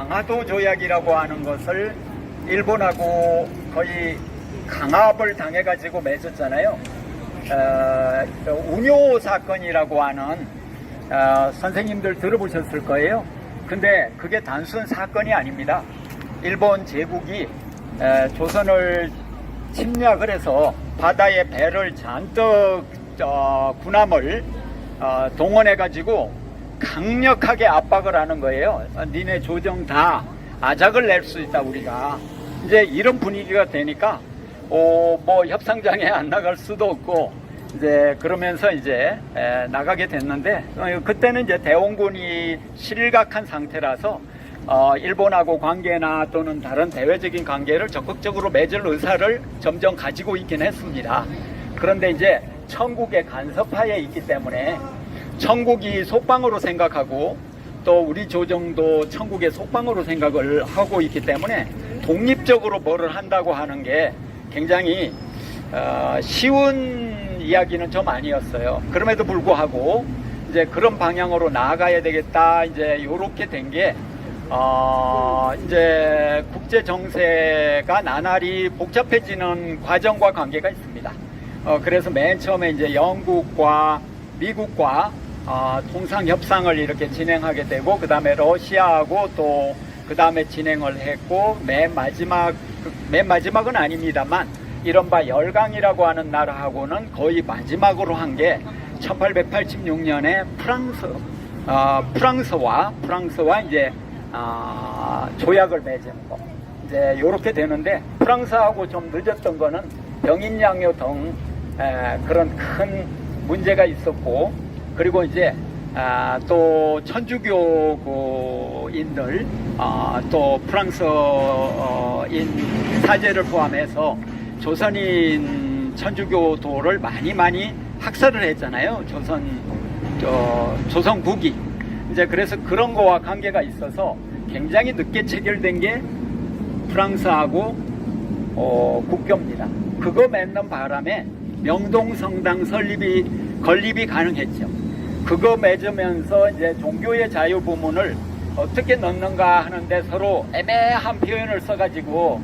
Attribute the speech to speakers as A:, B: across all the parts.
A: 강화도 조약이라고 하는 것을 일본하고 거의 강압을 당해가지고 맺었잖아요. 운요 사건이라고 하는 선생님들 들어보셨을 거예요. 근데 그게 단순 사건이 아닙니다. 일본 제국이 조선을 침략을 해서 바다에 배를 잔뜩 군함을 동원해가지고 강력하게 압박을 하는 거예요. 니네 조정 다 아작을 낼 수 있다 우리가. 이제 이런 분위기가 되니까 뭐 협상장에 안 나갈 수도 없고 이제 그러면서 이제 나가게 됐는데 그때는 이제 대원군이 실각한 상태라서 일본하고 관계나 또는 다른 대외적인 관계를 적극적으로 맺을 의사를 점점 가지고 있긴 했습니다. 그런데 이제 천국의 간섭하에 있기 때문에 천국이 속방으로 생각하고 또 우리 조정도 천국의 속방으로 생각을 하고 있기 때문에 독립적으로 뭐를 한다고 하는 게 굉장히 쉬운 이야기는 좀 아니었어요. 그럼에도 불구하고 이제 그런 방향으로 나아가야 되겠다. 이제 요렇게 된 게 이제 국제 정세가 나날이 복잡해지는 과정과 관계가 있습니다. 그래서 맨 처음에 이제 영국과 미국과 통상 협상을 이렇게 진행하게 되고 그 다음에 러시아하고 또 그 다음에 진행을 했고 맨 마지막은 아닙니다만 이른바 열강이라고 하는 나라하고는 거의 마지막으로 한 게 1886년에 프랑스와 이제 조약을 맺은 거. 이제 요렇게 되는데 프랑스하고 좀 늦었던 거는 병인양요 등 그런 큰 문제가 있었고 그리고 이제 또 천주교인들 또 프랑스인 사제를 포함해서 조선인 천주교도를 많이 학살을 했잖아요. 조선국이. 이제 그래서 그런 거와 관계가 있어서 굉장히 늦게 체결된 게 프랑스하고 국교입니다. 그거 맺는 바람에 명동성당 건립이 가능했죠. 그거 맺으면서 이제 종교의 자유 부문을 어떻게 넣는가 하는데 서로 애매한 표현을 써가지고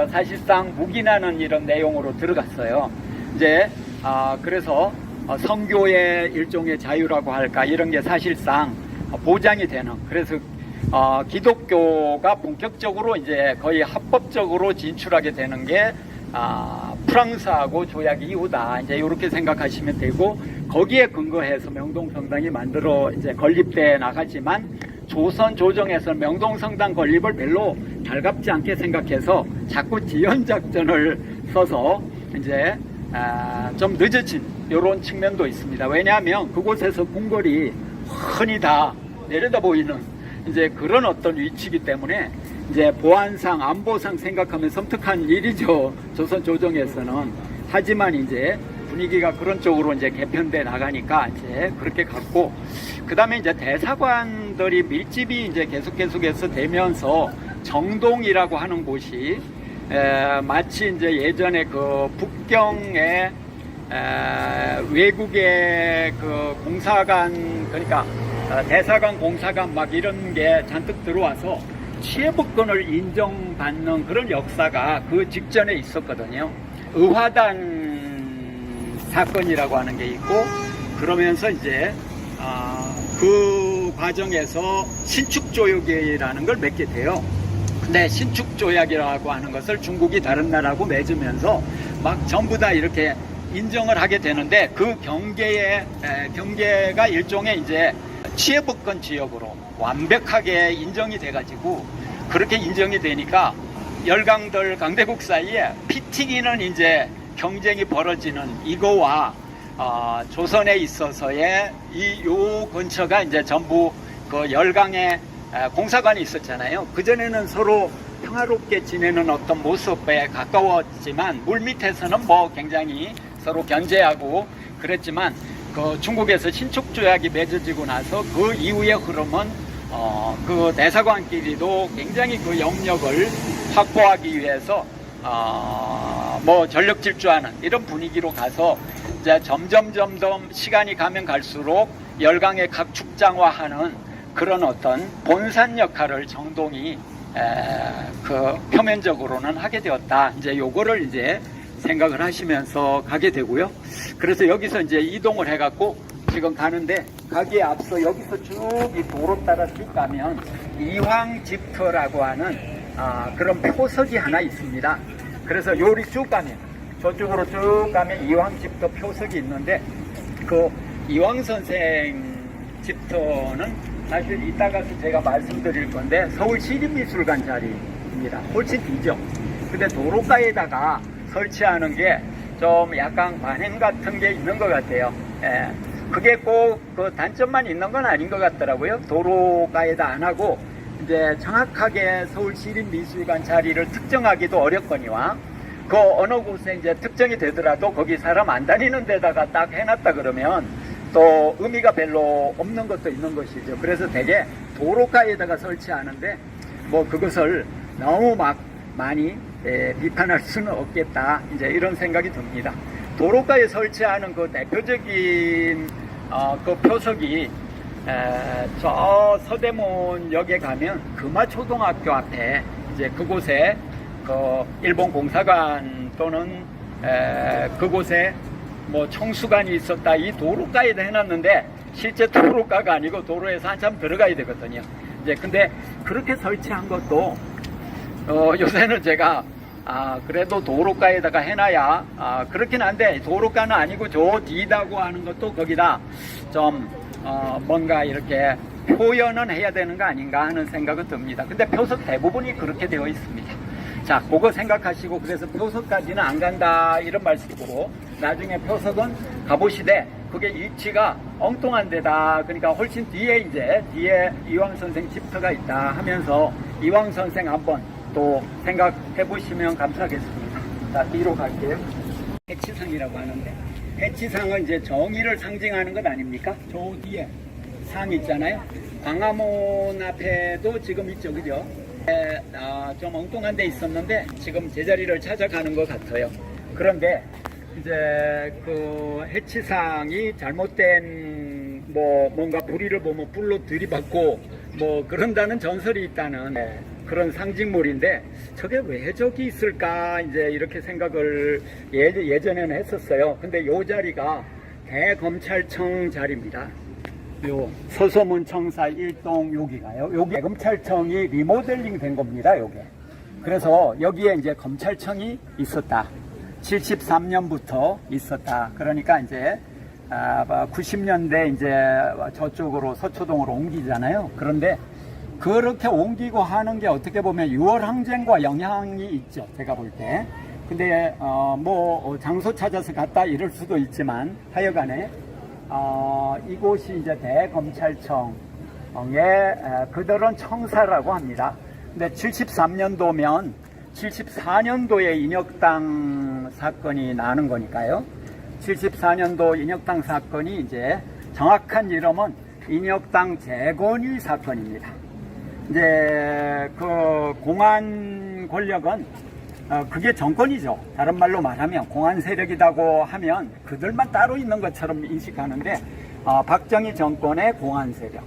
A: 사실상 묵인하는 이런 내용으로 들어갔어요. 이제 그래서 성교의 일종의 자유라고 할까 이런 게 사실상 보장이 되는 그래서 기독교가 본격적으로 이제 거의 합법적으로 진출하게 되는 게 프랑스하고 조약 이후다. 이제 이렇게 생각하시면 되고 거기에 근거해서 명동성당이 만들어 이제 건립돼 나가지만 조선 조정에서 명동성당 건립을 별로 달갑지 않게 생각해서 자꾸 지연작전을 써서 이제 좀 늦어진 이런 측면도 있습니다. 왜냐하면 그곳에서 궁궐이 흔히 다 내려다 보이는 이제 그런 어떤 위치이기 때문에 이제 보안상 안보상 생각하면 섬뜩한 일이죠. 조선 조정에서는. 하지만 이제 분위기가 그런 쪽으로 이제 개편돼 나가니까 이제 그렇게 갔고 그 다음에 이제 대사관들이 밀집이 이제 계속해서 되면서 정동이라고 하는 곳이 마치 이제 예전에 그 북경에 외국의 그 공사관 그러니까 대사관 공사관 막 이런 게 잔뜩 들어와서 취해복권을 인정받는 그런 역사가 그 직전에 있었거든요. 의화단 사건이라고 하는 게 있고 그러면서 이제 그 과정에서 신축조약이라는 걸 맺게 돼요. 근데 신축조약이라고 하는 것을 중국이 다른 나라하고 맺으면서 막 전부 다 이렇게 인정을 하게 되는데 그 경계가 일종의 이제 취해복권 지역으로 완벽하게 인정이 돼가지고 그렇게 인정이 되니까 열강들 강대국 사이에 피 튀기는 이제 경쟁이 벌어지는 이거와 조선에 있어서의 요 근처가 이제 전부 그 열강에 공사관이 있었잖아요. 그전에는 서로 평화롭게 지내는 어떤 모습에 가까웠지만 물밑에서는 뭐 굉장히 서로 견제하고 그랬지만 그 중국에서 신축조약이 맺어지고 나서 그 이후의 흐름은 그 대사관끼리도 굉장히 그 영역을 확보하기 위해서 뭐 전력 질주하는 이런 분위기로 가서 이제 점점 시간이 가면 갈수록 열강의 각 축장화하는 그런 어떤 본산 역할을 정동이 그 표면적으로는 하게 되었다. 이제 요거를 이제 생각을 하시면서 가게 되고요. 그래서 여기서 이제 이동을 해갖고 지금 가는데, 가기에 앞서 여기서 쭉 이 도로 따라 쭉 가면 이황집터라고 하는 그런 표석이 하나 있습니다. 그래서 요리 쭉 가면, 저쪽으로 쭉 가면 이황집터 표석이 있는데, 그 이황선생 집터는 사실 이따가서 제가 말씀드릴 건데 서울시립미술관 자리입니다. 훨씬 뒤죠. 근데 도로가에다가 설치하는 게 좀 약간 관행 같은 게 있는 것 같아요. 그게 꼭 그 단점만 있는 건 아닌 것 같더라고요. 도로가에다 안 하고 이제 정확하게 서울시립미술관 자리를 특정하기도 어렵거니와, 그 어느 곳에 이제 특정이 되더라도 거기 사람 안 다니는 데다가 딱 해놨다 그러면 또 의미가 별로 없는 것도 있는 것이죠. 그래서 되게 도로가에다가 설치하는데 뭐 그것을 너무 막 많이 비판할 수는 없겠다, 이제 이런 생각이 듭니다. 도로가에 설치하는 그 대표적인 그 표석이 저 서대문역에 가면 금화초등학교 앞에 이제 그곳에 그 일본 공사관 또는 그곳에 뭐 청수관이 있었다, 이 도로가에다 해놨는데 실제 도로가가 아니고 도로에서 한참 들어가야 되거든요. 이제 근데 그렇게 설치한 것도 요새는 제가 그래도 도로가에다가 해놔야 그렇긴 한데, 도로가는 아니고 저 뒤다고 하는 것도 거기다 좀 뭔가 이렇게 표현은 해야 되는 거 아닌가 하는 생각은 듭니다. 근데 표석 대부분이 그렇게 되어 있습니다. 자, 그거 생각하시고, 그래서 표석까지는 안 간다 이런 말씀이고, 나중에 표석은 가보시되 그게 위치가 엉뚱한 데다, 그러니까 훨씬 뒤에 뒤에 이황선생 집터가 있다 하면서 이황선생 한번 또 생각해 보시면 감사하겠습니다. 자, 뒤로 갈게요. 해치상이라고 하는데, 해치상은 이제 정의를 상징하는 것 아닙니까? 저 뒤에 상 있잖아요. 광화문 앞에도 지금 있죠, 그죠? 좀 엉뚱한 데 있었는데 지금 제자리를 찾아가는 것 같아요. 그런데 이제 그 해치상이 잘못된 뭔가 불의를 보면 불로 들이받고 뭐 그런다는 전설이 있다는 그런 상징물인데, 저게 왜 저기 있을까 이제 이렇게 생각을 예전에는 했었어요. 근데 요 자리가 대검찰청 자리입니다. 요 서소문 청사 1동 여기가요. 여기 검찰청이 리모델링 된 겁니다, 요게. 그래서 여기에 이제 검찰청이 있었다. 73년부터 있었다. 그러니까 이제 90년대 이제 저쪽으로 서초동으로 옮기잖아요. 그런데 그렇게 옮기고 하는 게 어떻게 보면 6월 항쟁과 영향이 있죠, 제가 볼 때. 근데 뭐 장소 찾아서 갔다 이럴 수도 있지만 하여간에 이곳이 이제 대검찰청에 그들은 청사라고 합니다. 근데 73년도면 74년도에 인혁당 사건이 나는 거니까요. 74년도 인혁당 사건이 이제 정확한 이름은 인혁당 재건위 사건입니다. 이제 그 공안 권력은 그게 정권이죠. 다른 말로 말하면 공안 세력이라고 하면 그들만 따로 있는 것처럼 인식하는데, 박정희 정권의 공안 세력,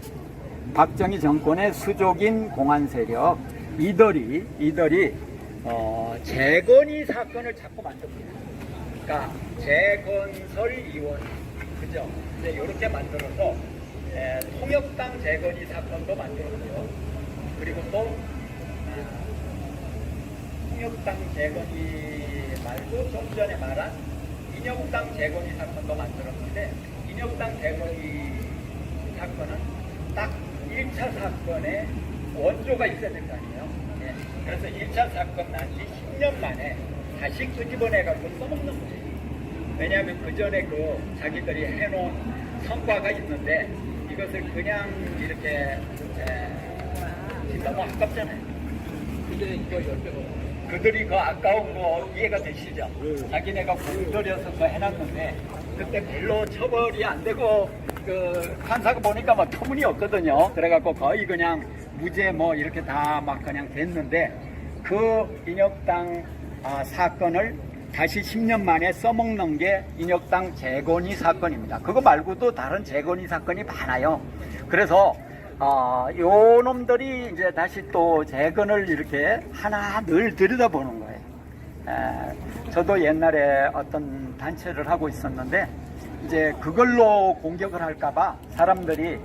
A: 박정희 정권의 수족인 공안 세력, 이들이 재건위 사건을 자꾸 만듭니다. 그러니까 재건설위원, 그죠? 이제 이렇게 만들어서 통역당 재건위 사건도 만들었고요. 그리고 또 통역당 재건위 말고 좀 전에 말한 인혁당 재건위 사건도 만들었는데, 인혁당 재건위 사건은 딱 1차 사건의 원조가 있어야 될 거 아니에요. 네. 그래서 1차 사건 난 지 10년 만에 다시 끄집어내갖고 써먹는 거예요. 왜냐하면 그 전에 그 자기들이 해놓은 성과가 있는데 이것을 그냥 이렇게 너무 아깝잖아요. 근데 이거 그들이 그 아까운 거 이해가 되시죠? 자기네가 공들여서 그 해놨는데 그때 별로 처벌이 안 되고 그 판사가 보니까 막 터무니없거든요. 그래갖고 거의 그냥 무죄 뭐 이렇게 다 막 그냥 됐는데, 그 인혁당 사건을 다시 10년 만에 써먹는 게 인혁당 재건위 사건입니다. 그거 말고도 다른 재건위 사건이 많아요. 그래서 요 놈들이 이제 다시 또 재건을 이렇게 하나 늘 들여다보는 거예요. 저도 옛날에 어떤 단체를 하고 있었는데, 이제 그걸로 공격을 할까봐 사람들이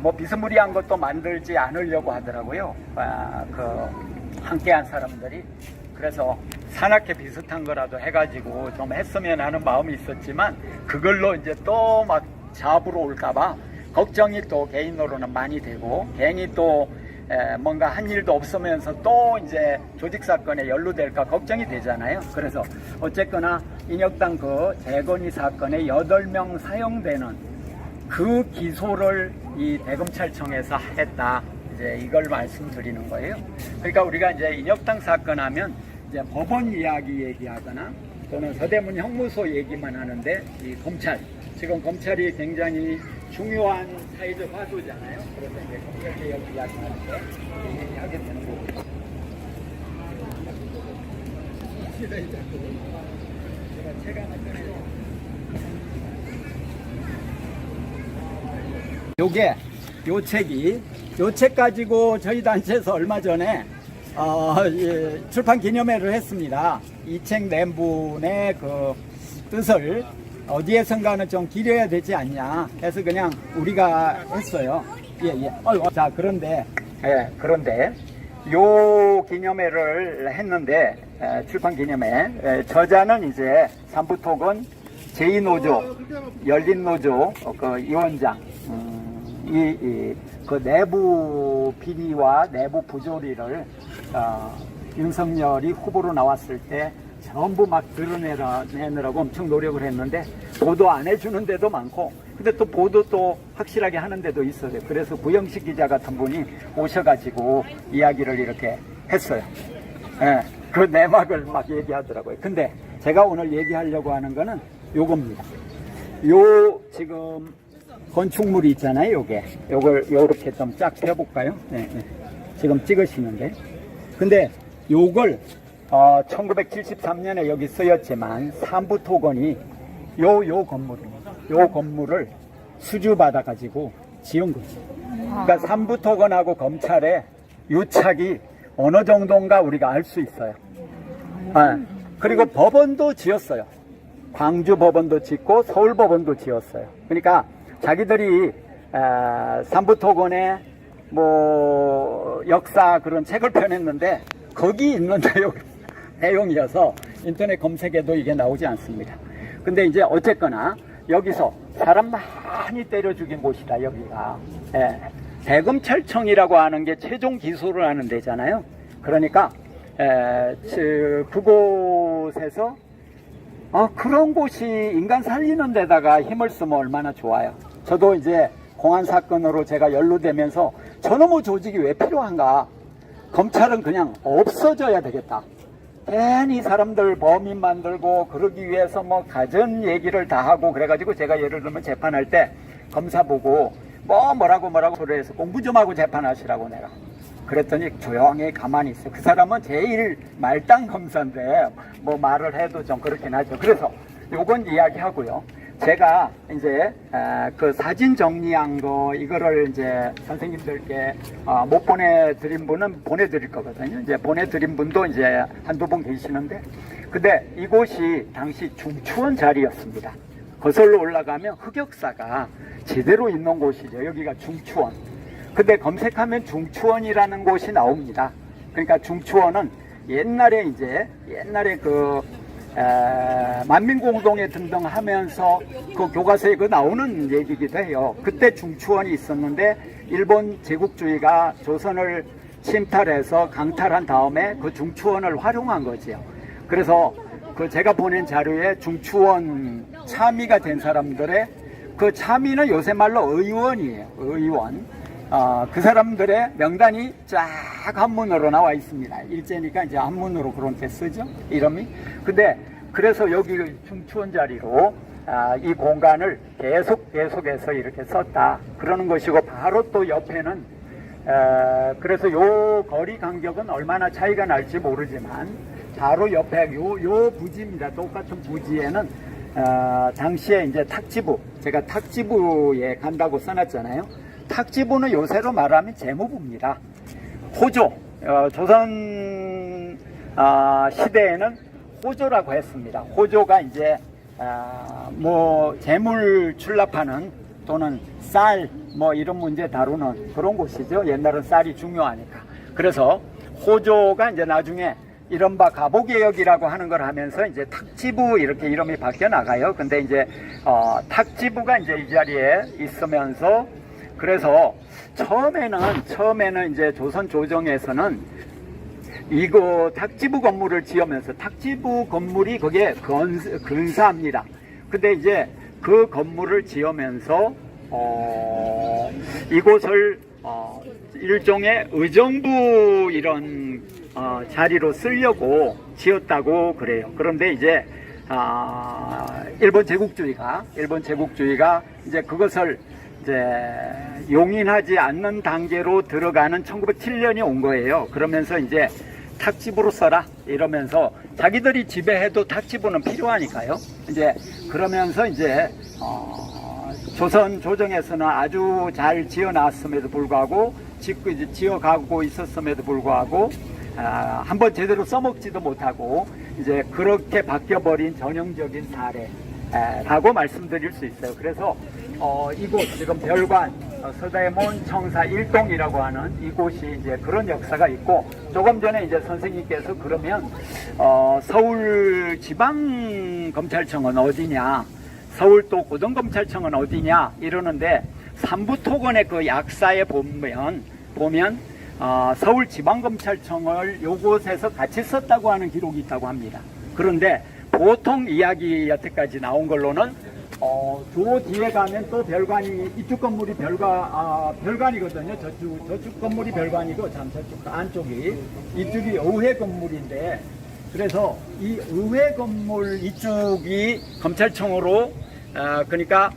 A: 뭐 비스무리한 것도 만들지 않으려고 하더라고요. 함께한 사람들이. 그래서 산악회 비슷한 거라도 해가지고 좀 했으면 하는 마음이 있었지만, 그걸로 이제 또 막 잡으러 올까봐 걱정이 또 개인으로는 많이 되고, 괜히 또 뭔가 한 일도 없으면서 또 이제 조직사건에 연루될까 걱정이 되잖아요. 그래서 어쨌거나 인혁당 그 재건이 사건에 8명 사용되는 그 기소를 이 대검찰청에서 했다. 이제 이걸 말씀드리는 거예요. 그러니까 우리가 이제 인혁당 사건 하면 이제 법원 이야기 얘기하거나 또는 서대문 형무소 얘기만 하는데, 이 검찰, 지금 검찰이 굉장히 중요한 사회적 화두잖아요. 그래서 이제 검찰개혁 이야기할 때 얘기하게 되는 거고. 제가 책 하나 꺼내요. 요 책 가지고 저희 단체에서 얼마 전에 출판 기념회를 했습니다. 이 책 내분의 그 뜻을 어디에선가는 좀 기려야 되지 않냐 해서 그냥 우리가 했어요. 자, 그런데 요 기념회를 했는데, 출판 기념회, 저자는 이제 삼부토건 제2노조 열린노조 그 위원장, 그 내부 비리와 내부 부조리를 윤석열이 후보로 나왔을 때 전부 막 드러내느라고 엄청 노력을 했는데, 보도 안 해주는 데도 많고, 근데 또 보도 또 확실하게 하는 데도 있어요. 그래서 구영식 기자 같은 분이 오셔가지고 이야기를 이렇게 했어요. 그 내막을 막 얘기하더라고요. 근데 제가 오늘 얘기하려고 하는 거는 요겁니다. 요 지금 건축물이 있잖아요. 요걸 요렇게 좀 쫙 펴볼까요? 네. 지금 찍으시는데, 근데 요걸 1973년에 여기 쓰였지만 삼부토건이 요 건물을 수주받아 가지고 지은 거죠. 그러니까 삼부토건하고 검찰의 유착이 어느 정도인가 우리가 알 수 있어요. 그리고 법원도 지었어요. 광주 법원도 짓고 서울 법원도 지었어요. 그러니까 자기들이 삼부토건의 뭐 역사 그런 책을 펴냈는데, 거기 있는 내용이어서 인터넷 검색에도 이게 나오지 않습니다. 근데 이제 어쨌거나 여기서 사람 많이 때려 죽인 곳이다, 여기가. 대검찰청이라고 하는 게 최종 기소를 하는 데잖아요. 그러니까 그곳에서 그런 곳이 인간 살리는 데다가 힘을 쓰면 얼마나 좋아요. 저도 이제 공안 사건으로 제가 연루되면서 저놈의 조직이 왜 필요한가? 검찰은 그냥 없어져야 되겠다. 괜히 사람들 범인 만들고 그러기 위해서 뭐 가전 얘기를 다 하고 그래가지고, 제가 예를 들면 재판할 때 검사 보고 뭐라고 소리해서 공부 좀 하고 재판하시라고 내가 그랬더니 조용히 가만히 있어. 그 사람은 제일 말단 검사인데 뭐 말을 해도 좀 그렇긴 하죠. 그래서 요건 이야기하고요. 제가 이제 그 사진 정리한 거 이거를 이제 선생님들께 못 보내드린 분은 보내드릴 거거든요. 이제 보내드린 분도 이제 한두 분 계시는데, 근데 이곳이 당시 중추원 자리였습니다. 거슬러 올라가면 흑역사가 제대로 있는 곳이죠. 여기가 중추원. 근데 검색하면 중추원이라는 곳이 나옵니다. 그러니까 중추원은 옛날에 그 만민공동회 등등 하면서 그 교과서에 그 나오는 얘기기도 해요. 그때 중추원이 있었는데 일본 제국주의가 조선을 침탈해서 강탈한 다음에 그 중추원을 활용한 거지요. 그래서 그 제가 보낸 자료에 중추원 참의가 된 사람들의 그 참의는 요새 말로 의원이에요. 의원. 그 사람들의 명단이 쫙 한문으로 나와 있습니다. 일제니까 이제 한문으로 그렇게 쓰죠, 이름이. 근데 그래서 여기 중추원 자리로 이 공간을 계속해서 이렇게 썼다, 그러는 것이고, 바로 또 옆에는 그래서 요 거리 간격은 얼마나 차이가 날지 모르지만 바로 옆에 요 부지입니다. 똑같은 부지에는 당시에 이제 탁지부, 제가 탁지부에 간다고 써놨잖아요. 탁지부는 요새로 말하면 재무부입니다. 호조, 조선 시대에는 호조라고 했습니다. 호조가 이제 뭐 재물 출납하는 또는 쌀 뭐 이런 문제 다루는 그런 곳이죠. 옛날은 쌀이 중요하니까. 그래서 호조가 이제 나중에 이른바 가보개혁이라고 하는 걸 하면서 이제 탁지부 이렇게 이름이 바뀌어 나가요. 근데 이제 탁지부가 이제 이 자리에 있으면서 그래서 처음에는 이제 조선 조정에서는 이거 탁지부 건물을 지으면서 탁지부 건물이 그게 근사합니다. 근데 이제 그 건물을 지으면서 이곳을 일종의 의정부 이런 자리로 쓰려고 지었다고 그래요. 그런데 이제 일본 제국주의가 이제 그것을 이제 용인하지 않는 단계로 들어가는 1907년이 온 거예요. 그러면서 이제 탁지부로 써라 이러면서 자기들이 지배해도 탁지부는 필요하니까요. 이제 그러면서 이제 조선 조정에서는 아주 잘 지어놨음에도 불구하고 지어가고 있었음에도 불구하고 한번 제대로 써먹지도 못하고 이제 그렇게 바뀌어버린 전형적인 사례라고 말씀드릴 수 있어요. 그래서 이곳 지금 별관 서대문 청사 1동이라고 하는 이곳이 이제 그런 역사가 있고, 조금 전에 이제 선생님께서 그러면 서울지방검찰청은 어디냐, 서울 또 고등검찰청은 어디냐 이러는데, 삼부토건의 그 약사에 보면 서울지방검찰청을 요곳에서 같이 썼다고 하는 기록이 있다고 합니다. 그런데 보통 이야기 여태까지 나온 걸로는 저 뒤에 가면 또 별관이, 이쪽 건물이 별관이거든요. 저쪽 건물이 별관이고, 참 저쪽 안쪽이, 이쪽이 의회 건물인데, 그래서 이 의회 건물 이쪽이 검찰청으로 그러니까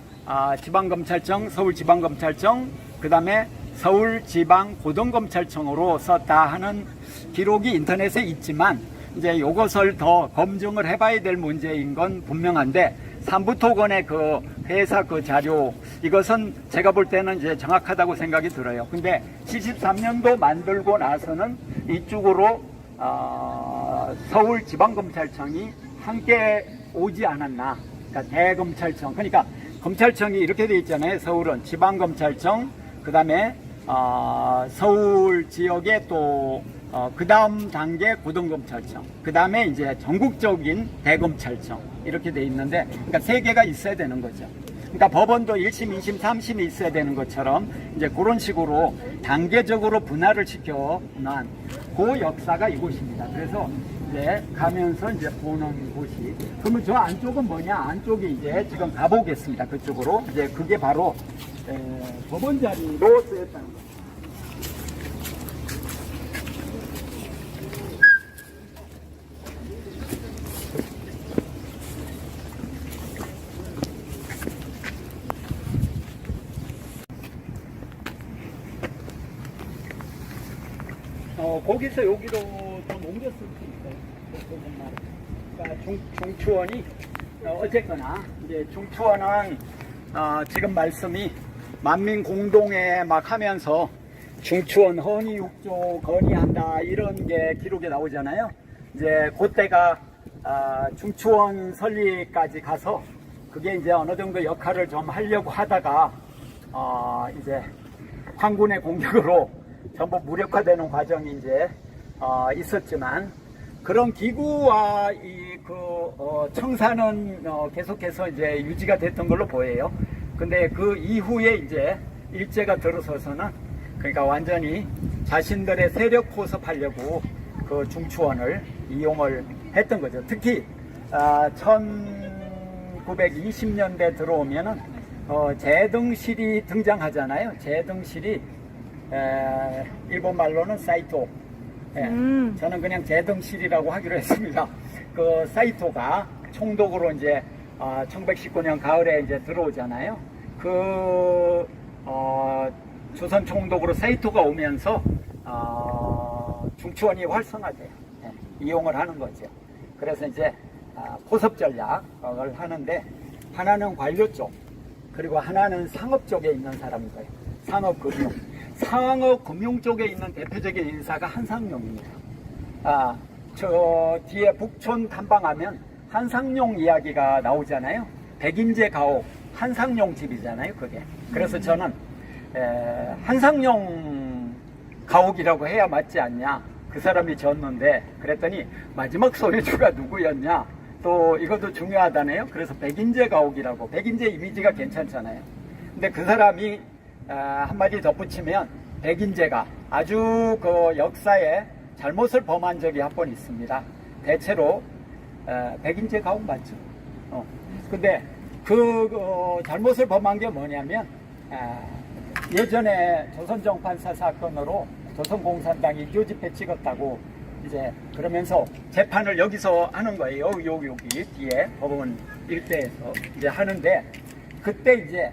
A: 지방검찰청, 서울지방검찰청, 그 다음에 서울지방고등검찰청으로 썼다 하는 기록이 인터넷에 있지만, 이제 이것을 더 검증을 해봐야 될 문제인 건 분명한데, 삼부토건의 그 회사 그 자료, 이것은 제가 볼 때는 이제 정확하다고 생각이 들어요. 근데 73년도 만들고 나서는 이쪽으로 서울지방검찰청이 함께 오지 않았나. 그러니까 대검찰청, 그러니까 검찰청이 이렇게 돼 있잖아요. 서울은 지방검찰청, 그 다음에 서울 지역에 또 그 다음 단계 고등검찰청, 그 다음에 이제 전국적인 대검찰청, 이렇게 돼 있는데, 그러니까 세 개가 있어야 되는 거죠. 그러니까 법원도 1심, 2심, 3심이 있어야 되는 것처럼 이제 그런 식으로 단계적으로 분할을 시켜놓은 그 역사가 이곳입니다. 그래서 이제 가면서 이제 보는 곳이, 그러면 저 안쪽은 뭐냐? 안쪽이 이제 지금 가보겠습니다. 그쪽으로. 이제 그게 바로 법원 자리로 쓰였다는 거죠. 거기서 여기로 좀 옮겼을 수 있어요. 그러니까 중추원이 어쨌거나 이제 중추원은 지금 말씀이 만민공동에 막 하면서 중추원 헌의 6조 건의한다 이런 게 기록에 나오잖아요. 이제 그때가 중추원 설립까지 가서 그게 이제 어느 정도 역할을 좀 하려고 하다가 이제 황군의 공격으로 전부 무력화되는 과정이 이제 있었지만, 그런 기구와 청사는 계속해서 이제 유지가 됐던 걸로 보여요. 근데 그 이후에 이제 일제가 들어서서는, 그러니까 완전히 자신들의 세력 포섭하려고 그 중추원을 이용을 했던 거죠. 특히 1920년대 들어오면은 재등실이 등장하잖아요. 재등실이 일본 말로는 사이토. 저는 그냥 재등실이라고 하기로 했습니다. 그 사이토가 총독으로 이제 1919년 가을에 이제 들어오잖아요. 그 조선 총독으로 사이토가 오면서 중추원이 활성화돼요. 이용을 하는 거죠. 그래서 이제 포섭 전략을 하는데, 하나는 관료 쪽, 그리고 하나는 상업 쪽에 있는 사람인 거예요. 상업금융. 상업금융 쪽에 있는 대표적인 인사가 한상용입니다. 저 뒤에 북촌 탐방하면 한상용 이야기가 나오잖아요. 백인제 가옥 한상용 집이잖아요, 그게. 그래서 저는 한상용 가옥이라고 해야 맞지 않냐. 그 사람이 졌는데 그랬더니 마지막 소유주가 누구였냐. 또 이것도 중요하다네요. 그래서 백인제 가옥이라고. 백인제 이미지가 괜찮잖아요. 근데 그 사람이 한마디 덧붙이면 백인제가 아주 그 역사에 잘못을 범한 적이 한 번 있습니다. 대체로 백인제 가옥 맞죠. 근데 그 잘못을 범한 게 뭐냐면 예전에 조선정판사 사건으로 조선공산당이 이교집회 찍었다고 이제 그러면서 재판을 여기서 하는 거예요. 여기 뒤에 법원 일대에서 이제 하는데 그때 이제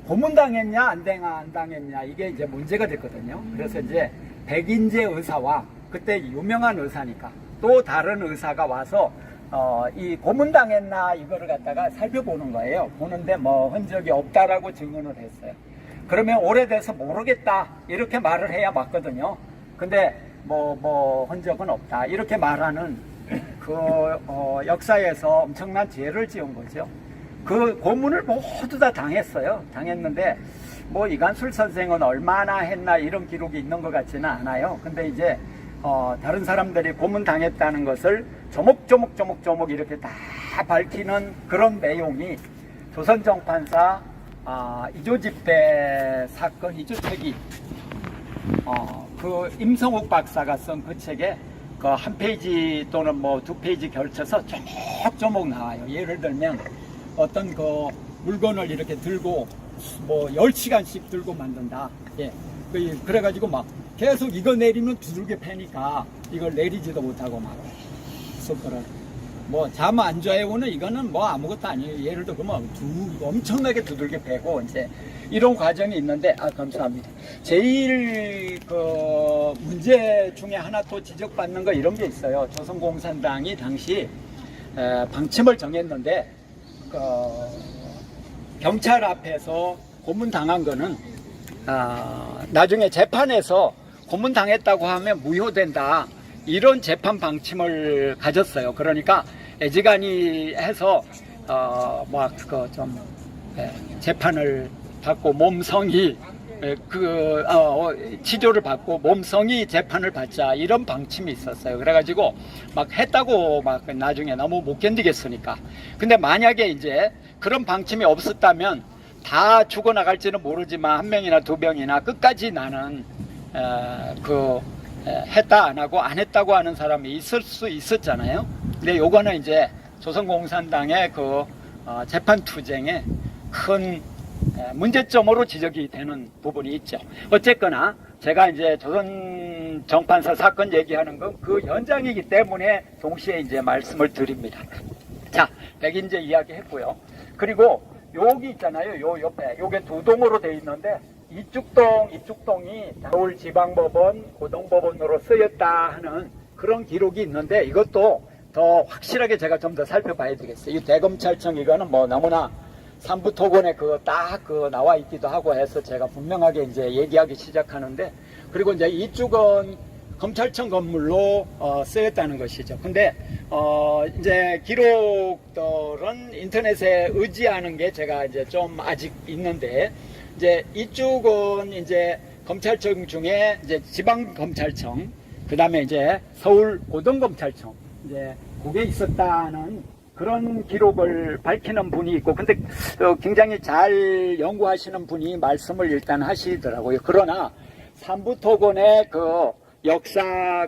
A: 고문당했냐 안 당했냐 이게 이제 문제가 됐거든요. 그래서 이제 백인제 의사와 그때 유명한 의사니까 또 다른 의사가 와서 이 고문당했나 이거를 갖다가 살펴보는 거예요. 보는데 뭐 흔적이 없다라고 증언을 했어요. 그러면 오래돼서 모르겠다 이렇게 말을 해야 맞거든요. 근데 뭐 흔적은 없다 이렇게 말하는 그 역사에서 엄청난 죄를 지은 거죠. 그 고문을 모두 다 당했어요. 당했는데 뭐 이간술 선생은 얼마나 했나 이런 기록이 있는 것 같지는 않아요. 근데 이제 다른 사람들이 고문 당했다는 것을 조목조목 이렇게 다 밝히는 그런 내용이 조선정판사 이조집회 사건 이조책이 그 임성욱 박사가 쓴 그 책에 그 한 페이지 또는 뭐 두 페이지 걸쳐서 조목조목 나와요. 예를 들면 어떤 그 물건을 이렇게 들고 뭐 10시간씩 들고 만든다. 예. 그래가지고 막 계속 이거 내리면 두들겨 패니까 이걸 내리지도 못하고 막 쏟더라고. 뭐 잠 안 자해오는 이거는 뭐 아무것도 아니에요. 예를 들면 엄청나게 두들겨 패고 이제 이런 과정이 있는데 감사합니다. 제일 그 문제 중에 하나 또 지적받는 거 이런 게 있어요. 조선공산당이 당시 방침을 정했는데 경찰 앞에서 고문당한 거는 나중에 재판에서 고문당했다고 하면 무효된다 이런 재판 방침을 가졌어요. 그러니까 애지간히 해서 좀 재판을 받고 몸성이 치료를 받고 몸성이 재판을 받자 이런 방침이 있었어요. 그래가지고 막 했다고 막 나중에 너무 못 견디겠으니까. 근데 만약에 이제 그런 방침이 없었다면 다 죽어나갈지는 모르지만 한 명이나 두 명이나 끝까지 나는 했다 안 하고 안 했다고 하는 사람이 있을 수 있었잖아요. 근데 요거는 이제 조선공산당의 그 재판 투쟁에 큰 문제점으로 지적이 되는 부분이 있죠. 어쨌거나 제가 이제 조선 정판사 사건 얘기하는 건 그 현장이기 때문에 동시에 이제 말씀을 드립니다. 자, 백인제 이야기 했고요. 그리고 여기 있잖아요. 요 옆에 요게 두 동으로 돼 있는데 이쪽동이 서울지방법원 고등법원으로 쓰였다 하는 그런 기록이 있는데 이것도 더 확실하게 제가 좀 더 살펴봐야 되겠어요. 이 대검찰청 이거는 뭐 너무나 삼부토건에 딱 나와 있기도 하고 해서 제가 분명하게 이제 얘기하기 시작하는데 그리고 이제 이쪽은 검찰청 건물로 쓰였다는 것이죠. 근데 이제 기록들은 인터넷에 의지하는 게 제가 이제 좀 아직 있는데 이제 이쪽은 이제 검찰청 중에 이제 지방검찰청 그 다음에 이제 서울 고등검찰청 이제 그게 있었다는 그런 기록을 밝히는 분이 있고 근데 굉장히 잘 연구하시는 분이 말씀을 일단 하시더라고요. 그러나 삼부토건의 그 역사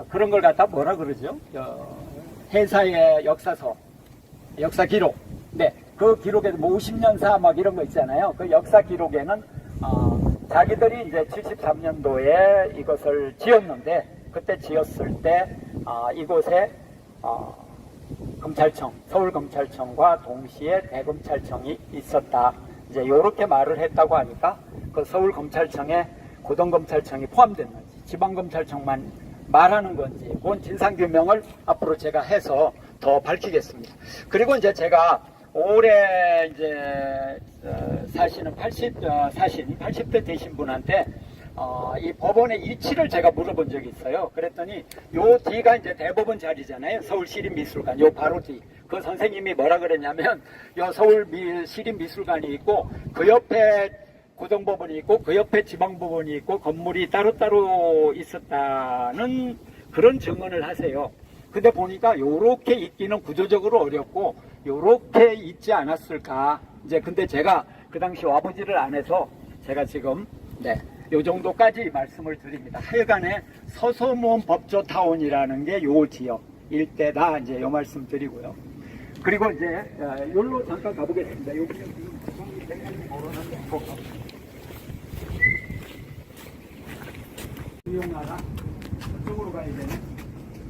A: 그런 걸 갖다 뭐라 그러죠? 해사의 역사서 역사 기록. 네, 그 기록에도 뭐 50년사 막 이런 거 있잖아요. 그 역사 기록에는 자기들이 이제 73년도에 이것을 지었는데 그때 지었을 때 이곳에 검찰청, 서울검찰청과 동시에 대검찰청이 있었다. 이제 요렇게 말을 했다고 하니까 그 서울검찰청에 고등검찰청이 포함됐는지 지방검찰청만 말하는 건지 그건 진상규명을 앞으로 제가 해서 더 밝히겠습니다. 그리고 이제 제가 올해 이제 사시는 80대 되신 분한테 이 법원의 위치를 제가 물어본 적이 있어요. 그랬더니 요 뒤가 이제 대법원 자리잖아요. 서울시립미술관 요 바로 뒤. 그 선생님이 뭐라 그랬냐면 요 서울시립미술관이 있고 그 옆에 고등법원이 있고 그 옆에 지방법원이 있고 건물이 따로따로 있었다는 그런 증언을 하세요. 근데 보니까 요렇게 있기는 구조적으로 어렵고 요렇게 있지 않았을까. 이제 근데 제가 그 당시 와보지를 안 해서 제가 지금 요 정도까지 말씀을 드립니다. 하여간에 서소문 법조타운이라는 게 요 지역 일대다 이제 요 말씀 드리고요. 그리고 이제 여기로 잠깐 가보겠습니다. 여기는 지금 구성이 됐는지 모르는데 이용하라 저쪽으로 가야 되네.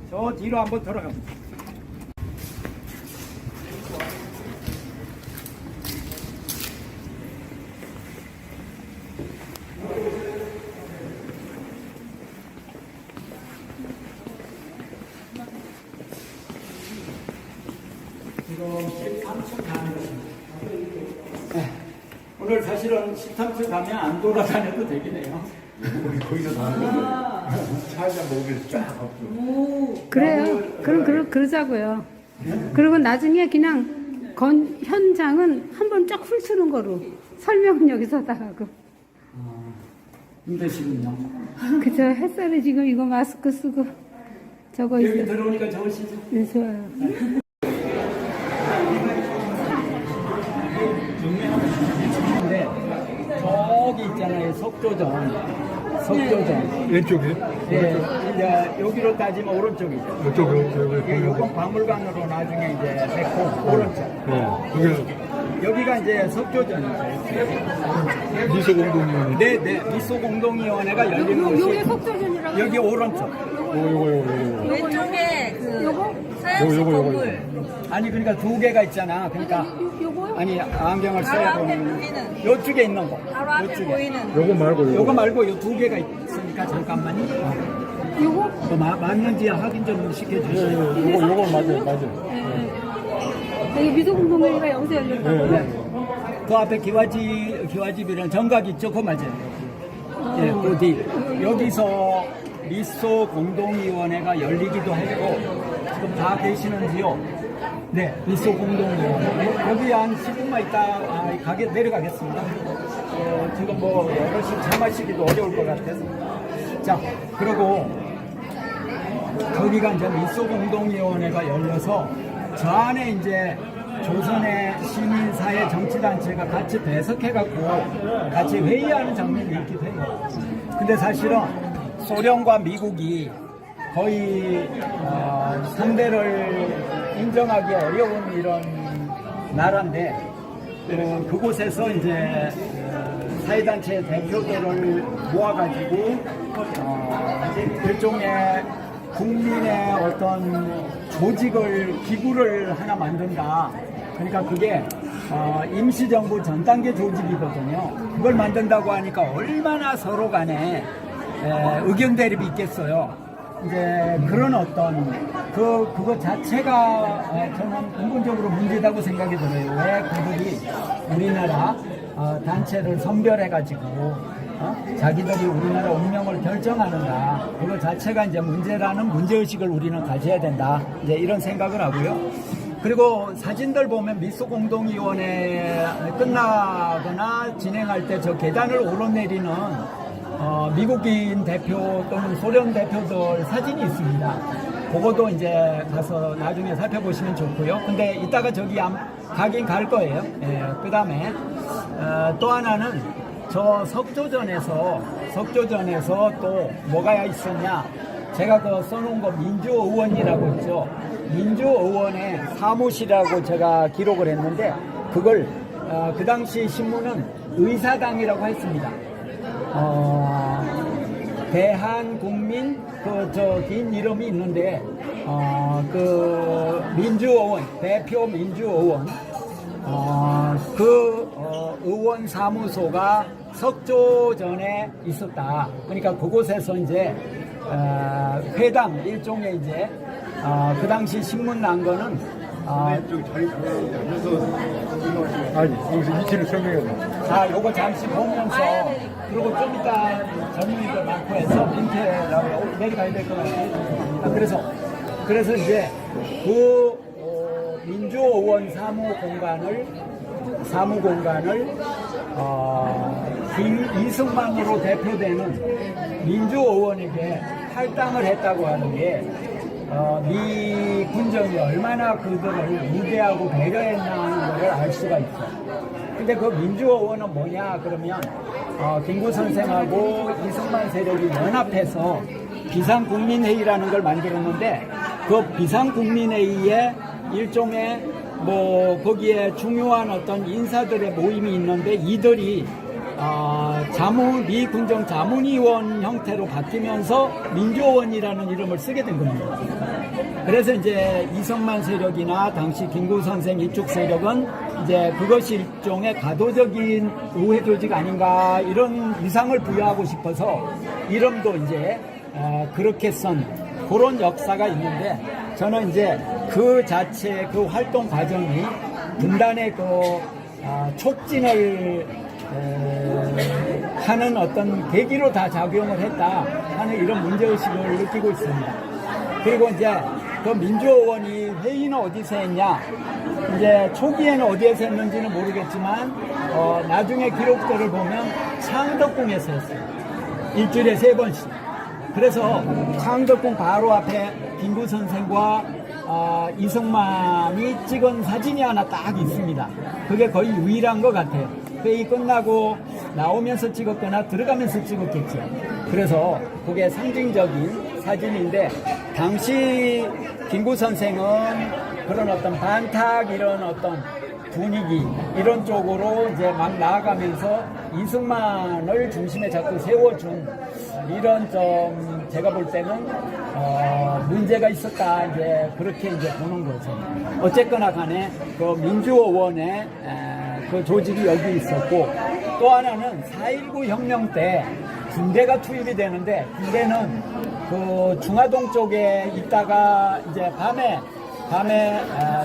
A: 저 뒤로 한번 돌아갑니다. 지금 13층 가는 것입니다. 오늘 사실은 13층 가면 안 돌아다녀도 되긴 해요.
B: 우리 거기서 사는 거죠. 차 한잔 먹으면서 쫙 없죠.
C: 그래요. 그럼 그러자고요. 그리고 나중에 그냥 현장은 한번 쫙 훑는 거로 설명은 여기서 다 하고.
A: 힘드시군요.
C: 그죠. 햇살에 지금 이거 마스크 쓰고 저거
A: 여기
C: 있어.
A: 들어오니까 좋으시죠?
C: 네, 좋아요.
A: 근데 저기 있잖아요. 석조전.
B: 왼쪽에?
A: 예, 이제 여기로 따지면 오른쪽이죠.
B: 이쪽으로
A: 이건 박물관으로 나중에 이제 됐고 오른쪽. 여기가 이제 석조전이죠.
B: 미소공동위원회.
A: 네, 미소공동위원회가 열리는
C: 요게
A: 곳이
C: 석조전이라고.
A: 여기 오른쪽.
B: 요거.
D: 왼쪽에 그
B: 요거.
D: 서양식 건물
A: 아니 그러니까 두 개가 있잖아. 그러니까
C: 요거요?
A: 아니 안경을
D: 바로
A: 써야
D: 앞에
A: 보는
D: 보이는
A: 요쪽에 있는 거.
D: 바로 앞에
A: 요쪽에.
D: 보이는
B: 요거 말고
A: 요거 말고 요 두 개가 있으니까 잠깐만요.
C: 요거?
A: 맞는지 확인 좀 시켜주시죠.
B: 요거 맞아요.
C: 여기 미소공동회가 여기서 열렸다고요?
A: 네. 그 앞에 기와집이랑 정각 있죠? 그거 맞아요. 예, 그 뒤. 여기서 미소 공동위원회가 열리기도 했고, 지금 다 계시는지요? 네, 미소 공동위원회. 여기 한 10분만 있다 내려가겠습니다. 지금 뭐 여럿이 차 마시기도 어려울 것 같아서. 자, 그리고 거기가 이제 미소 공동위원회가 열려서 저 안에 이제 조선의 시민사회 정치단체가 같이 배석해갖고 같이 회의하는 장면이 있기도 해요. 근데 사실은 소련과 미국이 거의 상대를 인정하기 어려운 이런 나라인데 그곳에서 이제 사회단체 대표들을 모아가지고 일종의 국민의 어떤 조직을 기구를 하나 만든다. 그러니까 그게 임시정부 전 단계 조직이거든요. 그걸 만든다고 하니까 얼마나 서로 간에 의견 대립이 있겠어요. 이제 그런 어떤 그거 자체가 저는 근본적으로 문제다고 생각이 들어요. 왜 그들이 우리나라 단체를 선별해가지고 자기들이 우리나라 운명을 결정하는가, 그거 자체가 이제 문제라는 문제의식을 우리는 가져야 된다. 이제 이런 생각을 하고요. 그리고 사진들 보면 미소공동위원회 끝나거나 진행할 때 저 계단을 오르내리는 미국인 대표 또는 소련 대표들 사진이 있습니다. 그거도 이제 가서 나중에 살펴보시면 좋고요. 근데 이따가 저기 가긴 갈 거예요. 예, 그 다음에 또 하나는 저 석조전에서 또 뭐가 있었냐. 제가 그 써놓은 거 민주의원이라고 있죠. 민주의원의 사무실이라고 제가 기록을 했는데 그걸 그 당시 신문은 의사당이라고 했습니다. 대한국민 긴 이름이 있는데 그 민주의원 대표 민주의원 의원 사무소가 석조전에 있었다. 그러니까 그곳에서 이제 회담 일종의 이제 그 당시 신문 난 거는
B: 좀 자리 잡았는데 앉아서
E: 아니, 여기서 이치를 설명해 봐.
A: 자, 요거 잠시 보면서, 그리고 좀 이따 젊은이들 많고 해서 밑에라고 내려가야 될 것 같아요. 그래서 이제 민주의원 사무 공간을, 이승만으로 대표되는 민주의원에게 할당을 했다고 하는 게, 미 군정이 얼마나 그들을 우대하고 배려했나 하는 것을 알 수가 있어. 근데 그 민주의원은 뭐냐 그러면 김구 선생하고 이승만 세력이 연합해서 비상국민회의라는 걸 만들었는데 그 비상국민회의에 일종의 뭐 거기에 중요한 어떤 인사들의 모임이 있는데 이들이 미 군정 자문위원 형태로 바뀌면서 민주의원이라는 이름을 쓰게 된 겁니다. 그래서 이제 이승만 세력이나 당시 김구 선생 이쪽 세력은 이제 그것이 일종의 가도적인 우회 조직 아닌가 이런 위상을 부여하고 싶어서 이름도 이제 그렇게 쓴 그런 역사가 있는데 저는 이제 그 자체 그 활동 과정이 분단의 그 촉진을 하는 어떤 계기로 다 작용을 했다 하는 이런 문제의식을 느끼고 있습니다. 그리고 이제 그 민주의원이 회의는 어디서 했냐, 이제 초기에는 어디에서 했는지는 모르겠지만 나중에 기록들을 보면 창덕궁에서 했어요. 일주일에 3번씩. 그래서 창덕궁 바로 앞에 김구 선생과 이승만이 찍은 사진이 하나 딱 있습니다. 그게 거의 유일한 것 같아요. 회의 끝나고 나오면서 찍었거나 들어가면서 찍었겠죠. 그래서 그게 상징적인 사진인데 당시 김구 선생은 그런 어떤 반탁 이런 어떤 분위기 이런 쪽으로 이제 막 나아가면서 이승만을 중심에 자꾸 세워준 이런 좀 제가 볼 때는 문제가 있었다 이제 그렇게 이제 보는 거죠. 어쨌거나 간에 그 민주의원의 그 조직이 여기 있었고 또 하나는 4.19 혁명 때 군대가 투입이 되는데 군대는 그 중화동 쪽에 있다가 이제 밤에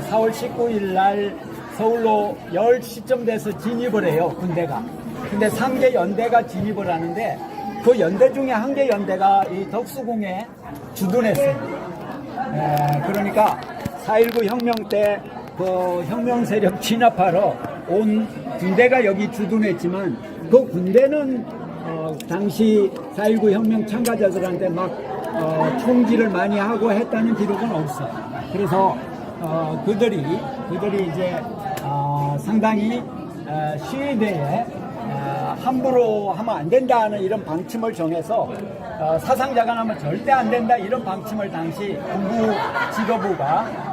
A: 4월 19일 날 서울로 10시쯤 돼서 진입을 해요, 군대가. 근데 3개 연대가 진입을 하는데 그 연대 중에 한 개 연대가 이 덕수궁에 주둔했어요. 그러니까 4.19 혁명 때 그 혁명 세력 진압하러 온 군대가 여기 주둔했지만 그 군대는 당시 4.19 혁명 참가자들한테 막 총질을 많이 하고 했다는 기록은 없어요. 그래서 그들이 이제 상당히 시위대에 함부로 하면 안 된다는 이런 방침을 정해서 사상자간하면 절대 안 된다 이런 방침을 당시 군부 지도부가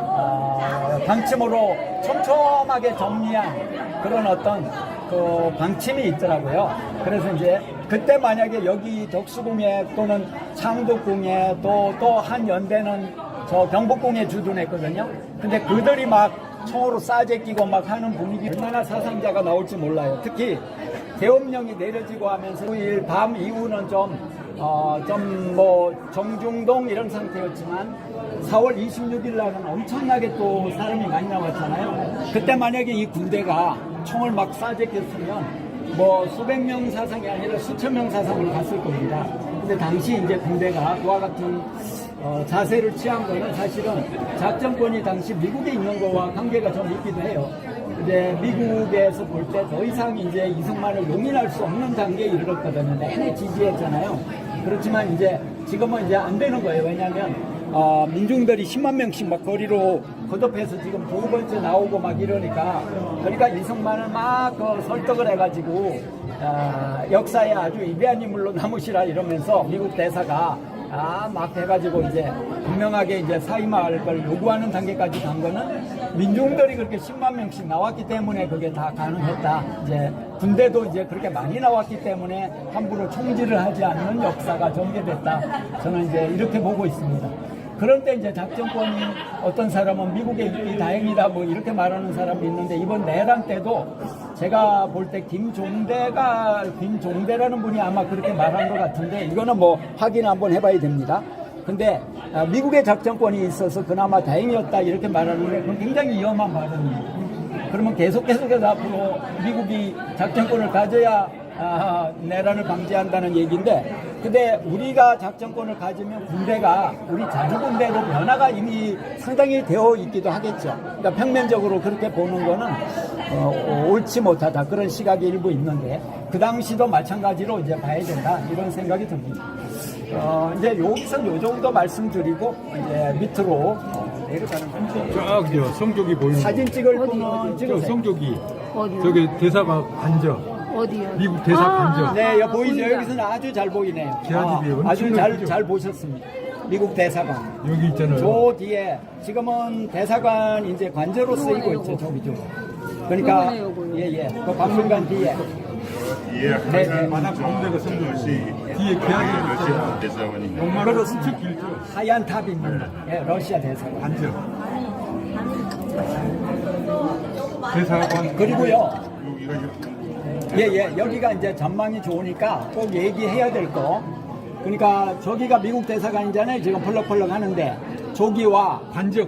A: 방침으로 촘촘하게 정리한 그런 어떤 그 방침이 있더라고요. 그래서 이제 그때 만약에 여기 덕수궁에 또는 창덕궁에 또 한 연대는 저 경복궁에 주둔했거든요. 근데 그들이 막 총으로 싸제 끼고 막 하는 분위기 얼마나 사상자가 나올지 몰라요. 특히 계엄령이 내려지고 하면서 9일 밤 이후는 좀 뭐 정중동 이런 상태였지만 4월 26일 날은 엄청나게 또 사람이 많이 나왔잖아요. 그때 만약에 이 군대가 총을 막 싸제꼈으면 뭐 수백 명 사상이 아니라 수천 명 사상으로 갔을 겁니다. 근데 당시 이제 군대가 그와 같은 자세를 취한 거는 사실은 작전권이 당시 미국에 있는 거와 관계가 좀 있기도 해요. 근데 미국에서 볼 때 더 이상 이제 이승만을 용인할 수 없는 단계에 이르렀거든요. 내내 지지했잖아요. 그렇지만 이제 지금은 이제 안 되는 거예요. 왜냐하면 민중들이 10만 명씩 막 거리로 거듭해서 지금 2번째 나오고 막 이러니까 그러니까 이승만을 막 설득을 해가지고 역사에 아주 위대한 인물로 남으시라 이러면서 미국 대사가 막 해가지고 이제 분명하게 이제 사임할 걸 요구하는 단계까지 간 거는 민중들이 그렇게 10만 명씩 나왔기 때문에 그게 다 가능했다. 이제 군대도 이제 그렇게 많이 나왔기 때문에 함부로 총질을 하지 않는 역사가 전개됐다. 저는 이제 이렇게 보고 있습니다. 그런 때 이제 작전권이 어떤 사람은 미국에 있기 다행이다 뭐 이렇게 말하는 사람이 있는데 이번 내란 때도 제가 볼 때 김종대라는 분이 아마 그렇게 말한 것 같은데 이거는 뭐 확인 한번 해봐야 됩니다. 근데 미국의 작전권이 있어서 그나마 다행이었다 이렇게 말하는데 그건 굉장히 위험한 발언이에요. 그러면 계속해서 앞으로 미국이 작전권을 가져야 내란을 방지한다는 얘기인데, 근데 우리가 작전권을 가지면 군대가 우리 자주군대로 변화가 이미 상당히 되어 있기도 하겠죠. 그러니까 평면적으로 그렇게 보는 거는 옳지 못하다 그런 시각이 일부 있는데, 그 당시도 마찬가지로 이제 봐야 된다 이런 생각이 듭니다. 이제 여기서 요 정도 말씀드리고 이제 밑으로 내려가는 건데,
E: 저 성적이 보이는
A: 사진 찍을
C: 어디,
A: 분은
C: 어디?
E: 저
A: 찍으세요.
E: 성적이
C: 어디요?
E: 저기 대사가 반저
C: 어디요?
E: 미국 대사 반저.
A: 네, 여기 보이죠?
C: 보인다.
A: 여기서는 아주 잘 보이네요.
E: 지하집이
A: 아주
E: 엄청나게 크죠?
A: 잘 보셨습니다. 미국 대사관.
E: 여기 있잖아요.
A: 저 뒤에 지금은 대사관 이제 관저로 쓰이고 있죠, 저기죠. 그러니까
C: 요거네, 요거요.
A: 예예, 그 박물관 뒤에.
B: 예,
A: 네,
B: 항상
E: 바다 가운데가 성전.
B: 것이
E: 뒤에 계약이
B: 러시아 대사관입니다.
E: 정말 엄청 길죠.
A: 하얀 탑이 있는 예, 러시아 대사관.
E: 반저. 대사관.
A: 그리고요,
B: 여기가
A: 예예, 여기가 이제 전망이 좋으니까 꼭 얘기해야 될 거. 그러니까 저기가 미국 대사관이잖아요. 지금 펄럭펄럭 하는데 저기와
E: 반저.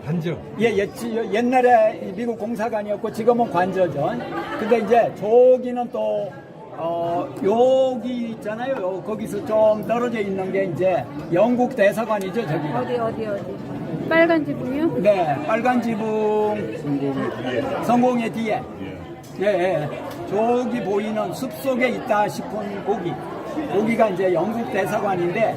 A: 옛날에 미국 공사관이었고 지금은 관저죠. 근데 이제 저기는 또 여기 있잖아요. 거기서 좀 떨어져 있는 게 이제 영국 대사관이죠, 저기가.
C: 어디? 빨간 지붕이요?
A: 네, 빨간 지붕 성공의 뒤에. 예. 저기 보이는 숲속에 있다 싶은 거기가 이제 영국 대사관인데,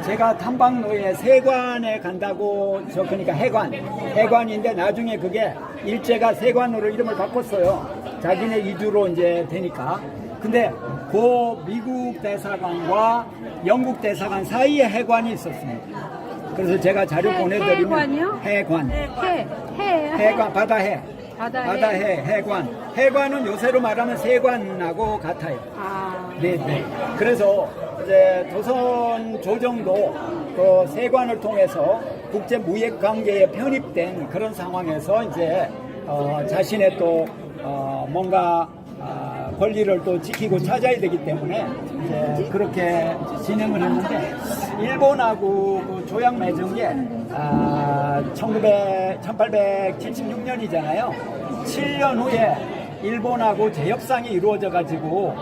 A: 제가 탐방로에 세관에 간다고, 그러니까 해관인데 나중에 그게 일제가 세관으로 이름을 바꿨어요. 자기네 이주로 이제 되니까. 근데 그 미국 대사관과 영국 대사관 사이에 해관이 있었습니다. 그래서 제가 자료 보내드리면
C: 해관이요?
A: 해관, 바다해.
C: 바다해.
A: 해관은 요새로 말하면 세관하고 같아요. 네. 그래서 이제 조선 조정도 그 세관을 통해서 국제 무역 관계에 편입된 그런 상황에서 이제 자신의 또 뭔가 권리를 또 지키고 찾아야 되기 때문에 이제 그렇게 진행을 했는데, 일본하고 그 조약 맺은 게 1876년이잖아요. 7년 후에 일본하고 재협상이 이루어져 가지고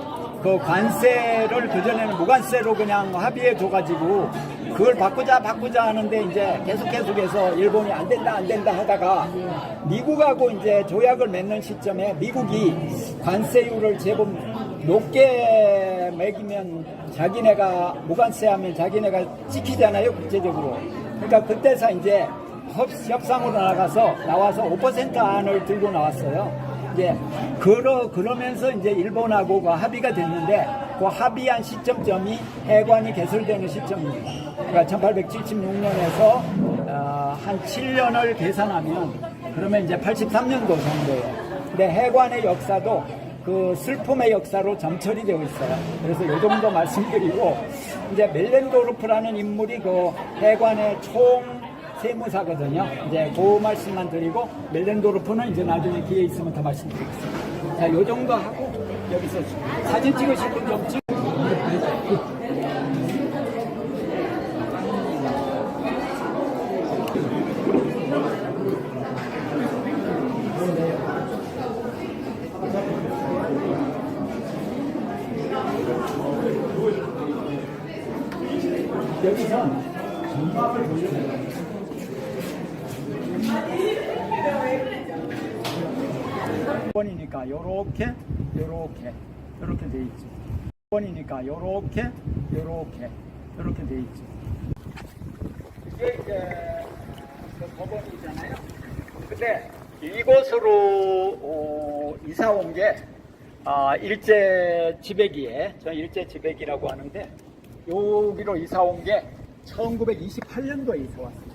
A: 그 관세를 그전에는 무관세로 그냥 합의해 줘 가지고 그걸 바꾸자 하는데, 이제 계속해서 일본이 안 된다 하다가 미국하고 이제 조약을 맺는 시점에 미국이 관세율을 제법 높게 매기면 자기네가 무관세하면 자기네가 지키잖아요, 국제적으로. 그러니까 그때서 이제 협상으로 나와서 5% 안을 들고 나왔어요. 이제 그러면서 이제 일본하고 그 합의가 됐는데, 그 합의한 시점점이 해관이 개설되는 시점입니다. 그러니까 1876년에서 한 7년을 계산하면 그러면 이제 83년도 정도예요. 근데 해관의 역사도 그 슬픔의 역사로 점철이 되어 있어요. 그래서 이 정도 말씀드리고, 이제 멜렌도르프라는 인물이 그 해관의 총 세무사거든요. 이제 그 말씀만 드리고, 멜렌도르프는 이제 나중에 기회 있으면 더 말씀드리겠습니다. 자, 요 정도 하고 여기서 사진 찍으실 분 좀 찍고. 여기서 전막을 돌려내요. 번이니까 요렇게 돼 있죠. 번이니까 요렇게 돼 있죠. 이게 이제 그 법원이잖아요. 근데 이곳으로 이사 온 게 일제 지배기에, 저 일제 지배기라고 하는데, 여기로 이사 온 게 1928년도에 이사 왔습니다.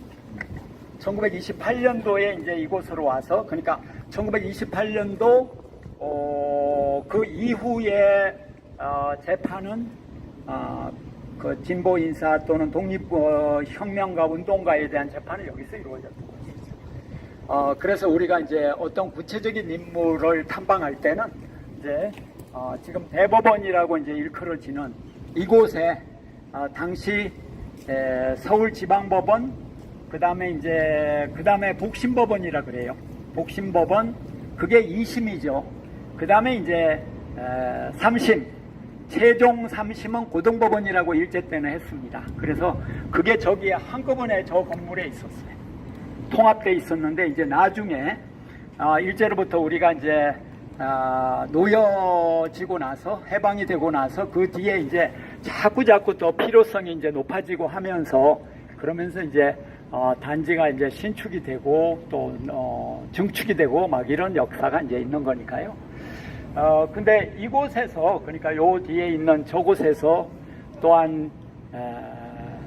A: 1928년도에 이제 이곳으로 와서, 그러니까 1928년도 그 이후에 재판은 그 진보 인사 또는 독립혁명가 운동가에 대한 재판은 여기서 이루어졌던 것이죠. 그래서 우리가 이제 어떤 구체적인 인물을 탐방할 때는 이제 지금 대법원이라고 이제 일컬어지는 이곳에 당시 서울지방법원, 그 다음에 복심법원이라 그래요. 복심법원, 그게 2심이죠. 그 다음에 이제 3심, 최종 3심은 고등법원이라고 일제 때는 했습니다. 그래서 그게 저기 한꺼번에 저 건물에 있었어요. 통합돼 있었는데 이제 나중에 일제로부터 우리가 이제 놓여지고 나서 해방이 되고 나서 그 뒤에 이제 자꾸 더 필요성이 이제 높아지고 하면서 그러면서 이제 단지가 이제 신축이 되고 또 증축이 되고 막 이런 역사가 이제 있는 거니까요. 근데 이곳에서 그러니까 요 뒤에 있는 저곳에서 또한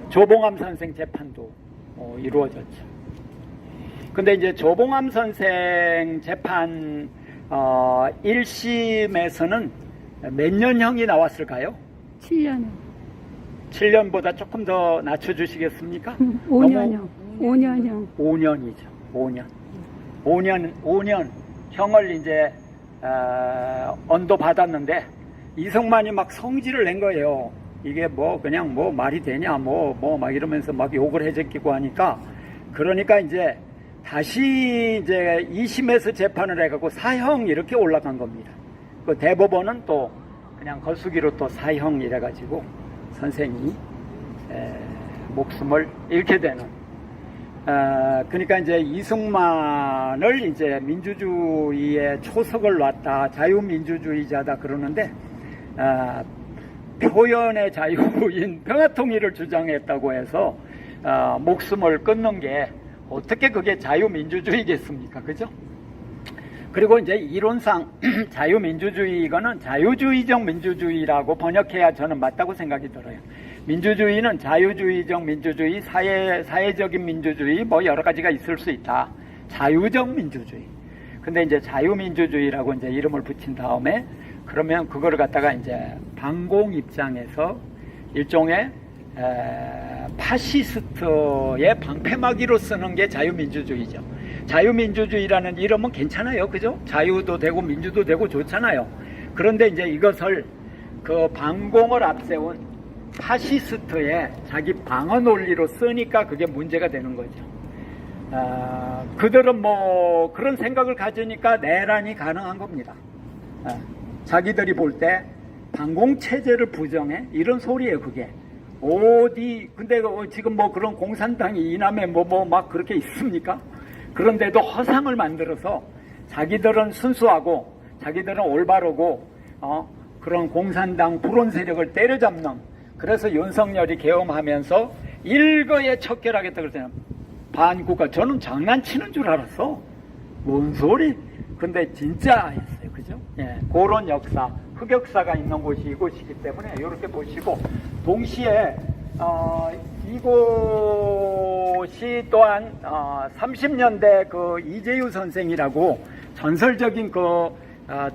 A: 조봉암 선생 재판도 이루어졌죠. 근데 이제 조봉암 선생 재판 1심에서는 몇 년형이 나왔을까요?
C: 7년.
A: 7년보다 조금 더 낮춰주시겠습니까?
C: 5년형. 5년형.
A: 5년이죠. 5년 형을 이제 언도 받았는데 이성만이 막 성질을 낸 거예요. 이게 뭐 그냥 뭐 말이 되냐 뭐 막 이러면서 막 욕을 해제끼고 하니까 그러니까 이제 다시 이제 2심에서 재판을 해갖고 사형 이렇게 올라간 겁니다. 그 대법원은 또 그냥 거수기로 또 사형 이래가지고 선생이 목숨을 잃게 되는. 그러니까 이제 이승만을 이제 민주주의의 초석을 놨다, 자유민주주의자다 그러는데 표현의 자유인 평화통일을 주장했다고 해서 목숨을 끊는 게 어떻게 그게 자유민주주의겠습니까? 그죠? 그리고 이제 이론상 자유민주주의 이거는 자유주의적 민주주의라고 번역해야 저는 맞다고 생각이 들어요. 민주주의는 자유주의적 민주주의, 사회적인 민주주의 뭐 여러 가지가 있을 수 있다. 자유적 민주주의. 근데 이제 자유민주주의라고 이제 이름을 붙인 다음에 그러면 그거를 갖다가 이제 반공 입장에서 일종의 파시스트의 방패막이로 쓰는 게 자유민주주의죠. 자유민주주의라는 이름은 괜찮아요. 그죠? 자유도 되고 민주도 되고 좋잖아요. 그런데 이제 이것을 그 반공을 앞세운 파시스트의 자기 방어 논리로 쓰니까 그게 문제가 되는 거죠. 그들은 뭐 그런 생각을 가지니까 내란이 가능한 겁니다. 자기들이 볼 때 반공체제를 부정해? 이런 소리예요, 그게. 근데 지금 뭐 그런 공산당이 이남에 뭐 막 그렇게 있습니까? 그런데도 허상을 만들어서 자기들은 순수하고 자기들은 올바르고 그런 공산당 불온 세력을 때려잡는, 그래서 윤석열이 계엄하면서 일거에 척결하겠다 그랬잖아요. 반국가. 저는 장난치는 줄 알았어. 뭔 소리? 근데 진짜였어요. 그죠? 예, 그런 역사, 흑역사가 있는 곳이 이곳이기 때문에 이렇게 보시고, 동시에 이곳이 또한 30년대 그 이재유 선생이라고 전설적인 그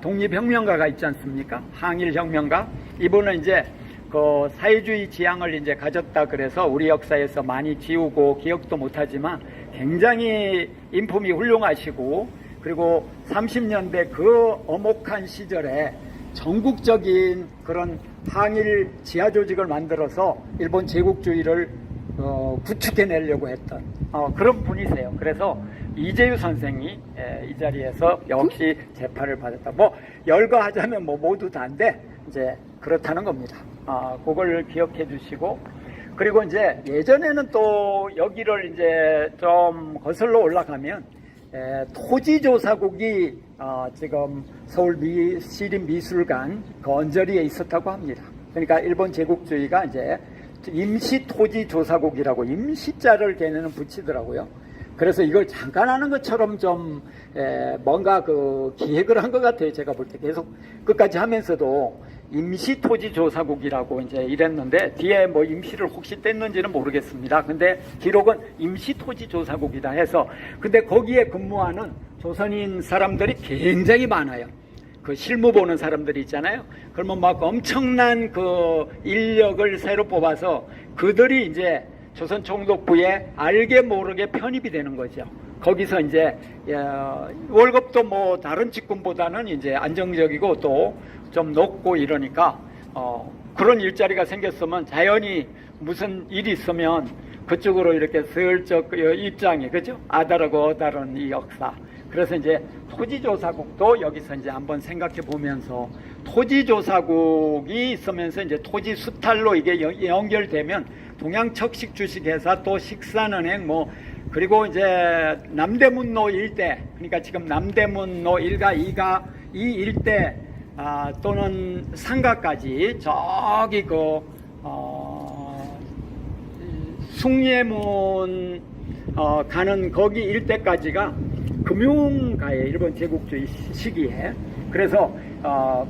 A: 독립혁명가가 있지 않습니까? 항일혁명가. 이분은 이제 그 사회주의 지향을 이제 가졌다 그래서 우리 역사에서 많이 지우고 기억도 못하지만 굉장히 인품이 훌륭하시고, 그리고 30년대 그 엄혹한 시절에 전국적인 그런 항일 지하조직을 만들어서 일본 제국주의를 구축해내려고 했던 그런 분이세요. 그래서 이재유 선생이 이 자리에서 역시 재판을 받았다. 뭐 열거하자면 뭐 모두 다인데 이제 그렇다는 겁니다. 그걸 기억해 주시고, 그리고 이제 예전에는 또 여기를 이제 좀 거슬러 올라가면 토지조사국이 지금 서울 시립미술관 그 언저리에 있었다고 합니다. 그러니까 일본 제국주의가 이제 임시토지조사국이라고 임시자를 걔네는 붙이더라고요. 그래서 이걸 잠깐 하는 것처럼 좀 뭔가 그 기획을 한 것 같아요. 제가 볼 때 계속 끝까지 하면서도 임시토지조사국이라고 이제 이랬는데 뒤에 뭐 임시를 혹시 뗐는지는 모르겠습니다. 근데 기록은 임시토지조사국이다 해서, 근데 거기에 근무하는 조선인 사람들이 굉장히 많아요. 그 실무 보는 사람들이 있잖아요. 그러면 막 엄청난 그 인력을 새로 뽑아서 그들이 이제 조선총독부에 알게 모르게 편입이 되는 거죠. 거기서 이제 월급도 뭐 다른 직군보다는 이제 안정적이고 또 좀 높고 이러니까 그런 일자리가 생겼으면 자연히 무슨 일이 있으면 그쪽으로 이렇게 슬쩍 입장이, 그죠? 아다르고 다른 이 역사. 그래서 이제 토지조사국도 여기서 이제 한번 생각해 보면서, 토지조사국이 있으면서 이제 토지 수탈로 이게 연결되면 동양척식 주식회사, 또 식산은행, 뭐 그리고 이제 남대문로 일대, 그러니까 지금 남대문로 1가 2가 이 일대 또는 상가까지 저기 숭례문 가는 거기 일대까지가 금융가에, 일본 제국주의 시기에. 그래서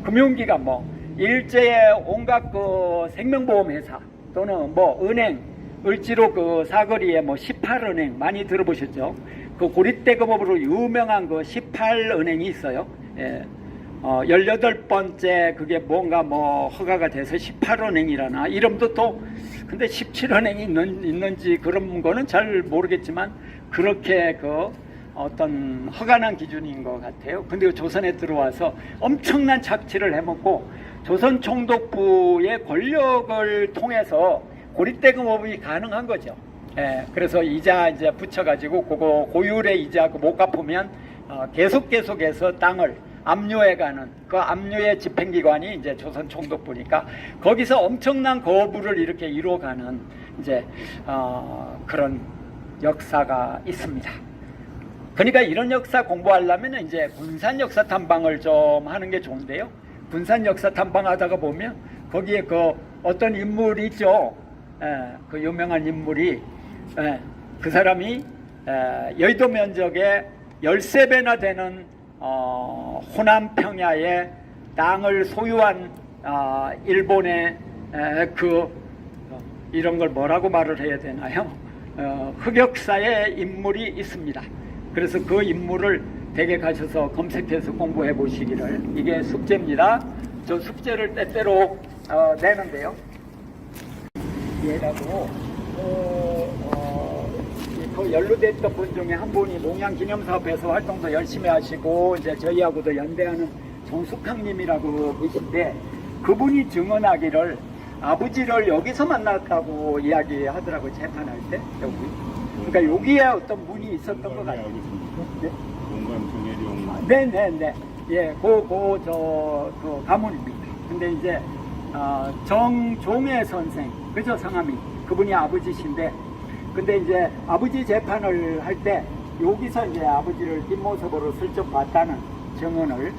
A: 금융기가 뭐 일제의 온갖 그 생명보험회사 또는 뭐 은행, 을지로 그 사거리에 뭐 18은행 많이 들어보셨죠? 그 고립대금업으로 유명한 그 18은행이 있어요. 예. 18번째 그게 뭔가 뭐 허가가 돼서 18은행이라나 이름도 또, 근데 17은행이 있는지 그런 거는 잘 모르겠지만 그렇게 그 어떤 허가난 기준인 것 같아요. 근데 조선에 들어와서 엄청난 착취를 해먹고 조선 총독부의 권력을 통해서 고립대금업이 가능한 거죠. 예, 그래서 이자 이제 붙여가지고 그거 고율의 이자 못 갚으면 계속해서 땅을 압류해가는, 그 압류의 집행기관이 이제 조선 총독부니까 거기서 엄청난 거부를 이렇게 이루어가는 이제 그런 역사가 있습니다. 그러니까 이런 역사 공부하려면 이제 군산 역사 탐방을 좀 하는 게 좋은데요. 군산 역사 탐방하다가 보면 거기에 그 어떤 인물이 있죠. 그 유명한 인물이, 그 사람이 여의도 면적의 13배나 되는 호남 평야의 땅을 소유한 일본의 이런 걸 뭐라고 말을 해야 되나요? 흑역사의 인물이 있습니다. 그래서 그 인물을 댁에 가셔서 검색해서 공부해 보시기를, 이게 숙제입니다. 저 숙제를 때때로 내는데요. 얘라고 그 연루됐던 분 중에 한 분이 농양기념사업에서 활동도 열심히 하시고 이제 저희하고도 연대하는 정숙항님이라고 계신데, 그분이 증언하기를 아버지를 여기서 만났다고 이야기하더라고요. 재판할 때 여기. 그러니까 여기에 어떤 문이 있었던 것 같아요. 네?
B: 공간 정혜룡.
A: 네네네. 예, 그 가문입니다. 근데 이제 정종혜 선생, 그죠, 성함이. 그분이 아버지신데, 근데 이제 아버지 재판을 할 때 여기서 이제 아버지를 뒷모습으로 슬쩍 봤다는 증언을,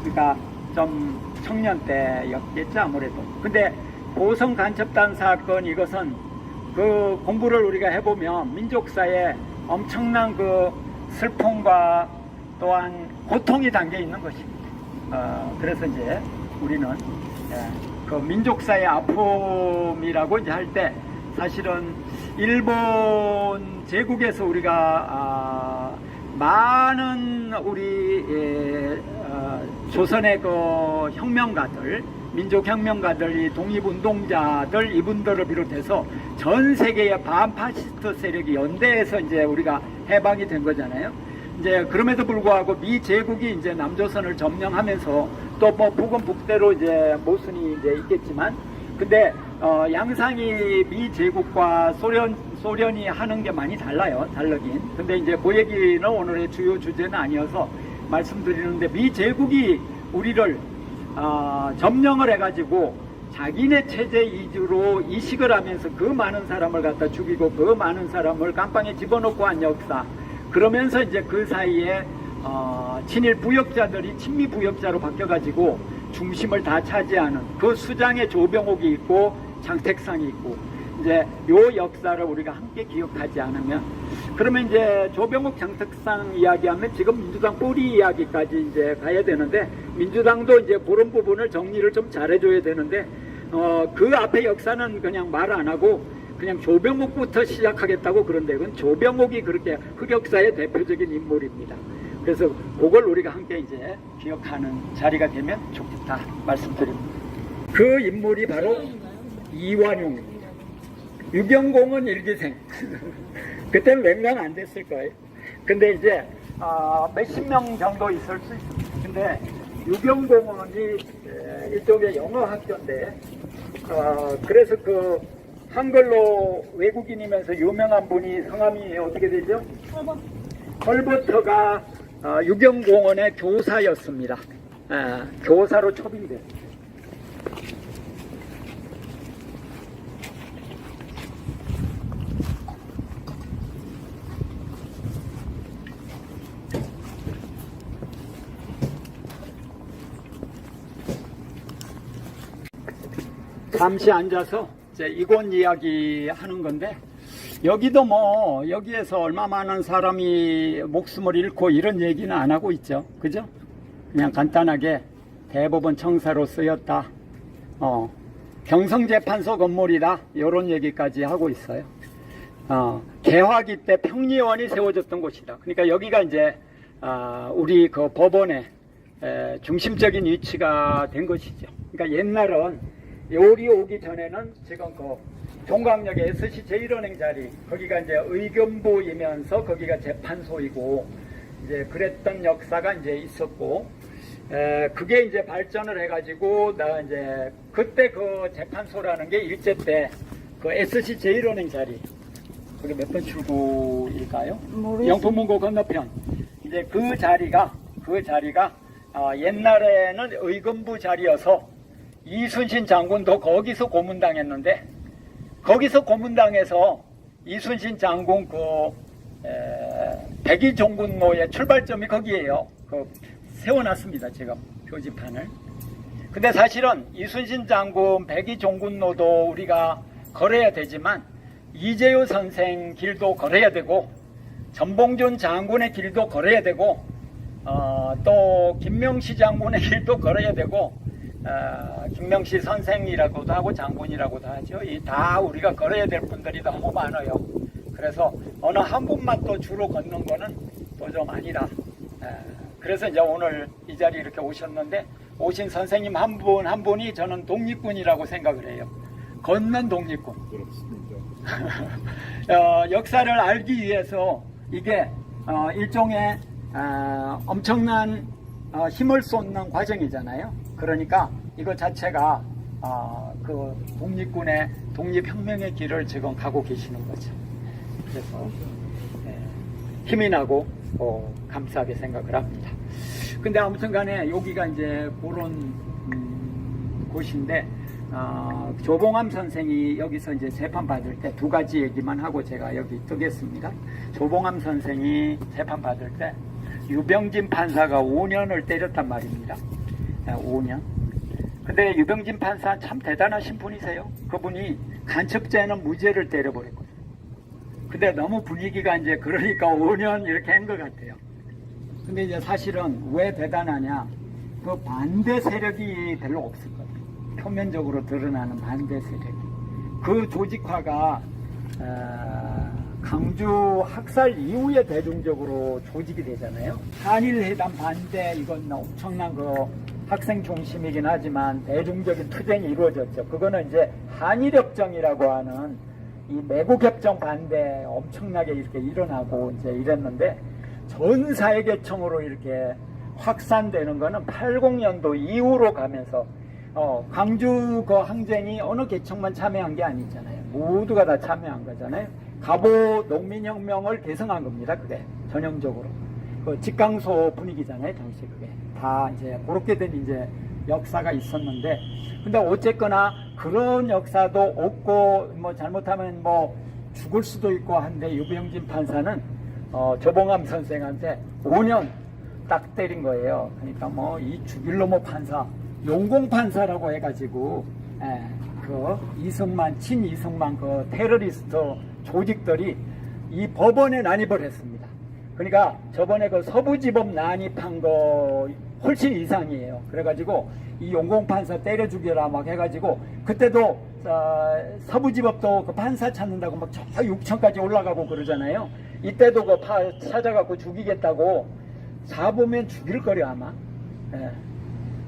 A: 그러니까 좀 청년 때였겠죠 아무래도. 근데 보성 간첩단 사건, 이것은 그 공부를 우리가 해보면 민족사에 엄청난 그 슬픔과 또한 고통이 담겨 있는 것입니다. 그래서 이제 우리는 그 민족사의 아픔이라고 이제 할 때, 사실은 일본 제국에서 우리가 많은 우리 조선의 그 혁명가들, 민족혁명가들, 독립운동자들, 이분들을 비롯해서 전 세계의 반파시스트 세력이 연대해서 이제 우리가 해방이 된 거잖아요. 이제 그럼에도 불구하고 미 제국이 이제 남조선을 점령하면서 또 뭐 북은 북대로 이제 모순이 이제 있겠지만, 근데 양상이 미 제국과 소련이 하는 게 많이 달라요. 다르긴. 근데 이제 그 얘기는 오늘의 주요 주제는 아니어서 말씀드리는데, 미 제국이 우리를 점령을 해가지고 자기네 체제 위주로 이식을 하면서 그 많은 사람을 갖다 죽이고 그 많은 사람을 깜빵에 집어넣고 한 역사. 그러면서 이제 그 사이에 친일 부역자들이 친미 부역자로 바뀌어가지고 중심을 다 차지하는 그 수장의 조병옥이 있고 장택상이 있고, 이제 요 역사를 우리가 함께 기억하지 않으면, 그러면 이제 조병옥 장택상 이야기하면 지금 민주당 뿌리 이야기까지 이제 가야 되는데, 민주당도 이제 그런 부분을 정리를 좀 잘해줘야 되는데, 그 앞에 역사는 그냥 말 안 하고 그냥 조병옥부터 시작하겠다고. 그런데 그건 조병옥이 그렇게 흑역사의 대표적인 인물입니다. 그래서 그걸 우리가 함께 이제 기억하는 자리가 되면 좋겠다 말씀드립니다. 그 인물이 바로 이완용입니다. 유경공은 일기생. 그때는 웬간 안 됐을 거예요. 근데 이제 몇십 명 정도 있을 수 있습니다. 근데 유경공은 이쪽에 영어 학교인데, 그래서 그 한글로 외국인이면서 유명한 분이 성함이 어떻게 되죠? 헐버트가 유경공원의 교사였습니다. 교사로 초빙됐습니다. 잠시 앉아서 이제 이곳 이야기 하는 건데, 여기도 뭐 여기에서 얼마 많은 사람이 목숨을 잃고 이런 얘기는 안 하고 있죠. 그죠? 그냥 간단하게 대법원 청사로 쓰였다, 경성재판소 건물이다, 이런 얘기까지 하고 있어요. 개화기 때 평리원이 세워졌던 곳이다. 그러니까 여기가 이제 우리 그 법원의 중심적인 위치가 된 것이죠. 그러니까 옛날은 요리 오기 전에는 지금 그 종강역의 SC 제1은행 자리, 거기가 이제 의견부이면서 거기가 재판소이고, 이제 그랬던 역사가 이제 있었고, 그게 이제 발전을 해가지고, 이제 그때 그 재판소라는 게 일제 때 그 SC 제1은행 자리, 그게 몇 번 출구일까요? 영풍문고 건너편. 이제 그 자리가 옛날에는 의견부 자리여서 이순신 장군도 거기서 고문당했는데, 거기서 고문당해서 이순신 장군 백이종군로의 출발점이 거기에요. 세워놨습니다, 지금 표지판을. 근데 사실은 이순신 장군 백이종군로도 우리가 걸어야 되지만, 이재유 선생 길도 걸어야 되고, 전봉준 장군의 길도 걸어야 되고, 또 김명시 장군의 길도 걸어야 되고, 김명시 선생이라고도 하고 장군이라고도 하죠. 이 다 우리가 걸어야 될 분들이 너무 많아요. 그래서 어느 한 분만 또 주로 걷는 거는 또 좀 아니다. 그래서 이제 오늘 이 자리에 이렇게 오셨는데, 오신 선생님 한 분 한 분이 저는 독립군이라고 생각을 해요. 걷는 독립군. 역사를 알기 위해서 이게 일종의 엄청난 힘을 쏟는 과정이잖아요. 그러니까 이거 자체가 그 독립군의 독립혁명의 길을 지금 가고 계시는 거죠. 그래서 힘이 나고 감사하게 생각을 합니다. 근데 아무튼 간에 여기가 이제 그런 곳인데, 조봉암 선생이 여기서 이제 재판 받을 때 두 가지 얘기만 하고 제가 여기 뜨겠습니다. 조봉암 선생이 재판 받을 때 유병진 판사가 5년을 때렸단 말입니다. 5년. 근데 유병진 판사 참 대단하신 분이세요. 그분이 간첩죄는 무죄를 때려버렸거든요. 근데 너무 분위기가 이제 그러니까 5년 이렇게 한 것 같아요. 근데 이제 사실은 왜 대단하냐, 그 반대 세력이 별로 없었거든요. 표면적으로 드러나는 반대 세력이. 그 조직화가 강주 학살 이후에 대중적으로 조직이 되잖아요. 한일회담 반대, 이건 엄청난 그 학생 중심이긴 하지만 대중적인 투쟁이 이루어졌죠. 그거는 이제 한일협정이라고 하는 이 매국협정 반대 엄청나게 이렇게 일어나고 이제 이랬는데, 전 사회계층으로 이렇게 확산되는 거는 80년도 이후로 가면서 광주 그 항쟁이 어느 계층만 참여한 게 아니잖아요. 모두가 다 참여한 거잖아요. 갑오 농민혁명을 개성한 겁니다. 그게 전형적으로 그 직강소 분위기잖아요. 당시 그게 다 이제 그렇게 된 이제 역사가 있었는데, 근데 어쨌거나 그런 역사도 없고, 뭐 잘못하면 뭐 죽을 수도 있고 한데, 유병진 판사는 조봉암 선생한테 5년 딱 때린 거예요. 그러니까 뭐 이 죽일 놈의 판사, 용공판사라고 해가지고, 그 이승만, 친이승만 그 테러리스트 조직들이 이 법원에 난입을 했습니다. 그러니까 저번에 그 서부지법 난입한 거 훨씬 이상이에요. 그래가지고 이 용공판사 때려 죽여라 막 해가지고, 그때도 서부지법도 그 판사 찾는다고 막 저 6층까지 올라가고 그러잖아요. 이때도 그 찾아갖고 죽이겠다고 잡으면 죽일 거려 아마.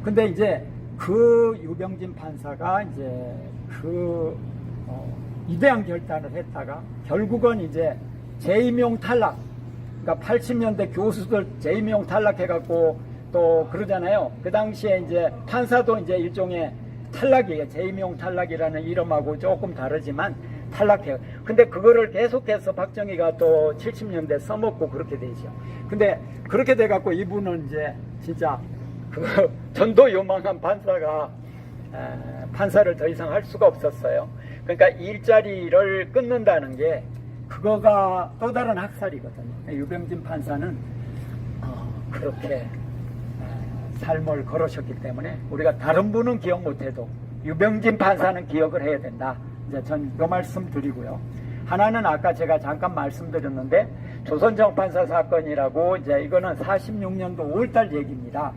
A: 근데 이제 그 유병진 판사가 이제 그 위대한 결단을 했다가 결국은 이제 재임용 탈락, 그러니까 80년대 교수들 재임용 탈락해갖고 또 그러잖아요. 그 당시에 이제 판사도 이제 일종의 탈락이에요. 재임용 탈락이라는 이름하고 조금 다르지만 탈락해요. 근데 그거를 계속해서 박정희가 또 70년대 써먹고 그렇게 되죠. 근데 그렇게 돼갖고 이분은 이제 진짜 그 전도 요망한 판사가 판사를 더 이상 할 수가 없었어요. 그러니까 일자리를 끊는다는 게 그거가 또 다른 학살이거든요. 유병진 판사는 그렇게 삶을 걸으셨기 때문에 우리가 다른 분은 기억 못해도 유병진 판사는 기억을 해야 된다. 이제 전 이 말씀 드리고요. 하나는 아까 제가 잠깐 말씀드렸는데 조선정 판사 사건이라고 이제 이거는 46년도 5월달 얘기입니다.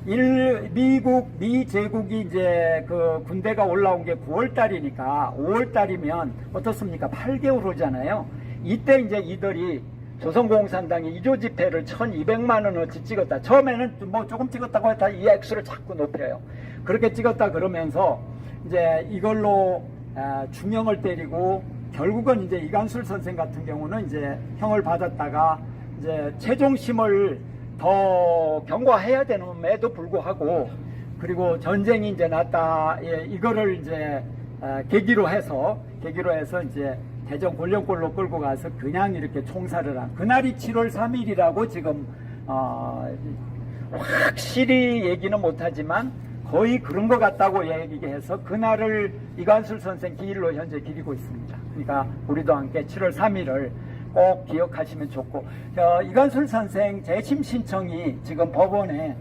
A: 미 제국이 이제 그 군대가 올라온 게 9월달이니까 5월달이면 어떻습니까? 8개월 후잖아요. 이때 이제 이들이 조선공산당이 이조 지폐를 1200만 원어치 찍었다. 처음에는 뭐 조금 찍었다고 했다 이 액수를 자꾸 높여요. 그렇게 찍었다 그러면서 이제 이걸로 중형을 때리고 결국은 이제 이관술 선생 같은 경우는 이제 형을 받았다가 이제 최종심을 더 경과해야 되는데도 불구하고 그리고 전쟁이 이제 났다 이거를 이제 계기로 해서 이제 대전 권력골로 끌고 가서 그냥 이렇게 총살을 한 그날이 7월 3일이라고 지금 확실히 얘기는 못하지만 거의 그런 것 같다고 얘기해서 그날을 이관술 선생 기일로 현재 기리고 있습니다. 그러니까 우리도 함께 7월 3일을 꼭 기억하시면 좋고 이관술 선생 재심 신청이 지금 법원에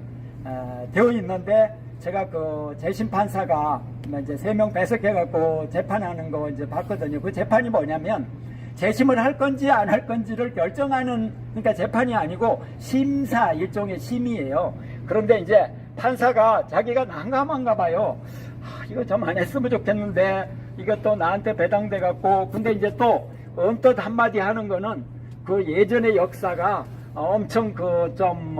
A: 되어 있는데 제가 그 재심 판사가 이제 3명 배석해갖고 재판하는 거 이제 봤거든요. 그 재판이 뭐냐면 재심을 할 건지 안 할 건지를 결정하는 그러니까 재판이 아니고 심사 일종의 심의예요. 그런데 이제 판사가 자기가 난감한가 봐요. 이거 좀 안 했으면 좋겠는데 이것도 나한테 배당돼 갖고 근데 이제 또 언뜻 한마디 하는 거는 그 예전의 역사가 엄청 그 좀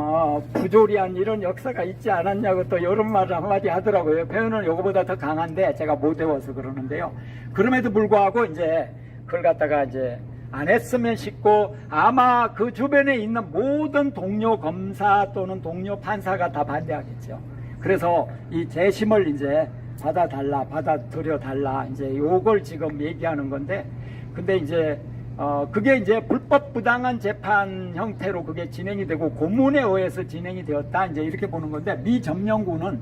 A: 부조리한 이런 역사가 있지 않았냐고 또 이런 말을 한마디 하더라고요. 표현은 요거보다 더 강한데 제가 못 외워서 그러는데요. 그럼에도 불구하고 이제 그걸 갖다가 이제 안 했으면 싶고 아마 그 주변에 있는 모든 동료 검사 또는 동료 판사가 다 반대하겠죠. 그래서 이 재심을 이제 받아들여 달라 이제 요걸 지금 얘기하는 건데 근데 이제 그게 이제 불법 부당한 재판 형태로 그게 진행이 되고 고문에 의해서 진행이 되었다 이제 이렇게 보는 건데 미 점령군은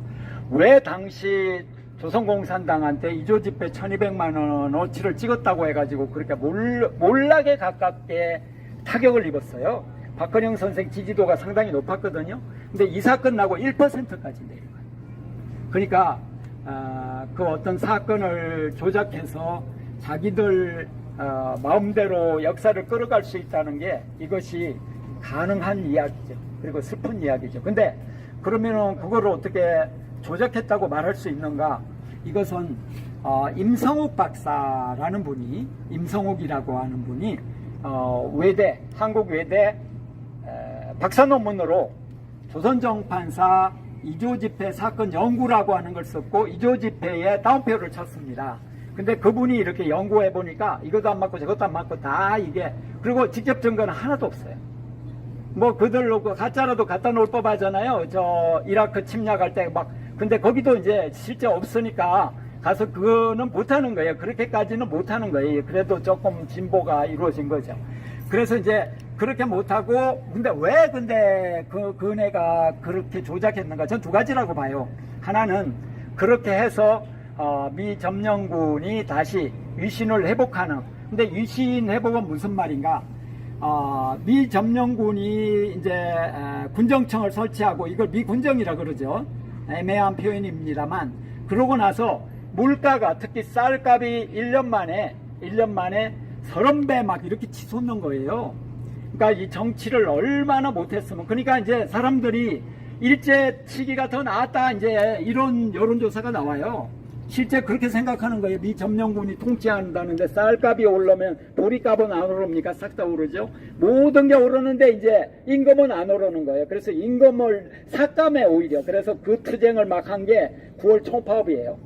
A: 왜 당시 조선공산당한테 이조 지폐 1200만 원어치를 찍었다고 해가지고 그렇게 몰락에 가깝게 타격을 입었어요. 박헌영 선생 지지도가 상당히 높았거든요. 근데 이 사건 나고 1%까지 내려가요. 그러니까 그 어떤 사건을 조작해서 자기들 마음대로 역사를 끌어갈 수 있다는 게 이것이 가능한 이야기죠. 그리고 슬픈 이야기죠. 근데 그러면은 그거를 어떻게 조작했다고 말할 수 있는가? 이것은 임성욱 박사라는 분이 임성욱이라고 하는 분이 외대 한국 외대 박사 논문으로 조선정판사 이조지폐 사건 연구라고 하는 걸 썼고 이조지폐에 다운표를 쳤습니다. 근데 그분이 이렇게 연구해 보니까 이것도 안 맞고 저것도 안 맞고 다 이게 그리고 직접 증거는 하나도 없어요. 뭐 그들로 가짜라도 갖다 놓을 법 하잖아요. 저 이라크 침략할 때 막 근데 거기도 이제 실제 없으니까 가서 그거는 못하는 거예요. 그렇게까지는 못하는 거예요. 그래도 조금 진보가 이루어진 거죠. 그래서 이제 그렇게 못하고 근데 왜 근데 그 은혜가 그렇게 조작했는가? 전 두 가지라고 봐요. 하나는 그렇게 해서 미 점령군이 다시 위신을 회복하는 근데 위신 회복은 무슨 말인가? 미 점령군이 이제 군정청을 설치하고 이걸 미군정이라 그러죠. 애매한 표현입니다만 그러고 나서 물가가 특히 쌀값이 1년 만에 30배 막 이렇게 치솟는 거예요. 그러니까 이 정치를 얼마나 못했으면 그러니까 이제 사람들이 일제 시기가 더 나았다 이제 이런 여론조사가 나와요. 실제 그렇게 생각하는 거예요. 미 점령군이 통치한다는데 쌀값이 오르면 보리값은 안 오릅니까? 싹 다 오르죠. 모든 게 오르는데 이제 임금은 안 오르는 거예요. 그래서 임금을 삭감해 오히려. 그래서 그 투쟁을 막 한 게 9월 총파업이에요.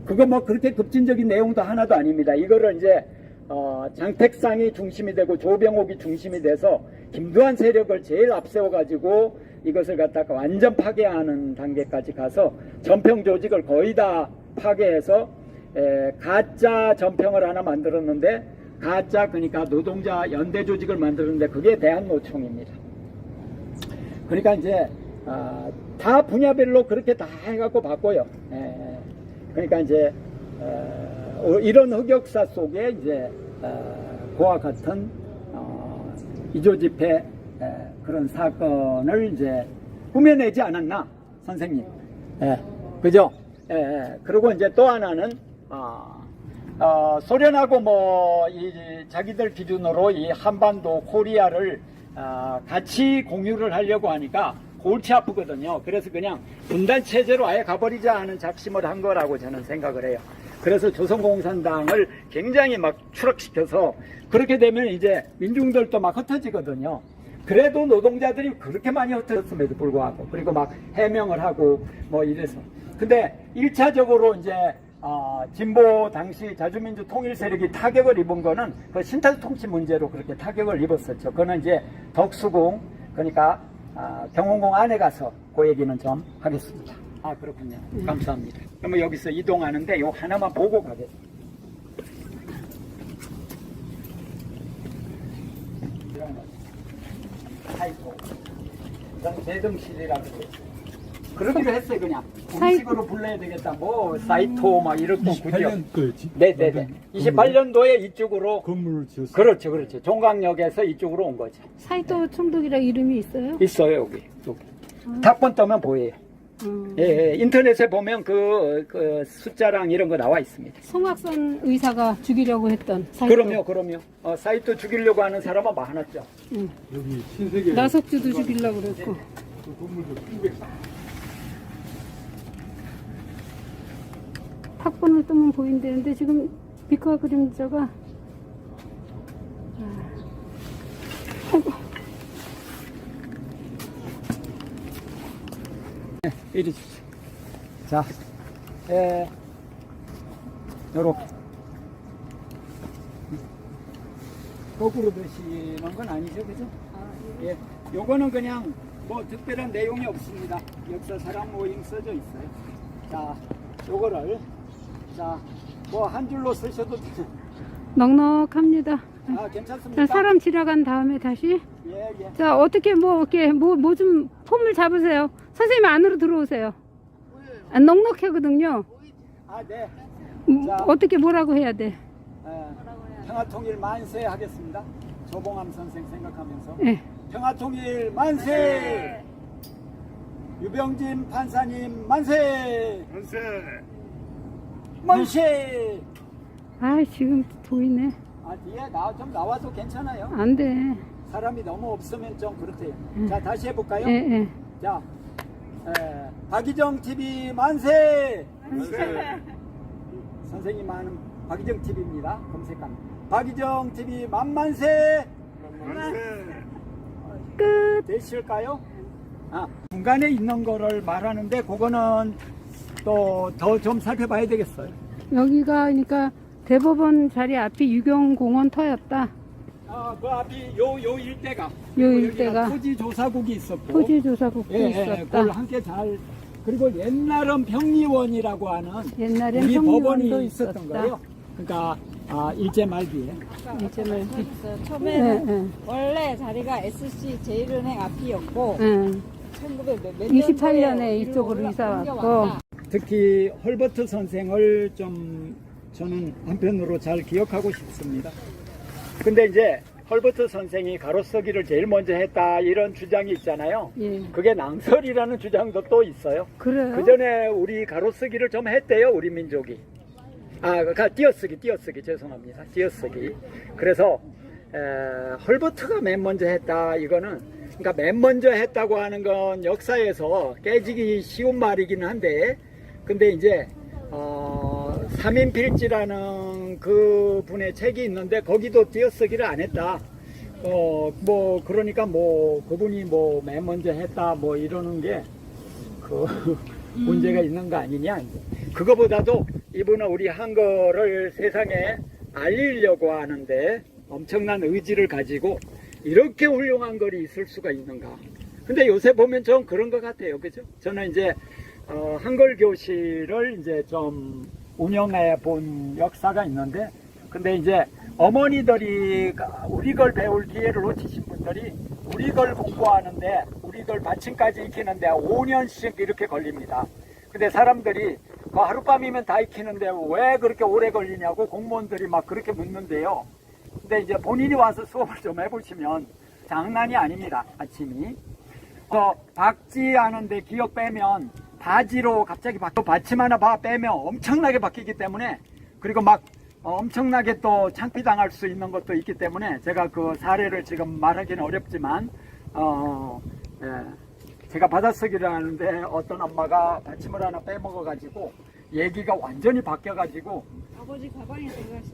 A: 그거 뭐 그렇게 급진적인 내용도 하나도 아닙니다. 이거를 이제 장택상이 중심이 되고 조병옥이 중심이 돼서 김두한 세력을 제일 앞세워 가지고 이것을 갖다가 완전 파괴하는 단계까지 가서 전평 조직을 거의 다 파괴해서 가짜 전평을 하나 만들었는데, 가짜 그러니까 노동자 연대 조직을 만들었는데 그게 대한노총입니다. 그러니까 이제 다 분야별로 그렇게 다 해갖고 바꿔요. 그러니까 이제 이런 흑역사 속에 이제 그와 같은 이조 집회 그런 사건을 이제 꾸며내지 않았나, 선생님. 그죠? 그리고 이제 또 하나는 소련하고 뭐 자기들 기준으로 이 한반도 코리아를 같이 공유를 하려고 하니까 골치 아프거든요. 그래서 그냥 분단 체제로 아예 가버리자 하는 작심을 한 거라고 저는 생각을 해요. 그래서 조선공산당을 굉장히 막 추락시켜서, 그렇게 되면 이제 민중들도 막 흩어지거든요. 그래도 노동자들이 그렇게 많이 흩어졌음에도 불구하고, 그리고 막 해명을 하고 뭐 이래서. 근데 1차적으로 이제 진보 당시 자주민주 통일 세력이 타격을 입은 거는 그 신탁 통치 문제로 그렇게 타격을 입었었죠. 그거는 이제 덕수궁, 그러니까 경운궁 안에 가서 그 얘기는 좀 하겠습니다. 그렇군요. 감사합니다. 그러면 여기서 이동하는데 요 하나만 보고 가겠습니다. 사이토. 이건 제등실이라고 그랬어요. 그러기로 했어요. 그냥 공식으로 불러야 되겠다. 뭐 사이토 막 이렇게
E: 28년
A: 네네네. 28년도에 이쪽으로
E: 건물을 지었어요.
A: 그렇죠. 종강역에서 이쪽으로 온 거죠.
C: 사이토 총독이라 이름이 있어요?
A: 있어요. 여기. 탁번 떠면 보여요. 예, 인터넷에 보면 그 숫자랑 이런 거 나와 있습니다.
C: 송악선 의사가 죽이려고 했던 사이토.
A: 그럼요. 사이토 죽이려고 하는 사람은 많았죠.
E: 여기 신세계
C: 나석주도 죽이려고 그랬고.
E: 그 건물도 300.
C: 탁본을 뜨면 보인다는데 지금 빛과 그림자가 아이고.
A: 이리 주세요. 자, 요렇게. 거꾸로 드시는 건 아니죠, 그죠? 예. 요거는 그냥 뭐 특별한 내용이 없습니다. 역사사랑 모임 써져 있어요. 자, 요거를, 뭐 한 줄로 쓰셔도
C: 넉넉합니다.
A: 괜찮습니다.
C: 자, 사람 지나간 다음에 다시.
A: 예.
C: 자, 어떻게 이렇게 뭐 좀 폼을 잡으세요. 선생님 안으로 들어오세요. 넉넉하거든요.
A: 네.
C: 어떻게 뭐라고 해야 돼?
A: 평화통일 만세 하겠습니다. 조봉암 선생 생각하면서.
C: 네.
A: 평화통일 만세! 유병진 판사님 만세! 만세!
C: 지금 보이네.
A: 뒤에 좀 나와도 괜찮아요.
C: 안 돼.
A: 사람이 너무 없으면 좀 그렇대요. 자, 다시 해볼까요?
C: 예.
A: 자, 박희정 TV 만세! 선생님 하는 박희정 TV입니다. 검색하면. 박희정 TV 만만세!
C: 끝.
A: 되실까요? 중간에 있는 거를 말하는데 그거는 또 더 좀 살펴봐야 되겠어요.
C: 여기가 그러니까 대법원 자리 앞이 유경공원 터였다.
A: 그 앞이 요 일대가.
C: 요 일대가.
A: 토지조사국이 있었고.
C: 토지조사국도 있었다.
A: 그걸 함께 그리고 옛날은 평리원이라고 하는
C: 옛날엔
A: 우리
C: 평리원도
A: 법원이 있었던
C: 있었다.
A: 거예요. 그러니까 일제 말기에.
C: 이제 말기.
D: 처음에는 원래 자리가 SC 제일은행 앞이었고
C: 28년에 이쪽으로 이사 왔고.
A: 특히 헐버트 선생을 좀 저는 한편으로 잘 기억하고 싶습니다. 근데 이제 헐버트 선생이 가로서기를 제일 먼저 했다 이런 주장이 있잖아요.
C: 예.
A: 그게 낭설이라는 주장도 또 있어요.
C: 그래요?
A: 그 전에 우리 가로쓰기를 좀 했대요, 우리 민족이. 띄어쓰기 죄송합니다. 띄어쓰기. 그래서 헐버트가 맨 먼저 했다 이거는, 그러니까 맨 먼저 했다고 하는 건 역사에서 깨지기 쉬운 말이긴 한데, 근데 이제 삼인필지라는 그 분의 책이 있는데 거기도 띄어쓰기를 안 했다. 그러니까 그분이 맨 먼저 했다 이러는 게 문제가 있는 거 아니냐. 그거보다도 이분은 우리 한글을 세상에 알리려고 하는데 엄청난 의지를 가지고 이렇게 훌륭한 글이 있을 수가 있는가. 근데 요새 보면 좀 그런 것 같아요. 그죠? 저는 이제 한글 교실을 이제 좀 운영해 본 역사가 있는데, 근데 이제 어머니들이 우리 걸 배울 기회를 놓치신 분들이 우리 걸 공부하는데, 우리 걸 받침까지 익히는데 5년씩 이렇게 걸립니다. 근데 사람들이 그 하룻밤이면 다 익히는데 왜 그렇게 오래 걸리냐고 공무원들이 막 그렇게 묻는데요. 근데 이제 본인이 와서 수업을 좀 해보시면 장난이 아닙니다. 아침이. 박지 하는데 기억 빼면 바지로 갑자기 또 받침 하나 빼면 엄청나게 바뀌기 때문에, 그리고 막 엄청나게 또 창피당할 수 있는 것도 있기 때문에 제가 그 사례를 지금 말하기는 어렵지만 제가 받아쓰기를 하는데 어떤 엄마가 받침을 하나 빼먹어가지고 얘기가 완전히 바뀌어가지고,
D: 아버지 가방에 들어가신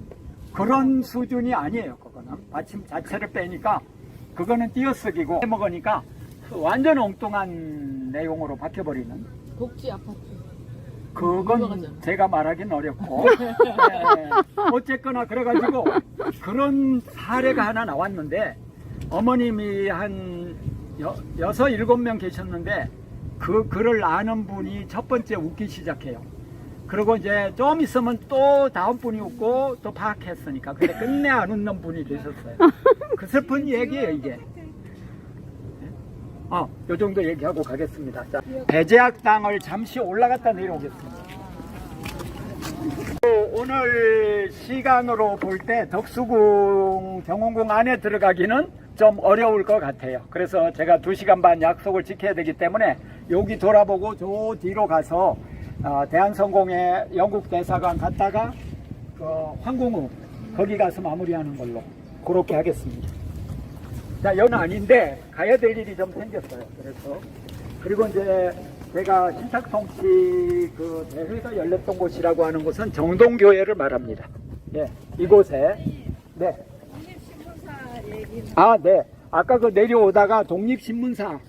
A: 그런 수준이 아니에요. 그거는 받침 자체를 빼니까 그거는 띄어쓰기고 빼먹으니까 완전 엉뚱한 내용으로 바뀌어버리는.
D: 복지 아파트.
A: 그건 제가 말하기는 어렵고 네. 어쨌거나 그래가지고 그런 사례가 하나 나왔는데, 어머님이 한 6-7명 계셨는데 그 글을 아는 분이 첫 번째 웃기 시작해요. 그리고 이제 좀 있으면 또 다음 분이 웃고 또 파악했으니까, 근데 끝내 안 웃는 분이 계셨어요. 그 슬픈 얘기예요 이게. 요 정도 얘기하고 가겠습니다. 자, 배제학당을 잠시 올라갔다 내려오겠습니다. 오늘 시간으로 볼 때 덕수궁 경운궁 안에 들어가기는 좀 어려울 것 같아요. 그래서 제가 2시간 반 약속을 지켜야 되기 때문에 여기 돌아보고 저 뒤로 가서 대한성공회 영국 대사관 갔다가 그 황궁우 거기 가서 마무리하는 걸로 그렇게 하겠습니다. 자, 여는 아닌데 가야 될 일이 좀 생겼어요. 그래서 그리고 이제 제가 신탁통치 그 대회가 열렸던 곳이라고 하는 곳은 정동교회를 말합니다. 예, 이곳에 네. 네. 아까 그 내려오다가 독립신문사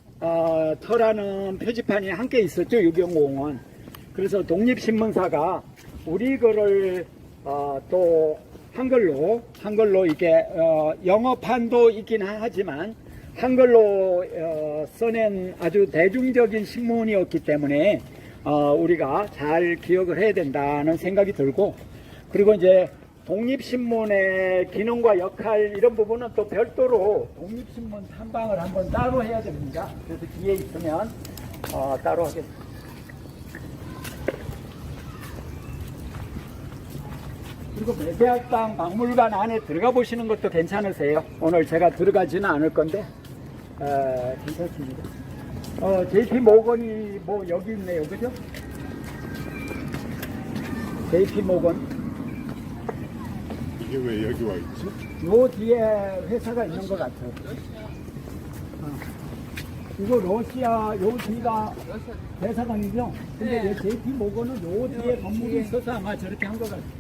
A: 터라는 표지판이 함께 있었죠, 유경공원. 그래서 독립신문사가 우리 글을 또 한글로 이게 영어판도 있긴 하지만 한글로 써낸 아주 대중적인 신문이었기 때문에 우리가 잘 기억을 해야 된다는 생각이 들고, 그리고 이제 독립신문의 기능과 역할 이런 부분은 또 별도로 독립신문 탐방을 한번 따로 해야 됩니다. 그래서 기회 있으면 따로 하겠습니다. 그리고 매대학당 박물관 안에 들어가 보시는 것도 괜찮으세요? 오늘 제가 들어가지는 않을 건데 괜찮습니다. JP 모건이 뭐 여기 있네요, 그죠? JP 모건.
B: 이게 왜 여기 와 있지?
A: 요 뒤에 회사가 있는 것 같아요. 이거 러시아 요 뒤가 대사관이죠? 근데 JP 모건은 요 뒤에 건물이 있어서 아마 저렇게 한 것 같아요.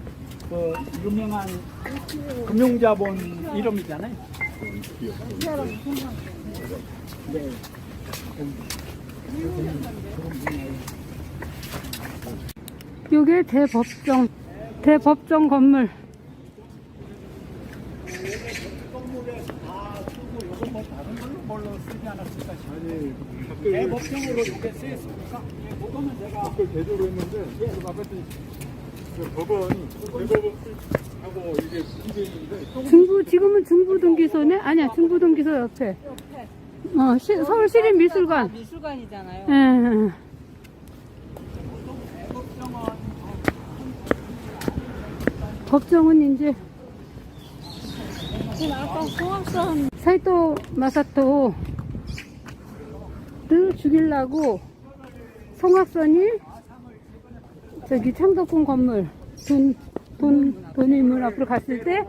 A: 그 유명한 금융자본 이름이잖아요. 네.
C: 요게 대법정 건물.
A: 건물에 다 쓰고 요거 뭐 다른 걸로 뭘로 쓰지 않았을까 싶어요. 대법정으로 요게 쓰였습니까? 예, 그거는 제가
E: 학교 제조로 했는데 그 아파트 그 법원이 대법원하고 이게 이게 있는데
C: 지금은 중부등기소네? 아니야, 중부등기소 옆에. 서울시립미술관.
D: 미술관이잖아요.
C: 예. 법정은 이제
D: 지금 아까 송악산
C: 사이토 마사토를 죽이려고 송악선이 저기 창덕궁 건물 돈인물 앞으로 갔을 때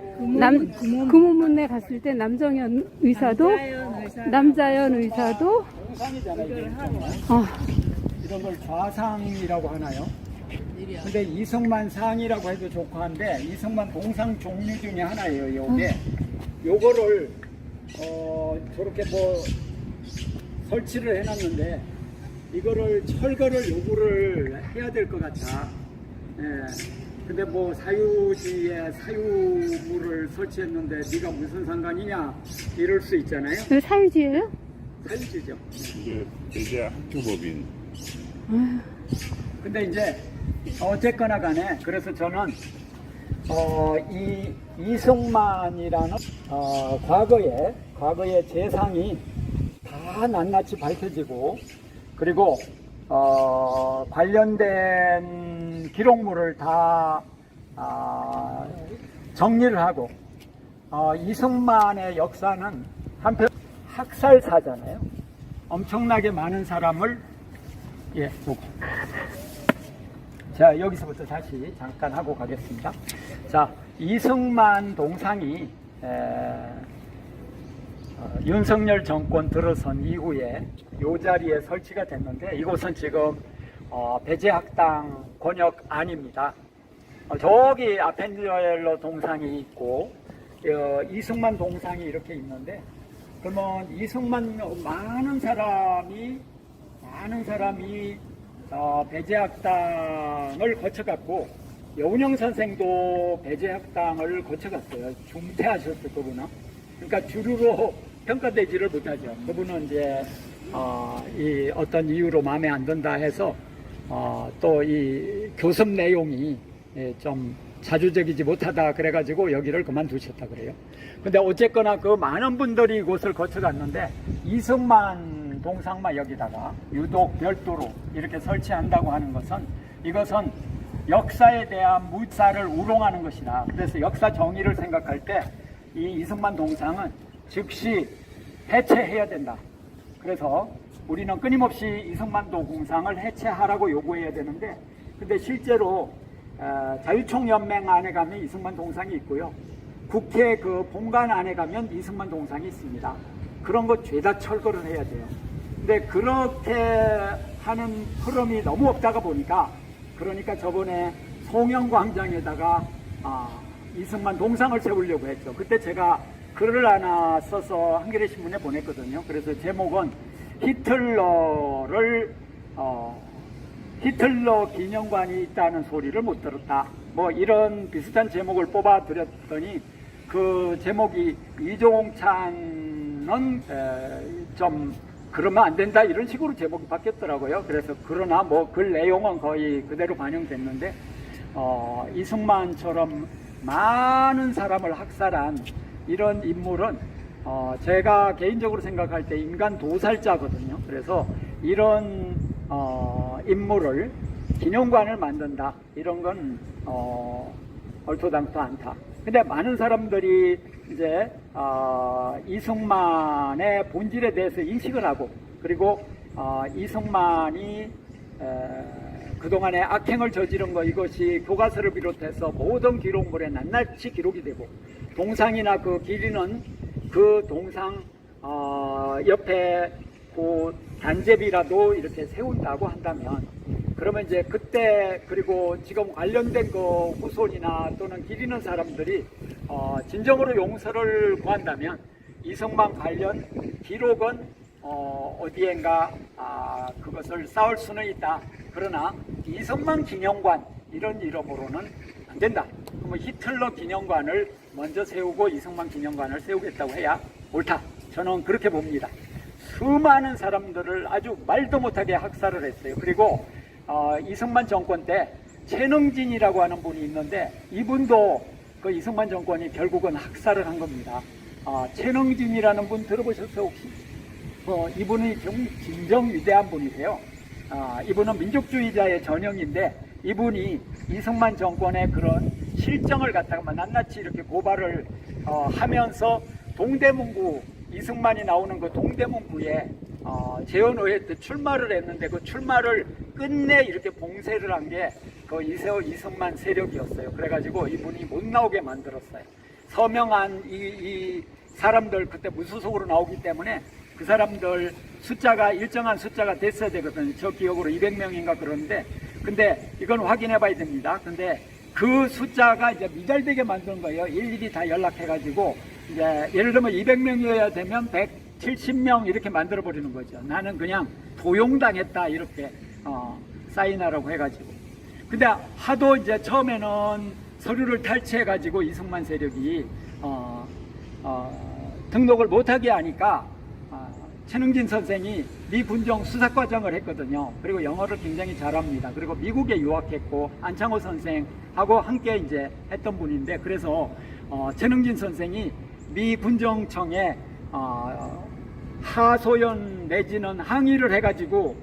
C: 금호문에 갔을 때 남자연 의사도
A: 동상이잖아요. 이런 걸 좌상이라고 하나요? 근데 이성만 상이라고 해도 좋고 한데 이성만 동상 종류 중에 하나예요. 요게 요거를 저렇게 뭐 설치를 해놨는데 이거를 철거를 요구를 해야 될 것 같아. 예. 근데 뭐 사유지에 사유물을 설치했는데 네가 무슨 상관이냐 이럴 수 있잖아요.
C: 그 사유지예요?
A: 사유지죠.
B: 이제 학교법인.
A: 근데 이제 어쨌거나 간에 그래서 저는 이 이승만이라는 과거의 재상이 다 낱낱이 밝혀지고 그리고 관련된 기록물을 다 정리를 하고 이승만의 역사는 한편 학살사잖아요. 엄청나게 많은 사람을 자, 여기서부터 다시 잠깐 하고 가겠습니다. 자, 이승만 동상이 윤석열 정권 들어선 이후에 이 자리에 설치가 됐는데 이곳은 지금 배제학당 권역안입니다. 저기 아펜젤러 동상이 있고 이승만 동상이 이렇게 있는데 그러면 이승만 많은 사람이 배제학당을 거쳐갔고 여운형 선생도 배제학당을 거쳐갔어요. 중퇴하셨을 그분은. 그러니까 주류로 평가되지를 못하죠. 그분은 이제 이 어떤 이유로 마음에 안 든다 해서 또 이 교섭 내용이 좀 자주적이지 못하다 그래가지고 여기를 그만두셨다 그래요. 근데 어쨌거나 그 많은 분들이 이곳을 거쳐갔는데 이승만 동상만 여기다가 유독 별도로 이렇게 설치한다고 하는 것은 이것은 역사에 대한 무사를 우롱하는 것이다. 그래서 역사 정의를 생각할 때 이 이승만 동상은 즉시 해체해야 된다. 그래서 우리는 끊임없이 이승만 동상을 해체하라고 요구해야 되는데 근데 실제로 자유총연맹 안에 가면 이승만 동상이 있고요. 국회 그 본관 안에 가면 이승만 동상이 있습니다. 그런 거 죄다 철거를 해야 돼요. 근데 그렇게 하는 흐름이 너무 없다가 보니까 그러니까 저번에 송영광장에다가 이승만 동상을 세우려고 했죠. 그때 제가 글을 하나 써서 한겨레 신문에 보냈거든요. 그래서 제목은 히틀러 기념관이 있다는 소리를 못 들었다. 뭐 이런 비슷한 제목을 뽑아 드렸더니 그 제목이 이종찬은 좀 그러면 안 된다 이런 식으로 제목이 바뀌었더라고요. 그래서 그러나 뭐 글 내용은 거의 그대로 반영됐는데 이승만처럼 많은 사람을 학살한 이런 인물은 제가 개인적으로 생각할 때 인간 도살자거든요. 그래서 이런 인물을 기념관을 만든다 이런 건 얼토당토 않다. 근데 많은 사람들이 이제 이승만의 본질에 대해서 인식을 하고 그리고 이승만이 그동안에 악행을 저지른 거 이것이 교과서를 비롯해서 모든 기록물에 낱낱이 기록이 되고 동상이나 그 길이는 그 동상 옆에 그 단제비라도 이렇게 세운다고 한다면 그러면 이제 그때 그리고 지금 관련된 그 후손이나 또는 기리는 사람들이 진정으로 용서를 구한다면 이승만 관련 기록은 어디엔가 그것을 쌓을 수는 있다. 그러나 이승만 기념관 이런 이름으로는 안 된다. 그러면 히틀러 기념관을 먼저 세우고 이승만 기념관을 세우겠다고 해야 옳다. 저는 그렇게 봅니다. 수많은 사람들을 아주 말도 못하게 학살을 했어요. 그리고 이승만 정권 때 최능진이라고 하는 분이 있는데 이분도 그 이승만 정권이 결국은 학살을 한 겁니다. 최능진이라는 분 들어보셨어요 혹시? 이분이 진정 위대한 분이세요. 이분은 민족주의자의 전형인데 이분이 이승만 정권의 그런 실정을 갖다가 낱낱이 이렇게 고발을 하면서 동대문구 이승만이 나오는 그 동대문구에 재헌의회 때 출마를 했는데 그 출마를 끝내 이렇게 봉쇄를 한 게 그 이승만 세력이었어요. 그래가지고 이분이 못 나오게 만들었어요. 서명한 이 사람들 그때 무소속으로 나오기 때문에 그 사람들 숫자가 일정한 숫자가 됐어야 되거든요. 저 기억으로 200명인가 그런데 근데 이건 확인해 봐야 됩니다. 근데 그 숫자가 이제 미달되게 만든 거예요. 일일이 다 연락해가지고 이제 예를 들면 200명이어야 되면 170명 이렇게 만들어 버리는 거죠. 나는 그냥 도용당했다 이렇게 사인하라고 해가지고. 근데 하도 이제 처음에는 서류를 탈취해가지고 이승만 세력이 등록을 못하게 하니까 최능진 선생이 미 군정 수사과정을 했거든요. 그리고 영어를 굉장히 잘합니다. 그리고 미국에 유학했고 안창호 선생하고 함께 이제 했던 분인데, 그래서 최능진 선생이 미 군정청에 하소연 내지는 항의를 해가지고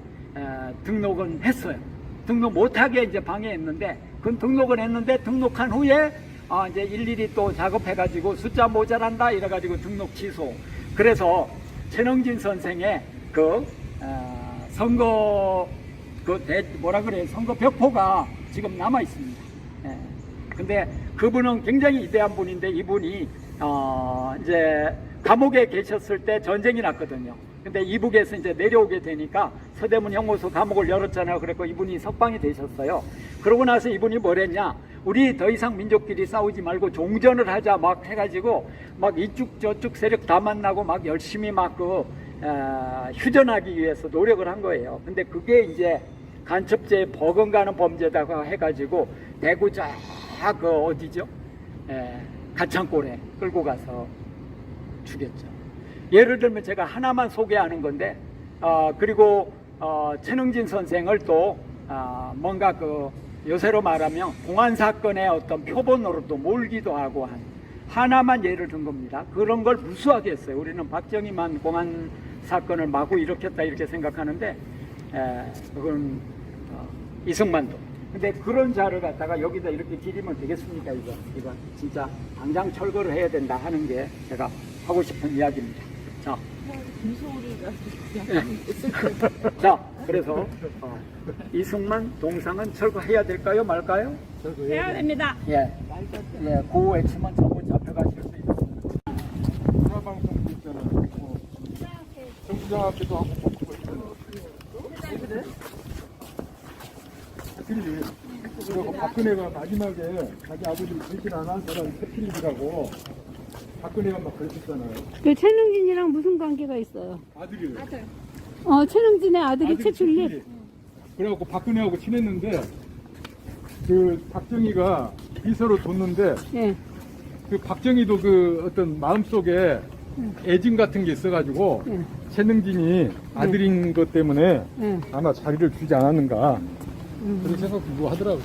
A: 등록은 했어요. 등록 못하게 이제 방해했는데, 그 등록을 했는데 등록한 후에 이제 일일이 또 작업해가지고 숫자 모자란다 이래가지고 등록 취소. 그래서 최능진 선생의 그 선거 선거 벽포가 지금 남아 있습니다. 예. 근데 그분은 굉장히 위대한 분인데, 이분이 이제 감옥에 계셨을 때 전쟁이 났거든요. 근데 이북에서 이제 내려오게 되니까 서대문 형무소 감옥을 열었잖아요. 그래서 이분이 석방이 되셨어요. 그러고 나서 이분이 뭐랬냐, 우리 더 이상 민족끼리 싸우지 말고 종전을 하자 막 해가지고 막 이쪽 저쪽 세력 다 만나고 막 열심히 막 휴전하기 위해서 노력을 한 거예요. 근데 그게 이제 간첩죄에 버금가는 범죄다가 해가지고 대구 어디죠? 가창골에 끌고 가서 죽였죠. 예를 들면 제가 하나만 소개하는 건데, 그리고 최능진 선생을 또 뭔가 요새로 말하면 공안 사건의 어떤 표본으로도 몰기도 하고 한 하나만 예를 든 겁니다. 그런 걸 무수하게 했어요. 우리는 박정희만 공안 사건을 마구 일으켰다 이렇게 생각하는데, 그건 이승만도. 근데 그런 자를 갖다가 여기다 이렇게 기리면 되겠습니까? 이거 진짜 당장 철거를 해야 된다 하는 게 제가 하고 싶은 이야기입니다. 자, 자, 그래서 이승만 동상은 철거해야 될까요, 말까요?
D: 해야 됩니다.
A: 예, 그 외치면 전부 잡혀가실 수 있습니다.
E: 문화방송도 있잖아요. 정부장 앞에도 하고 먹고 있잖아요. 그리고 박근혜가 마지막에 자기 아버지를 배신 안 한 사람이 최필립이라고 박근혜가 막 그랬었잖아요.
C: 그 최능진이랑 무슨 관계가 있어요?
E: 아들이에요.
C: 최능진의 아들이 최필립.
E: 그래갖고 박근혜하고 친했는데, 그 박정희가 비서로 뒀는데,
C: 예.
E: 그 박정희도 그 어떤 마음속에 애증 같은 게 있어가지고 최능진이 아들인 것 때문에 아마 자리를 주지 않았는가 그런 생각도 하더라고요.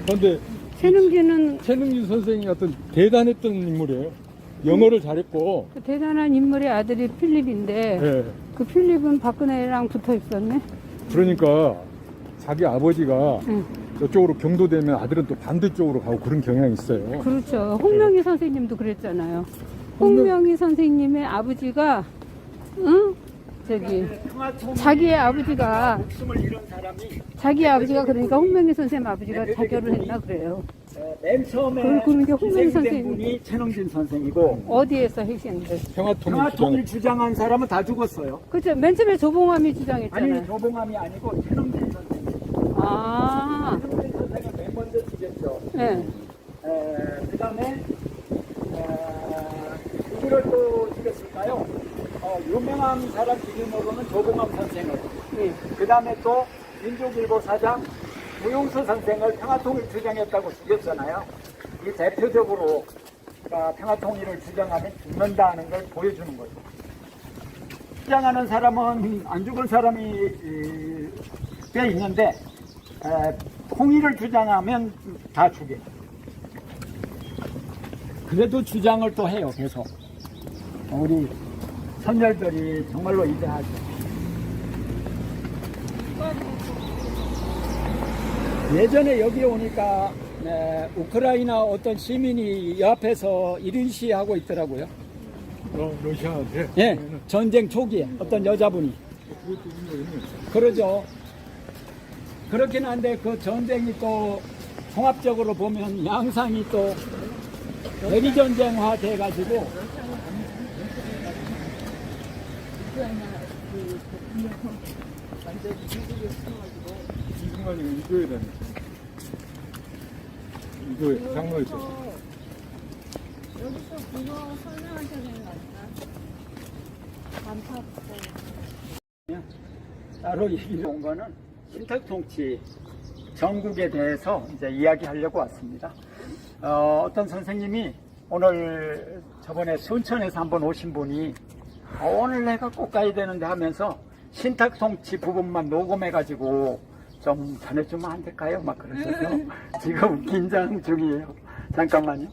E: 그런데 최능진 선생이 어떤 대단했던 인물이에요. 영어를 잘했고.
C: 그 대단한 인물의 아들이 필립인데,
E: 예.
C: 그 필립은 박근혜랑 붙어 있었네.
E: 그러니까 자기 아버지가 저쪽으로 경도되면 아들은 또 반대쪽으로 가고 그런 경향이 있어요.
C: 그렇죠. 홍명희 선생님도 그랬잖아요. 홍명희 선생님의 아버지가, 자기의 아버지가, 자기 아버지가 그러니까 홍명희 선생님 아버지가 자결을 했나 그래요.
A: 맨 처음에
C: 그런 게 홍명희
A: 희생된
C: 선생님.
A: 분이 최능진 선생이고,
C: 어디에서 희생돼?
A: 평화통일 주장한 사람은 다 죽었어요.
C: 그렇죠. 맨 처음에 조봉암이 주장했잖아요.
A: 아니, 조봉암이 아니고 최능진 선생. 최능진 선생을 맨 먼저 죽였죠.
C: 네.
A: 그 다음에 누구를 또 죽였을까요? 유명한 사람 기준으로는 조봉암 선생을, 그 다음에 또 민족일보 사장 무용수 선생을 평화통일 주장했다고 죽였잖아요. 이 대표적으로 평화통일을 주장하면 죽는다는 걸 보여주는 거죠. 주장하는 사람은 안 죽은 사람이 꽤 있는데, 통일을 주장하면 다 죽여요. 그래도 주장을 또 해요, 계속. 우리 선열들이 정말로 위대하죠. 예전에 여기 오니까 우크라이나 어떤 시민이 옆에서 1인 시위하고 있더라고요.
E: 러시아한테?
A: 예, 전쟁 초기에 어떤 여자분이. 그러죠. 그렇긴 한데 그 전쟁이 또 종합적으로 보면 양상이 또 대리전쟁화 돼가지고
E: 이승만이 이거에 대한 이거에 장로에 있어.
D: 여기서 그거 설명하셔야 되는 거 아닐까? 반탑.
A: 따로 얘기를 온 거는 신탁통치 전국에 대해서 이제 이야기하려고 왔습니다. 어떤 선생님이 오늘 저번에 순천에서 한번 오신 분이 오늘 내가 꼭 가야 되는데 하면서 신탁통치 부분만 녹음해가지고 좀 전해주면 안 될까요? 막 그러셔서 지금 긴장 중이에요. 잠깐만요.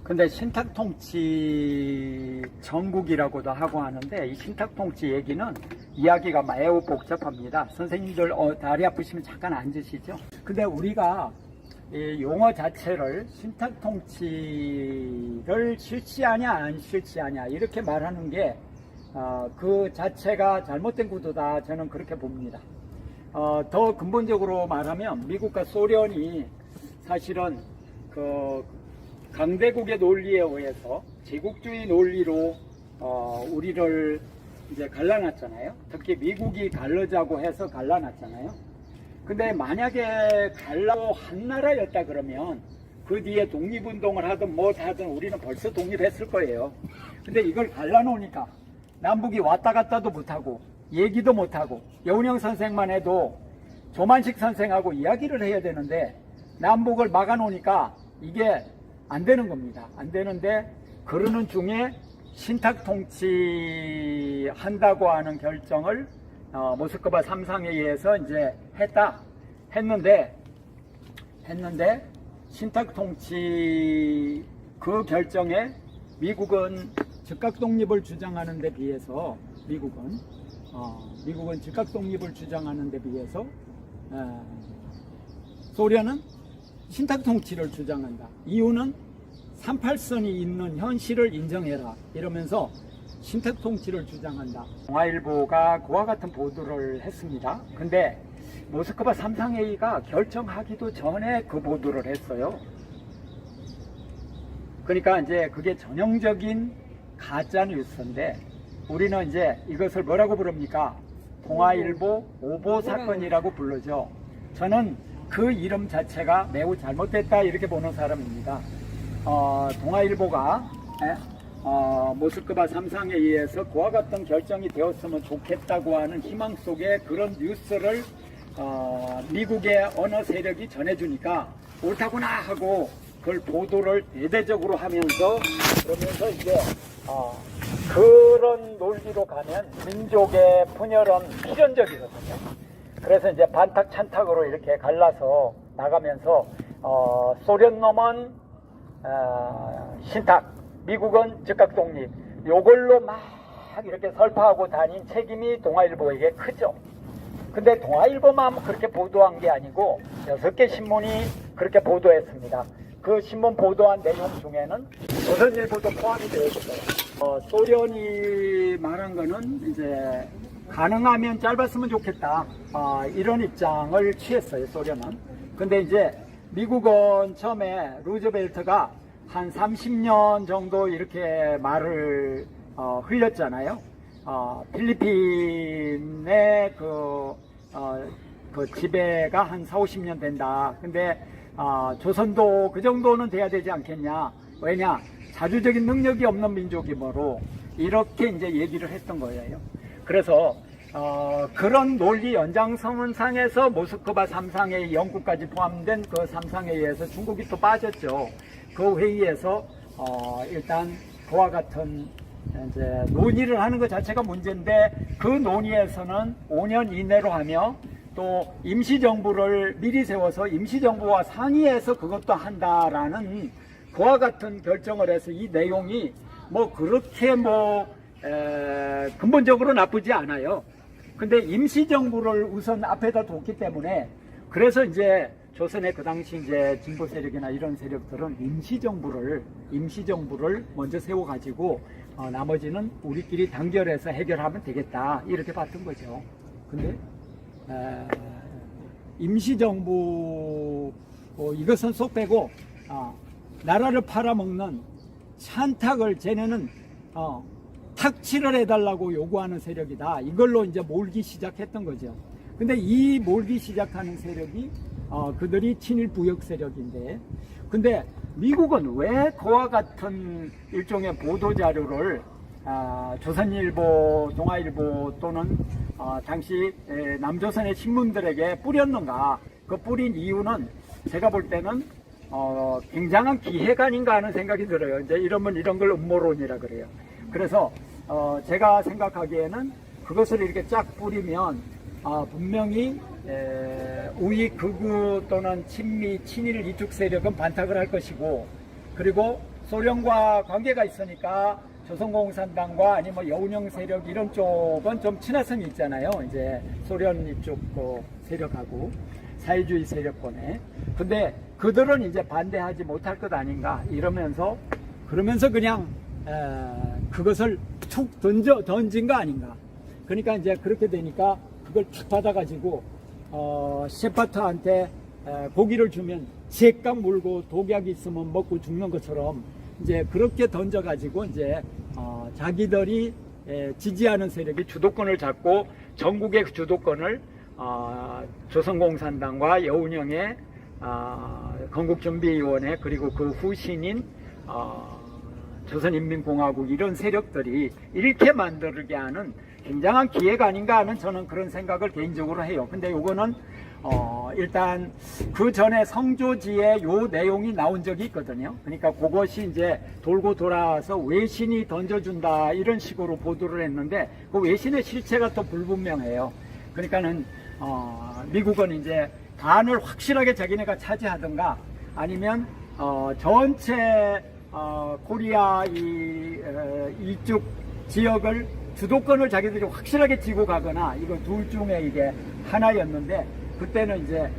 A: 근데 신탁통치 전국이라고도 하고 하는데 이 신탁통치 얘기는 이야기가 매우 복잡합니다. 선생님들 다리 아프시면 잠깐 앉으시죠. 근데 우리가 이 용어 자체를 신탁통치를 실시하냐 안 실시하냐 이렇게 말하는 게 그 자체가 잘못된 구도다, 저는 그렇게 봅니다. 더 근본적으로 말하면 미국과 소련이 사실은 그 강대국의 논리에 의해서 제국주의 논리로 우리를 이제 갈라놨잖아요. 특히 미국이 갈르자고 해서 갈라놨잖아요. 근데 만약에 갈라고 한 나라였다 그러면 그 뒤에 독립운동을 하든 뭐 하든 우리는 벌써 독립했을 거예요. 근데 이걸 갈라놓으니까 남북이 왔다 갔다도 못하고 얘기도 못하고 여운형 선생만 해도 조만식 선생하고 이야기를 해야 되는데 남북을 막아놓으니까 이게 안 되는 겁니다. 안 되는데 그러는 중에 신탁통치 한다고 하는 결정을 모스크바 3상회의에서 이제 했는데 신탁통치 그 결정에 미국은 즉각 독립을 주장하는 데 비해서 미국은 즉각 독립을 주장하는 데 비해서 소련은 신탁통치를 주장한다. 이유는 38선이 있는 현실을 인정해라 이러면서 신탁통치를 주장한다. 동아일보가 그와 같은 보도를 했습니다. 근데 모스크바 3상회의가 결정하기도 전에 그 보도를 했어요. 그러니까 이제 그게 전형적인 가짜 뉴스인데 우리는 이제 이것을 뭐라고 부릅니까? 동아일보 오보 사건이라고 부르죠. 저는 그 이름 자체가 매우 잘못됐다 이렇게 보는 사람입니다. 동아일보가 모스크바 3상회의에서 그와 같은 결정이 되었으면 좋겠다고 하는 희망 속에 그런 뉴스를 미국의 어느 세력이 전해주니까 옳다구나 하고 그걸 보도를 대대적으로 하면서 그러면서 이제 그런 논리로 가면 민족의 분열은 필연적이거든요. 그래서 이제 반탁 찬탁으로 이렇게 갈라서 나가면서 소련 놈은 신탁, 미국은 즉각 독립, 요걸로 막 이렇게 설파하고 다닌 책임이 동아일보에게 크죠. 근데 동아일보만 그렇게 보도한 게 아니고 6개 신문이 그렇게 보도했습니다. 그 신문 보도한 내용 중에는 조선일보도 포함이 되어 있어요. 소련이 말한 거는 이제 가능하면 짧았으면 좋겠다, 이런 입장을 취했어요, 소련은. 근데 이제 미국은 처음에 루즈벨트가 한 30년 정도 이렇게 말을 흘렸잖아요. 필리핀의 그 지배가 한 40-50년 된다. 근데 조선도 그 정도는 돼야 되지 않겠냐. 왜냐? 자주적인 능력이 없는 민족이므로 이렇게 이제 얘기를 했던 거예요. 그래서 그런 논리 연장선상에서 모스크바 3상회의 영국까지 포함된 그 3상회의에서 중국이 또 빠졌죠. 그 회의에서 일단 그와 같은 이제 논의를 하는 것 자체가 문제인데 그 논의에서는 5년 이내로 하며 또 임시정부를 미리 세워서 임시정부와 상의해서 그것도 한다라는 그와 같은 결정을 해서 이 내용이 뭐 그렇게 근본적으로 나쁘지 않아요. 근데 임시정부를 우선 앞에다 뒀기 때문에 그래서 이제 조선의 그 당시 이제 진보 세력이나 이런 세력들은 임시정부를 먼저 세워가지고 나머지는 우리끼리 단결해서 해결하면 되겠다 이렇게 봤던 거죠. 근데 임시정부 이것은 쏙 빼고 나라를 팔아먹는 찬탁을 쟤네는 탁치를 해달라고 요구하는 세력이다. 이걸로 이제 몰기 시작했던 거죠. 근데 이 몰기 시작하는 세력이 그들이 친일 부역 세력인데, 근데 미국은 왜 그와 같은 일종의 보도 자료를 조선일보, 동아일보 또는 당시 남조선의 신문들에게 뿌렸는가? 그 뿌린 이유는 제가 볼 때는 굉장한 기회가 아닌가 하는 생각이 들어요. 이제 이러면 이런 걸 음모론이라 그래요. 그래서 제가 생각하기에는 그것을 이렇게 쫙 뿌리면 분명히 우익 극우 또는 친미, 친일 이쪽 세력은 반탁을 할 것이고, 그리고 소련과 관계가 있으니까 조선공산당과 아니면 여운형 세력 이런 쪽은 좀 친화성이 있잖아요. 이제 소련 이쪽 세력하고 사회주의 세력권에. 근데 그들은 이제 반대하지 못할 것 아닌가 이러면서 그러면서 그냥 그것을 툭 던진 거 아닌가. 그러니까 이제 그렇게 되니까 그걸 툭 받아가지고 셰파트한테 고기를 주면 죗감 물고 독약이 있으면 먹고 죽는 것처럼 이제 그렇게 던져가지고 이제 자기들이 지지하는 세력이 주도권을 잡고 전국의 주도권을 조선공산당과 여운형의 건국준비위원회 그리고 그 후신인 조선인민공화국 이런 세력들이 이렇게 만들게 하는 굉장한 기회가 아닌가 하는 저는 그런 생각을 개인적으로 해요. 근데 요거는 일단 그 전에 성조지에 요 내용이 나온 적이 있거든요. 그러니까 그것이 이제 돌고 돌아서 외신이 던져준다 이런 식으로 보도를 했는데 그 외신의 실체가 또 불분명해요. 그러니까는 미국은 이제 반을 확실하게 자기네가 차지하든가 아니면 전체 코리아 이쪽 지역을 주도권을 자기들이 확실하게 쥐고 가거나 이거 둘 중에 이게 하나였는데 그때는 이제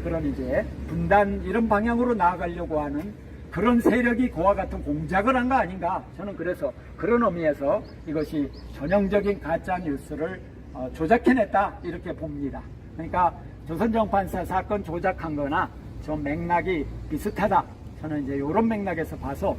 A: 그런 이제 분단 이런 방향으로 나아가려고 하는 그런 세력이 그와 같은 공작을 한 거 아닌가. 저는 그래서 그런 의미에서 이것이 전형적인 가짜 뉴스를 조작해냈다 이렇게 봅니다. 그러니까 조선정판사 사건 조작한 거나 좀 맥락이 비슷하다. 저는 이제 이런 맥락에서 봐서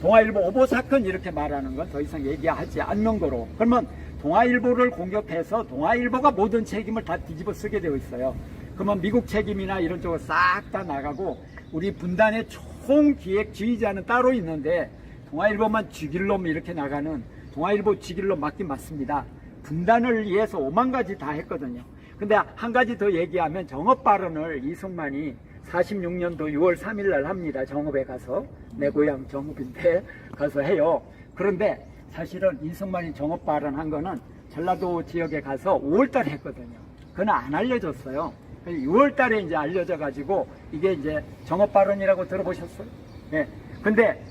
A: 동아일보 오보 사건 이렇게 말하는 건 더 이상 얘기하지 않는 거로. 그러면 동아일보를 공격해서 동아일보가 모든 책임을 다 뒤집어 쓰게 되어 있어요. 그러면 미국 책임이나 이런 쪽으로 싹 다 나가고 우리 분단의 총기획 지휘자는 따로 있는데 동아일보만 죽일 놈 이렇게 나가는 동아일보 죽일 놈 맞긴 맞습니다. 분단을 위해서 5만 가지 다 했거든요. 근데 한 가지 더 얘기하면 정업 발언을 이승만이 46년도 6월 3일 날 합니다. 정읍에 가서 내 고향 정읍인데 가서 해요. 그런데 사실은 이승만이 정업 발언한 거는 전라도 지역에 가서 5월 달에 했거든요. 그건 안 알려졌어요. 6월 달에 이제 알려져 가지고 이게 이제 정업 발언이라고 들어보셨어요? 네. 근데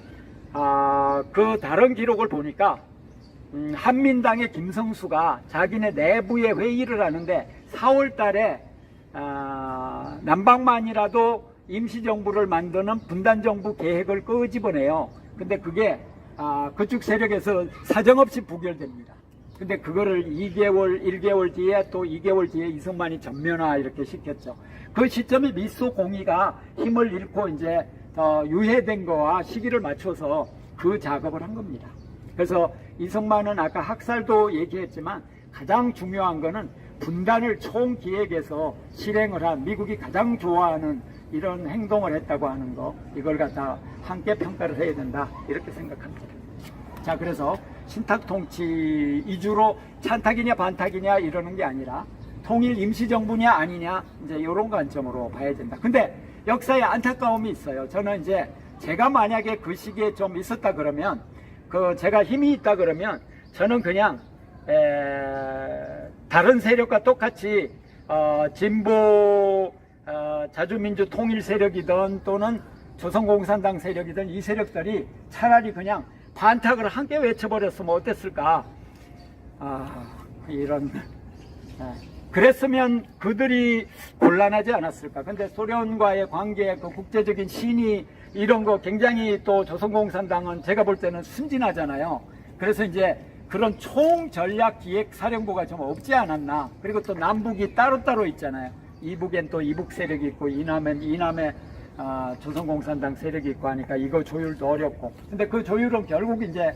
A: 그 다른 기록을 보니까 한민당의 김성수가 자기네 내부의 회의를 하는데 4월 달에 남방만이라도 임시정부를 만드는 분단정부 계획을 끄집어내요. 근데 그게 그쪽 세력에서 사정없이 부결됩니다. 근데 그거를 2개월, 1개월 뒤에 또 2개월 뒤에 이승만이 전면화 이렇게 시켰죠. 그 시점에 미소 공의가 힘을 잃고 이제 유해된 거와 시기를 맞춰서 그 작업을 한 겁니다. 그래서 이승만은 아까 학살도 얘기했지만 가장 중요한 거는 분단을 총기획해서 실행을 한 미국이 가장 좋아하는 이런 행동을 했다고 하는 거 이걸 갖다 함께 평가를 해야 된다 이렇게 생각합니다. 자, 그래서 신탁통치 이주로 찬탁이냐 반탁이냐 이러는 게 아니라 통일 임시정부냐 아니냐 이제 이런 관점으로 봐야 된다. 근데 역사에 안타까움이 있어요. 저는 이제 제가 만약에 그 시기에 좀 있었다 그러면 제가 힘이 있다 그러면 저는 그냥 다른 세력과 똑같이 진보 자주민주 통일 세력이든 또는 조선공산당 세력이든 이 세력들이 차라리 그냥 반탁을 함께 외쳐버렸으면 어땠을까. 이런 그랬으면 그들이 곤란하지 않았을까. 근데 소련과의 관계, 그 국제적인 신의 이런 거 굉장히 또 조선공산당은 제가 볼 때는 순진하잖아요. 그래서 이제 그런 총전략기획사령부가 좀 없지 않았나. 그리고 또 남북이 따로따로 있잖아요. 이북엔 또 이북 세력이 있고 이남엔 이남에 조선공산당 세력이 있고 하니까 이거 조율도 어렵고. 근데 그 조율은 결국 이제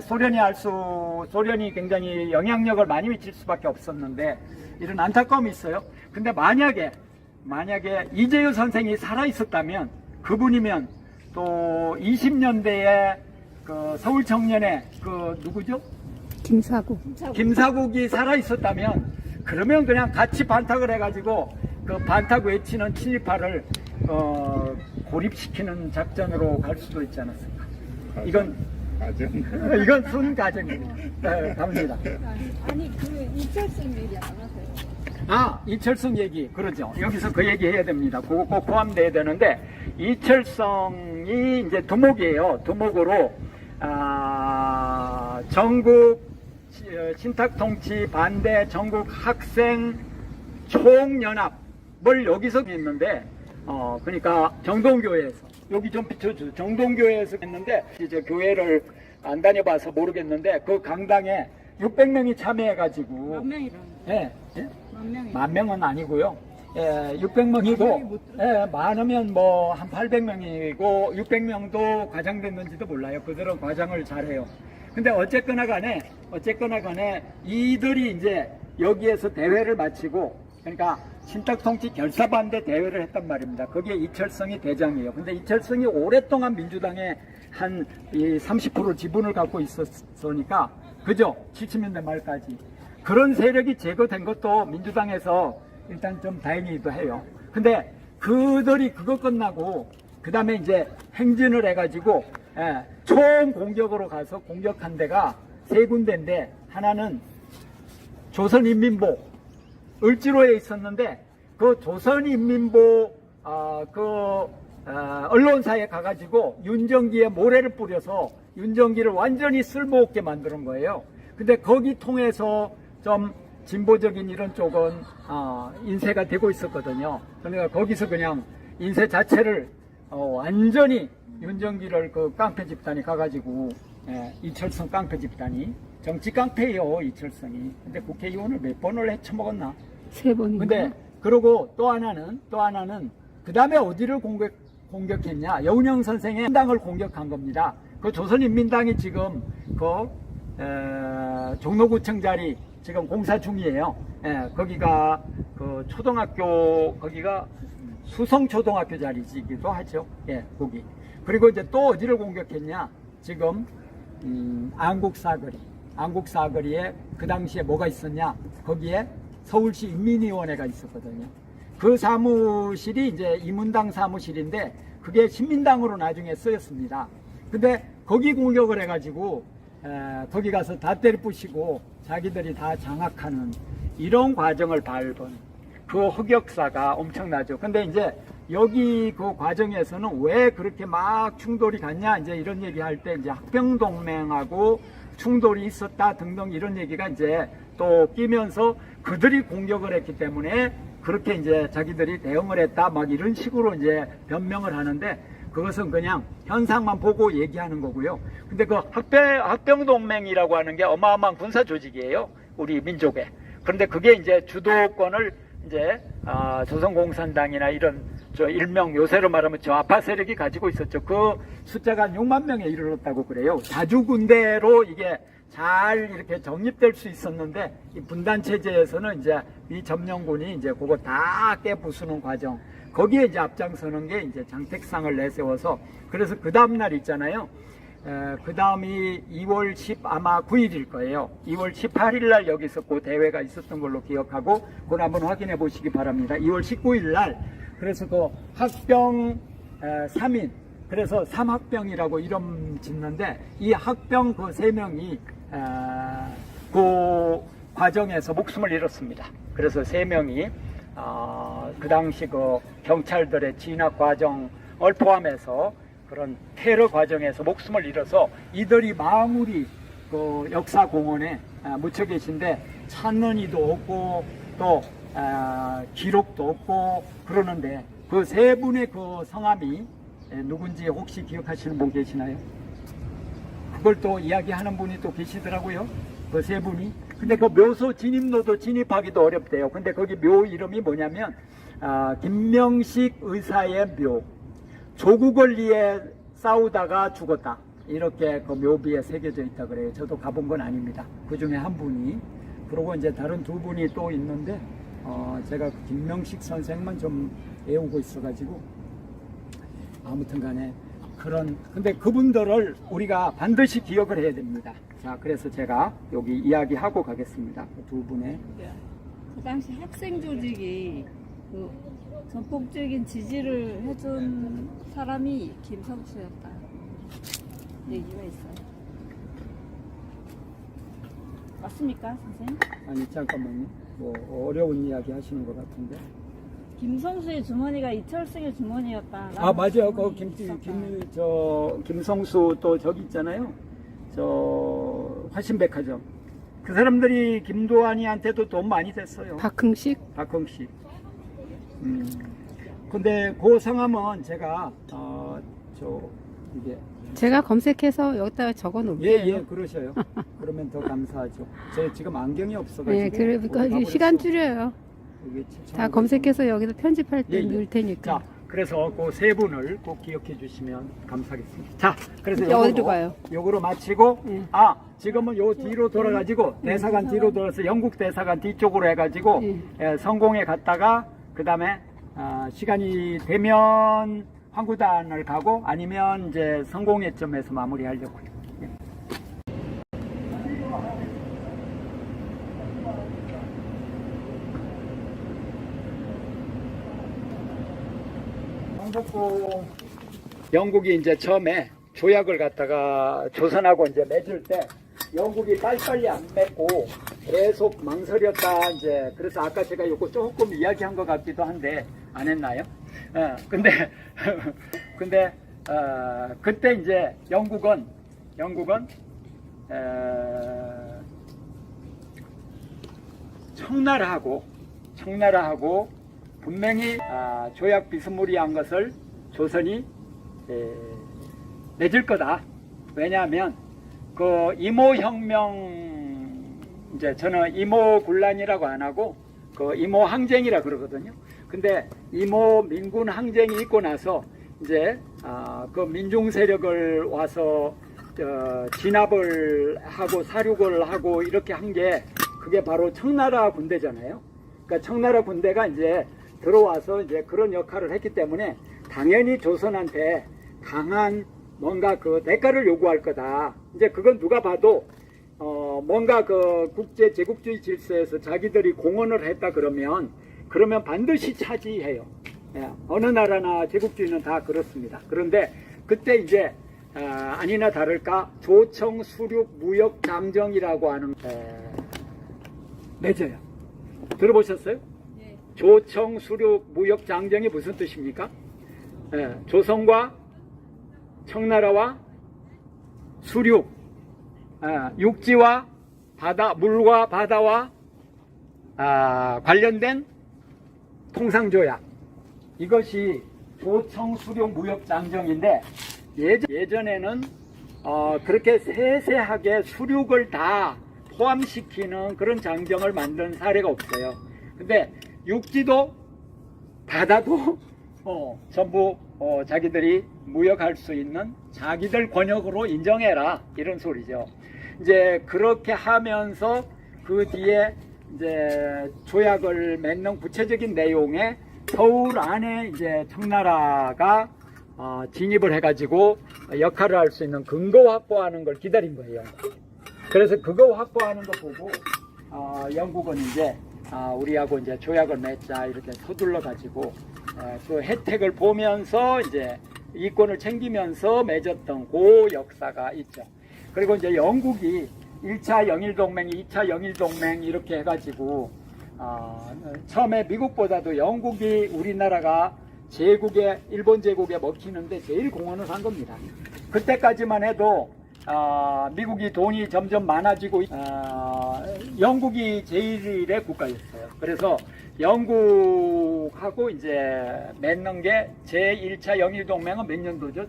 A: 소련이 굉장히 영향력을 많이 미칠 수밖에 없었는데 이런 안타까움이 있어요. 근데 만약에 이재유 선생이 살아 있었다면 그분이면 또 20년대에 그 서울 청년의 그 누구죠?
C: 김사국.
A: 김사국이 살아 있었다면 그러면 그냥 같이 반탁을 해가지고 그 반탁 외치는 친일파를 고립시키는 작전으로 갈 수도 있지 않았을까? 이건 이건 순가정입니다. 네, 갑니다.
D: 아니 그 이철승 얘기 안 하세요?
A: 아, 이철성 얘기, 그러죠. 여기서 그 얘기 해야 됩니다. 그거 꼭 포함돼야 되는데, 이철성이 이제 두목이에요. 두목으로, 전국 신탁통치 반대 전국 학생 총연합을 여기서 했는데, 그러니까 정동교회에서, 여기 좀 비춰줘. 정동교회에서 했는데, 이제 교회를 안 다녀봐서 모르겠는데, 그 강당에 600명이 참여해가지고,
D: 몇 명이라는
A: 예, 예?
D: 몇 명이?
A: 10,000명은 아니고요. 예, 600명이고, 예, 많으면 뭐 한 800명이고, 600명도 과장됐는지도 몰라요. 그들은 과장을 잘해요. 근데 어쨌거나 간에 이들이 이제 여기에서 대회를 마치고, 그러니까 신탁통치 결사반대 대회를 했단 말입니다. 거기에 이철성이 대장이에요. 근데 이철성이 오랫동안 민주당에 한 30% 지분을 갖고 있었으니까, 그죠? 70년대 말까지. 그런 세력이 제거된 것도 민주당에서 일단 좀 다행이기도 해요. 근데 그들이 그거 끝나고 그 다음에 이제 행진을 해가지고 총 공격으로 가서 공격한 데가 세 군데인데, 하나는 조선인민보 을지로에 있었는데, 그 조선인민보 언론사에 가가지고 윤정기에 모래를 뿌려서 윤정기를 완전히 쓸모없게 만드는 거예요. 근데 거기 통해서 좀 진보적인 이런 쪽은 인쇄가 되고 있었거든요. 그러니까 거기서 그냥 인쇄 자체를 완전히 윤정기를 그 깡패 집단이 가가지고, 이철성 깡패 집단이 정치 깡패예요, 이철성이. 근데 국회의원을 몇 번을 헤쳐먹었나?
C: 3번인가?
A: 근데 그러고 또 하나는 그 다음에 어디를 공격했냐? 여운형 선생의 민당을 공격한 겁니다. 그 조선인민당이 지금 종로구청 자리 지금 공사 중이에요. 거기가 그 초등학교, 거기가 수성초등학교 자리이기도 하죠. 거기. 그리고 이제 또 어디를 공격했냐? 지금 안국사거리에 그 당시에 뭐가 있었냐? 거기에 서울시 인민위원회가 있었거든요. 그 사무실이 이제 이문당 사무실인데, 그게 신민당으로 나중에 쓰였습니다. 근데 거기 공격을 해가지고 거기 가서 다 때려 부시고 자기들이 다 장악하는 이런 과정을 밟은 그 흑역사가 엄청나죠. 근데 이제 여기 그 과정에서는 왜 그렇게 막 충돌이 갔냐, 이제 이런 얘기 할 때 이제 학병동맹하고 충돌이 있었다 등등 이런 얘기가 이제 또 끼면서 그들이 공격을 했기 때문에 그렇게 이제 자기들이 대응을 했다 막 이런 식으로 이제 변명을 하는데, 그것은 그냥 현상만 보고 얘기하는 거고요. 근데 그 학병동맹이라고 하는 게 어마어마한 군사 조직이에요, 우리 민족에. 그런데 그게 이제 주도권을 이제 조선공산당이나 이런 일명 요새로 말하면 좌파 세력이 가지고 있었죠. 그 숫자가 한 6만 명에 이르렀다고 그래요. 자주군대로 이게 잘 이렇게 정립될 수 있었는데, 이 분단 체제에서는 이제 이 점령군이 이제 그거 다 깨부수는 과정, 거기에 이제 앞장서는 게 이제 장택상을 내세워서, 그래서 그 다음날 있잖아요. 그 다음이 2월 10 아마 9일일 거예요. 2월 18일 날 여기서 그 대회가 있었던 걸로 기억하고, 그걸 한번 확인해 보시기 바랍니다. 2월 19일 날, 그래서 그 학병 3인, 그래서 삼학병이라고 이름 짓는데, 이 학병 그 3명이 그 과정에서 목숨을 잃었습니다. 그래서 3명이 그 당시 그 경찰들의 진압 과정을 포함해서 그런 테러 과정에서 목숨을 잃어서 이들이 마무리 그 역사공원에 묻혀 계신데, 찾는 이도 없고 또 기록도 없고 그러는데, 그 3분의 그 성함이 누군지 혹시 기억하시는 분 계시나요? 그걸 또 이야기하는 분이 또 계시더라고요. 그 3분이. 근데 그 묘소 진입로도 진입하기도 어렵대요. 근데 거기 묘 이름이 뭐냐면 김명식 의사의 묘, 조국원리에 싸우다가 죽었다, 이렇게 그 묘비에 새겨져 있다 그래요. 저도 가본 건 아닙니다. 그 중에 한 분이. 그리고 이제 다른 2분이 또 있는데 제가 그 김명식 선생만 좀 외우고 있어가지고, 아무튼 간에 근데 그분들을 우리가 반드시 기억을 해야 됩니다. 자, 그래서 제가 여기 이야기하고 가겠습니다. 그 두 분의.
D: 그 당시 학생 조직이 그 전폭적인 지지를 해준 사람이 김성수였다 얘기가 있어요. 맞습니까, 선생님?
A: 아니, 잠깐만요. 뭐, 어려운 이야기 하시는 것 같은데.
D: 김성수의 주머니가 이철승의 주머니였다.
A: 아, 맞아요. 그 김성수 또 저기 있잖아요. 저, 화신백화점. 그 사람들이 김도환이한테도 돈 많이 댔어요.
C: 박흥식?
A: 박흥식. 근데 그 성함은 제가, 이게.
C: 제가 검색해서 여기다가 적어 놓을게요.
A: 예, 그러셔요. 그러면 더 감사하죠. 제가 지금 안경이 없어가지고.
C: 네, 그러니까 시간 줄여요. 다 검색해서 여기서 편집할 때 넣을 테니까.
A: 자, 그래서 그 세 분을 꼭 기억해 주시면 감사하겠습니다. 자, 그래서
C: 이제 어디로 가요?
A: 요거로 마치고,
C: 예.
A: 지금은 요 뒤로 돌아가지고, 대사관 뒤로 돌아서 영국 대사관 뒤쪽으로 해가지고, 성공에 갔다가, 그 다음에, 시간이 되면 황구단을 가고, 아니면 이제 성공회점에서 마무리 하려고요. 영국이 이제 처음에 조약을 갖다가 조선하고 이제 맺을 때 영국이 빨리빨리 안 맺고 계속 망설였다. 이제 그래서 아까 제가 요거 조금 이야기한 것 같기도 한데 안 했나요? 근데 그때 이제 영국은 청나라하고 분명히 조약 비스무리한 것을 조선이 맺을 거다. 왜냐하면 그 이모혁명, 이제 저는 이모군란이라고 안 하고 그 이모항쟁이라 그러거든요. 근데 이모민군 항쟁이 있고 나서 이제 그 민중 세력을 와서 진압을 하고 사륙을 하고 이렇게 한 게 그게 바로 청나라 군대잖아요. 그러니까 청나라 군대가 이제 들어와서 이제 그런 역할을 했기 때문에 당연히 조선한테 강한 뭔가 그 대가를 요구할 거다. 이제 그건 누가 봐도 뭔가 그 국제 제국주의 질서에서 자기들이 공헌을 했다 그러면 반드시 차지해요. 예, 어느 나라나 제국주의는 다 그렇습니다. 그런데 그때 이제 아니나 다를까 조청 수륙 무역 장정이라고 하는 맺어요. 들어보셨어요? 조청 수륙 무역 장정이 무슨 뜻입니까? 조선과 청나라와 수륙, 육지와 바다, 물과 바다와 관련된 통상조약, 이것이 조청 수륙 무역 장정인데 예전에는 그렇게 세세하게 수륙을 다 포함시키는 그런 장정을 만든 사례가 없어요. 근데 육지도 바다도 전부 자기들이 무역할 수 있는 자기들 권역으로 인정해라, 이런 소리죠. 이제 그렇게 하면서 그 뒤에 이제 조약을 맺는 구체적인 내용에 서울 안에 이제 청나라가 진입을 해가지고 역할을 할 수 있는 근거 확보하는 걸 기다린 거예요. 그래서 그거 확보하는 거 보고 영국은 이제 우리하고 이제 조약을 맺자 이렇게 서둘러 가지고 그 혜택을 보면서 이제 이권을 챙기면서 맺었던 그 역사가 있죠. 그리고 이제 영국이 1차 영일동맹, 2차 영일동맹 이렇게 해가지고 처음에 미국보다도 영국이 우리나라가 제국에, 일본 제국에 먹히는데 제일 공헌을 한 겁니다. 그때까지만 해도 미국이 돈이 점점 많아지고 영국이 제일의 국가였어요. 그래서 영국하고 이제 맺는 게 제1차 영일동맹은 몇 년도죠?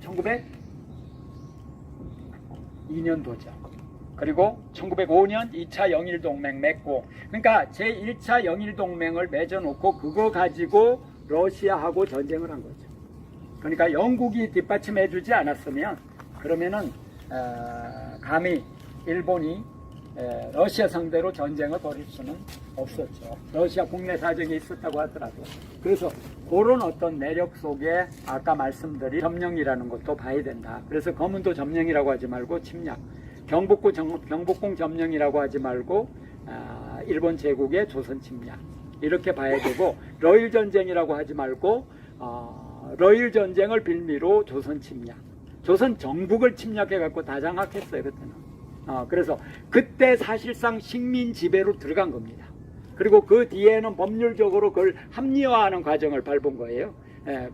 A: 1902년도죠. 그리고 1905년 2차 영일동맹 맺고, 그러니까 제1차 영일동맹을 맺어놓고 그거 가지고 러시아하고 전쟁을 한 거죠. 그러니까 영국이 뒷받침해주지 않았으면 그러면은 감히 일본이 러시아 상대로 전쟁을 벌일 수는 없었죠. 러시아 국내 사정이 있었다고 하더라도. 그래서 그런 어떤 내력 속에 아까 말씀드린 점령이라는 것도 봐야 된다. 그래서 거문도 점령이라고 하지 말고 침략, 경복궁 점령이라고 하지 말고 일본 제국의 조선 침략 이렇게 봐야 되고, 러일 전쟁이라고 하지 말고 러일 전쟁을 빌미로 조선 침략, 조선 정북을 침략해 갖고 다장악했어요 그때는. 그래서 그때 사실상 식민 지배로 들어간 겁니다. 그리고 그 뒤에는 법률적으로 그걸 합리화하는 과정을 밟은 거예요.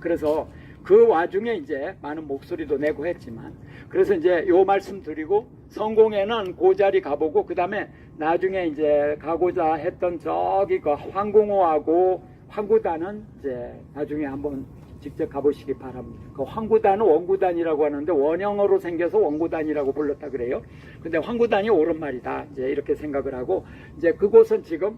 A: 그래서 그 와중에 이제 많은 목소리도 내고 했지만, 그래서 이제 요 말씀 드리고, 성공회는 그 자리 가보고, 그 다음에 나중에 이제 가고자 했던 저기 그 황공호하고 황구단은 이제 나중에 한번 직접 가보시기 바랍니다. 그 황구단은 원구단이라고 하는데 원형어로 생겨서 원구단이라고 불렀다 그래요. 근데 황구단이 옳은 말이다. 이제 이렇게 생각을 하고, 이제 그곳은 지금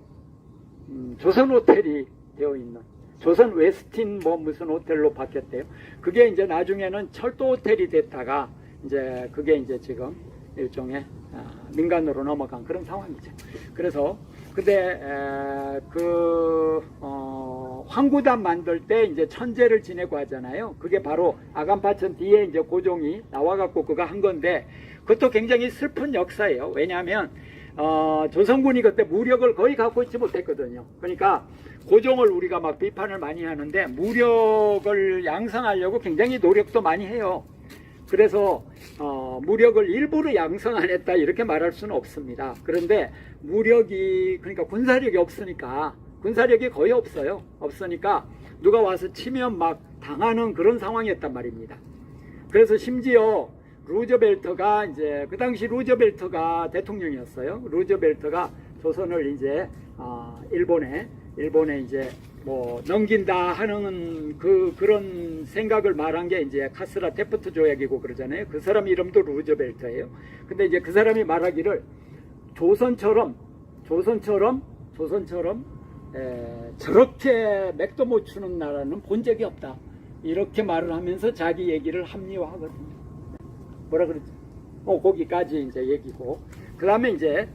A: 조선 호텔이 되어 있는, 조선 웨스틴 뭐 무슨 호텔로 바뀌었대요. 그게 이제 나중에는 철도 호텔이 됐다가 이제 그게 이제 지금 일종의 민간으로 넘어간 그런 상황이죠. 그래서 근데 황구단 만들 때 이제 천제를 지내고 하잖아요. 그게 바로 아간파천 뒤에 이제 고종이 나와갖고 그거 한 건데, 그것도 굉장히 슬픈 역사예요. 왜냐하면 조선군이 그때 무력을 거의 갖고 있지 못했거든요. 그러니까 고종을 우리가 막 비판을 많이 하는데 무력을 양성하려고 굉장히 노력도 많이 해요. 그래서 무력을 일부러 양성 안 했다 이렇게 말할 수는 없습니다. 그런데 무력이, 그러니까 군사력이 없으니까, 군사력이 거의 없어요. 없으니까 누가 와서 치면 막 당하는 그런 상황이었단 말입니다. 그래서 심지어 루즈벨트가 이제 그 당시 루즈벨트가 대통령이었어요. 루즈벨트가 조선을 이제 일본에 이제 뭐 넘긴다 하는 그런 생각을 말한 게 이제 카스라 테프트 조약이고 그러잖아요. 그 사람 이름도 루즈벨트예요. 근데 이제 그 사람이 말하기를 조선처럼 저렇게 맥도 못 추는 나라는 본 적이 없다. 이렇게 말을 하면서 자기 얘기를 합리화하거든요. 뭐라 그러지? 거기까지 이제 얘기고, 그 다음에 이제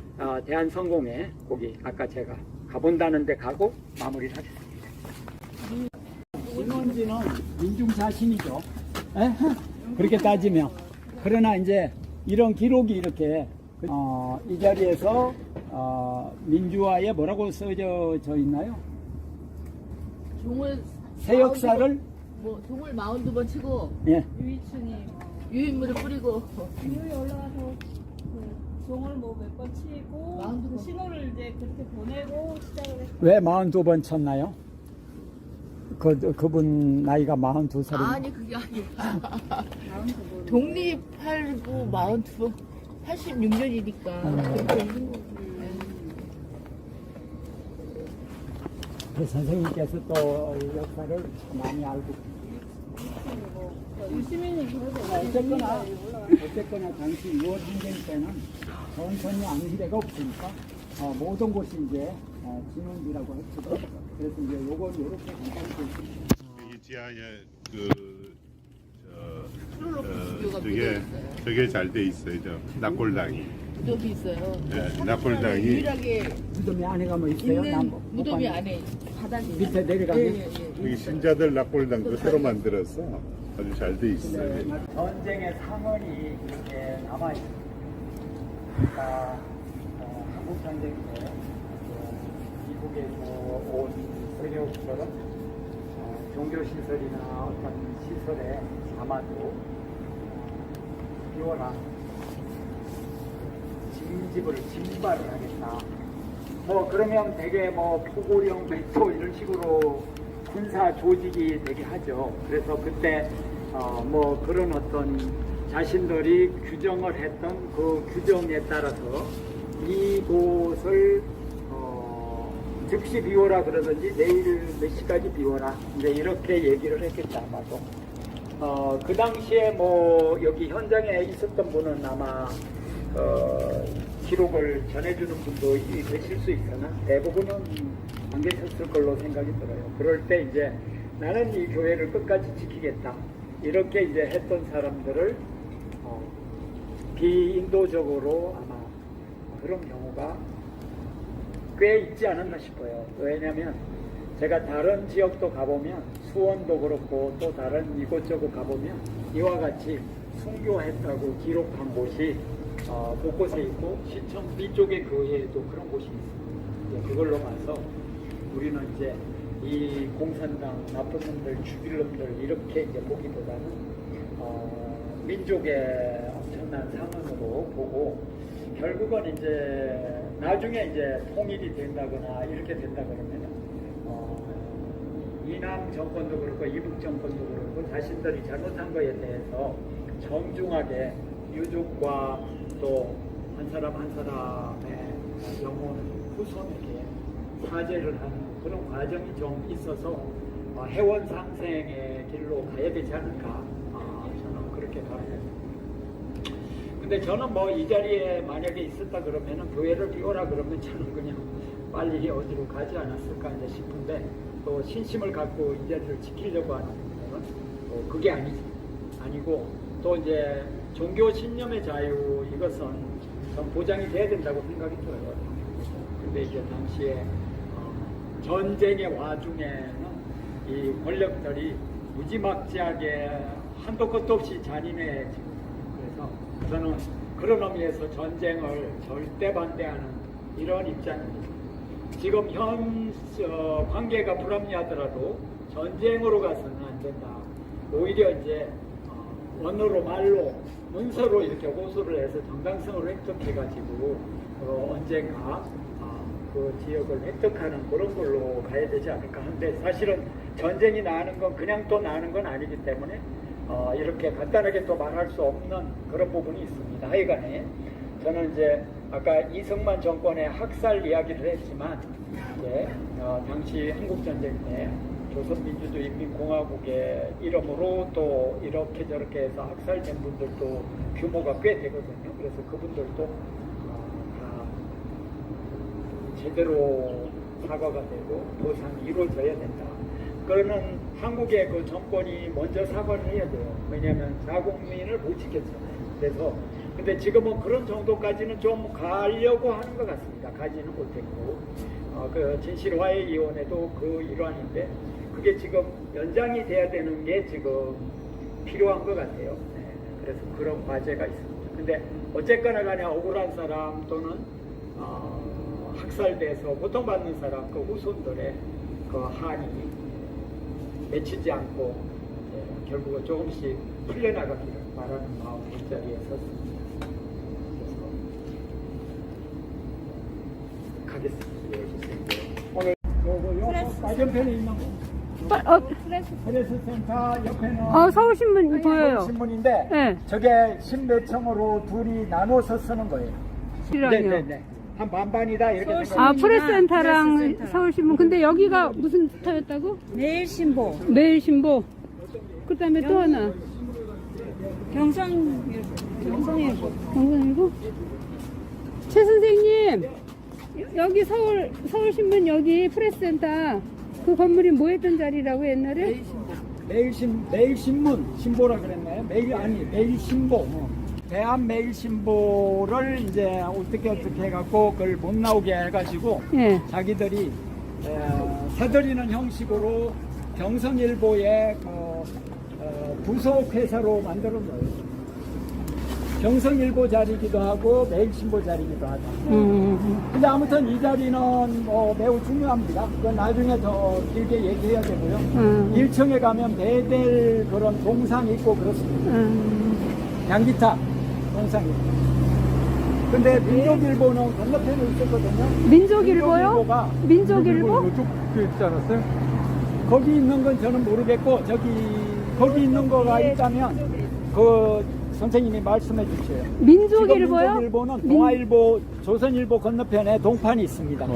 A: 대한성공회 거기 아까 제가 가본다는 데 가고 마무리를 하겠습니다. 신원지는 민중 자신이죠. 그렇게 따지면. 그러나 이제 이런 기록이 이렇게 이 자리에서 민주화에 뭐라고 써져 있나요?
F: 종을
A: 새 역사를
F: 종을 42번 치고
A: 예.
D: 유이춘이
F: 유인물을 뿌리고
D: 위에 올라가서 그 종을 뭐 몇 번 치고 그 신호를 이제 그렇게 보내고 시작을 했어요.
A: 왜 42번 쳤나요? 그분 나이가 42살이에요.
F: 아니 그게 아니라 독립하고 42번 86년이니까 그렇게 있는 거지.
A: 그 선생님께서 또 역사를 많이 알고.
D: 유시민이 그래도
A: 어쨌거나 당시 6월 전쟁 때는 전선이 아는 데가 없으니까 모든 곳이 이제 진원지라고 했죠. 그래서 이제 요걸 이렇게 간단히 볼 수 있습니다.
G: 이 지하에 되게 잘 돼 있어요. 저 낙골당이.
F: 무덤이 있어요.
G: 네, 낙골당이.
F: 유일하게
A: 무덤이 안에가 뭐 있어요?
F: 있는 무덤이 안에 바닥에
A: 밑에 내려가면?
F: 예.
G: 여기 신자들 낙골당도 새로 만들어서 아주 잘 돼 있어요.
A: 전쟁의 상흔이 이렇게 남아 있습니다. 그러니까 한국 전쟁 때 미국에서 온 세력처럼 종교 시설이나 어떤 시설에 아마도 비워라, 진발을 하겠다. 뭐 그러면 되게 뭐 포고령 백소 이런 식으로 군사 조직이 되게 하죠. 그래서 그때 뭐 그런 어떤 자신들이 규정을 했던 그 규정에 따라서 이곳을 즉시 비워라 그러든지 내일 몇 시까지 비워라 이제 이렇게 얘기를 했겠죠 아마도. 그 당시에 뭐 여기 현장에 있었던 분은 아마 기록을 전해주는 분도 계실 수 있으나 대부분은 안 계셨을 걸로 생각이 들어요. 그럴 때 이제 나는 이 교회를 끝까지 지키겠다 이렇게 이제 했던 사람들을 비인도적으로 아마 그런 경우가 꽤 있지 않았나 싶어요. 왜냐하면 제가 다른 지역도 가보면 수원도 그렇고 또 다른 이곳저곳 가보면 이와 같이 순교했다고 기록한 곳이 곳곳에 있고 시청 뒤쪽에 교회에도 그런 곳이 있습니다. 그걸로 봐서 우리는 이제 이 공산당 나쁜 놈들 죽일 놈들 이렇게 이제 보기보다는 민족의 엄청난 상황으로 보고 결국은 이제 나중에 이제 통일이 된다거나 이렇게 된다 그러면 이남 정권도 그렇고 이북 정권도 그렇고 자신들이 잘못한 거에 대해서 정중하게 유족과 또 한 사람 한 사람의 영혼 후손에게 사죄를 하는 그런 과정이 좀 있어서 해원 상생의 길로 가야 되지 않을까 저는 그렇게 봐요. 근데 저는 뭐 이 자리에 만약에 있었다 그러면은 교회를 비워라 그러면 저는 그냥 빨리 어디로 가지 않았을까 이제 싶은데 또 신심을 갖고 이 자리를 지키려고 하는 분들은 또 그게 아니고 또 이제 종교 신념의 자유 이것은 전 보장이 돼야 된다고 생각이 들어요. 근데 이제 당시에 전쟁의 와중에는 이 권력들이 무지막지하게 한도 끝도 없이 잔인해지고 그래서 저는 그런 의미에서 전쟁을 절대 반대하는 이런 입장입니다. 지금 현 관계가 불합리하더라도 전쟁으로 가서는 안 된다. 오히려 이제 언어로 말로 문서로 이렇게 호소를 해서 정당성을 획득해가지고 언젠가 그 지역을 획득하는 그런 걸로 가야 되지 않을까 하는데 사실은 전쟁이 나는 건 그냥 또 나는 건 아니기 때문에 이렇게 간단하게 또 말할 수 없는 그런 부분이 있습니다. 하여간에 저는 이제 아까 이승만 정권의 학살 이야기를 했지만 이제 당시 한국전쟁 때 조선민주주의인민공화국의 이름으로 또 이렇게 저렇게 해서 학살된 분들도 규모가 꽤 되거든요. 그래서 그분들도 다 제대로 사과가 되고 보상이 이루어져야 된다. 그러는 한국의 그 정권이 먼저 사과를 해야 돼요. 왜냐하면 자국민을 못 지켰잖아요. 그래서 근데 지금은 그런 정도까지는 좀 가려고 하는 것 같습니다. 가지는 못했고 그 진실화해위원회도 그 일환인데 그게 지금 연장이 돼야 되는 게 지금 필요한 것 같아요. 네, 그래서 그런 과제가 있습니다. 근데 어쨌거나 간에 억울한 사람 또는 학살돼서 고통받는 사람 그 후손들의 그 한이 맺히지 않고 결국은 조금씩 풀려나가기를 바라는 마음 이 자리에 섰습니다. 그래서 가겠습니다. 오늘 요거 맞은편에 있는 프레스 센터 옆에는
C: 서울신문 보여요.
A: 신문인데
C: 네.
A: 저게 신몇 층으로 둘이 나눠서 쓰는 거예요. 네네네. 한 반반이다 이렇게 생각하면
C: 프레스센터랑 서울신문. 근데 여기가 무슨 터였다고?
D: 매일신보,
C: 매일신보. 그 다음에 또 하나.
D: 경성일보.
C: 경선일보? 최 선생님, 여기 서울신문 여기 프레스센터 그 건물이 뭐 했던 자리라고 옛날에?
A: 매일신문 신보라 그랬나요? 매일신보. 대한매일신보를 이제 어떻게 해갖고 그걸 못 나오게 해가지고
C: 예.
A: 자기들이 사들이는 형식으로 경성일보의 부속 회사로 만들어 놓아요. 경성일보 자리기도 하고 매일신보 자리기도 하다. 근데 아무튼 이 자리는 매우 중요합니다. 그건 나중에 더 길게 얘기해야 되고요. 1층에 가면 배될 그런 동상이 있고 그렇습니다. 양기타 동상이 있고. 근데 민족일보는 건너편에 있었거든요.
C: 민족일보요? 민족일보?
E: 이쪽 있지 않았어요?
A: 거기 있는 건 저는 모르겠고 거기 있는 거가 있다면 그 선생님이 말씀해 주세요.
C: 민족일보요?
A: 민족일보는 동아일보, 조선일보 건너편에 동판이 있습니다.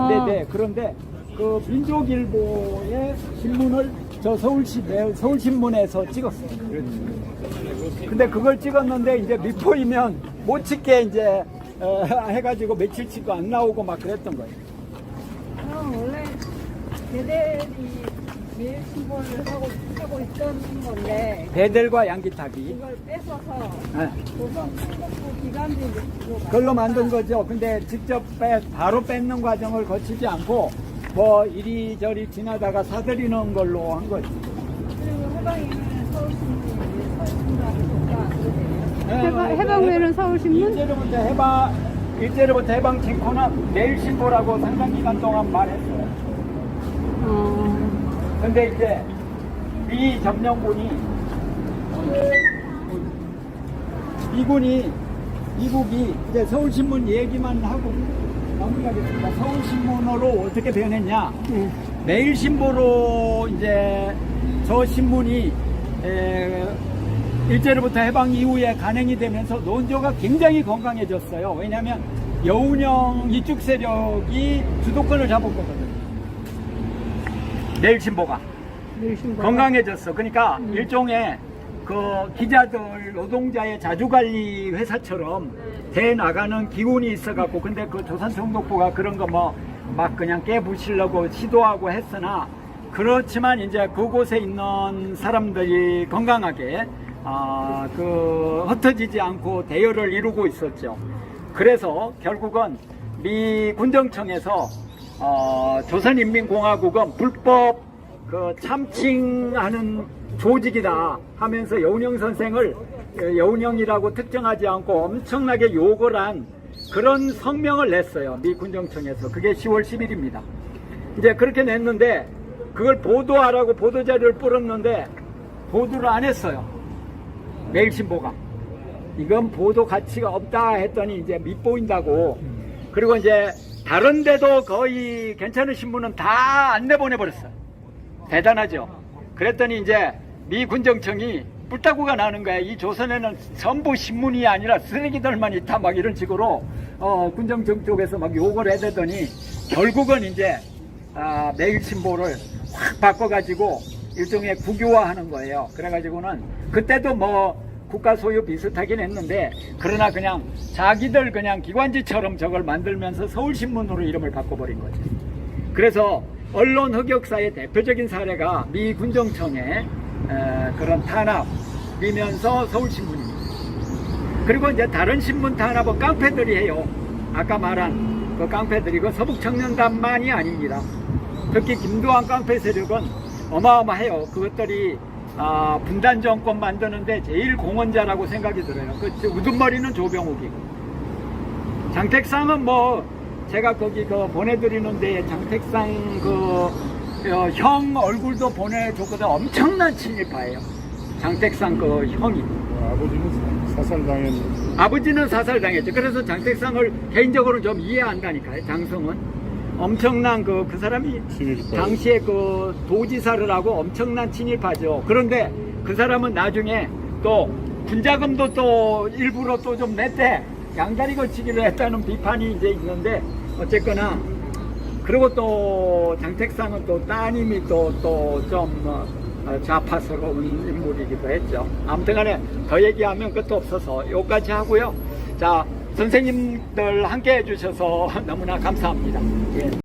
A: 네네. 그런데 그 민족일보의 신문을 저 서울신문에서 찍었어요. 근데 그걸 찍었는데 이제 미포이면 못 찍게 이제 해가지고 며칠치도 안 나오고 막 그랬던 거예요.
D: 원래 걔들이 매일 신고를 하고 있던 건데
A: 배들과 양기타기.
D: 이걸 뺏어서
A: 네.
D: 조선 총독부 기관들이
A: 그걸로 만든 거죠. 근데 직접 바로 뺏는 과정을 거치지 않고 뭐 이리저리 지나다가 사들이는 걸로 한 거지.
D: 그리고 해방에는 서울신문이 서울신문과
C: 해방외는 서울신문?
A: 일제로부터 해방 직후는 매일신보라고 상당 기간 동안 말했어요. 근데 이제 미 점령군이 미국이 이제 서울신문 얘기만 하고 마무리하겠습니다. 서울신문으로 어떻게 변했냐? 매일신보로 이제 저 신문이 일제로부터 해방 이후에 간행이 되면서 논조가 굉장히 건강해졌어요. 왜냐하면 여운형 이쪽 세력이 주도권을 잡은 거거든요. 매일신보가 건강해졌어. 그러니까 일종의 그 기자들 노동자의 자주관리 회사처럼 돼 나가는 기운이 있어갖고, 근데 그 조선총독부가 그런 거 뭐 막 그냥 깨부시려고 시도하고 했으나, 그렇지만 이제 그곳에 있는 사람들이 건강하게 흩어지지 않고 대열을 이루고 있었죠. 그래서 결국은 미 군정청에서 조선인민공화국은 불법 그 참칭하는 조직이다 하면서 여운형 선생을 여운형이라고 특정하지 않고 엄청나게 욕을 한 그런 성명을 냈어요. 미 군정청에서. 그게 10월 10일입니다. 이제 그렇게 냈는데 그걸 보도하라고 보도자료를 뿌렸는데 보도를 안 했어요. 매일신보가. 이건 보도 가치가 없다 했더니 이제 밉보인다고. 그리고 이제 다른 데도 거의 괜찮은 신문은 다 안 내보내버렸어요. 대단하죠. 그랬더니 이제 미 군정청이 뿔따구가 나는 거야. 이 조선에는 전부 신문이 아니라 쓰레기들만 있다 막 이런 식으로 군정청 쪽에서 막 욕을 해대더니 결국은 이제 매일신보를 확 바꿔가지고 일종의 국유화하는 거예요. 그래가지고는 그때도 뭐 국가 소유 비슷하긴 했는데, 그러나 그냥 자기들 그냥 기관지처럼 저걸 만들면서 서울신문으로 이름을 바꿔버린 거죠. 그래서 언론 흑역사의 대표적인 사례가 미 군정청의 그런 탄압이면서 서울신문입니다. 그리고 이제 다른 신문 탄압은 깡패들이 해요. 아까 말한 그 깡패들이, 그 서북청년단만이 아닙니다. 특히 김도한 깡패 세력은 어마어마해요. 그것들이 분단 정권 만드는데 제일 공헌자라고 생각이 들어요. 그 우둔머리는 조병욱이고, 장택상은 뭐 제가 거기 그 보내드리는데 장택상 형 얼굴도 보내줬거든. 엄청난 친일파예요. 장택상 그 형이.
G: 아버지는 사살당했는데.
A: 아버지는 사살당했죠. 그래서 장택상을 개인적으로 좀 이해한다니까요. 장성은 엄청난 그 사람이
G: 친일파.
A: 당시에 그 도지사를 하고 엄청난 친일파죠. 그런데 그 사람은 나중에 또 분자금도 또 일부러 또 좀 냈대. 양다리 걸치기를 했다는 비판이 이제 있는데, 어쨌거나 그리고 또 장택상은 또 따님이 또 좀 좌파스러운 인물이기도 했죠. 아무튼간에 더 얘기하면 끝도 없어서 여기까지 하고요. 자, 선생님들 함께 해주셔서 너무나 감사합니다. 예.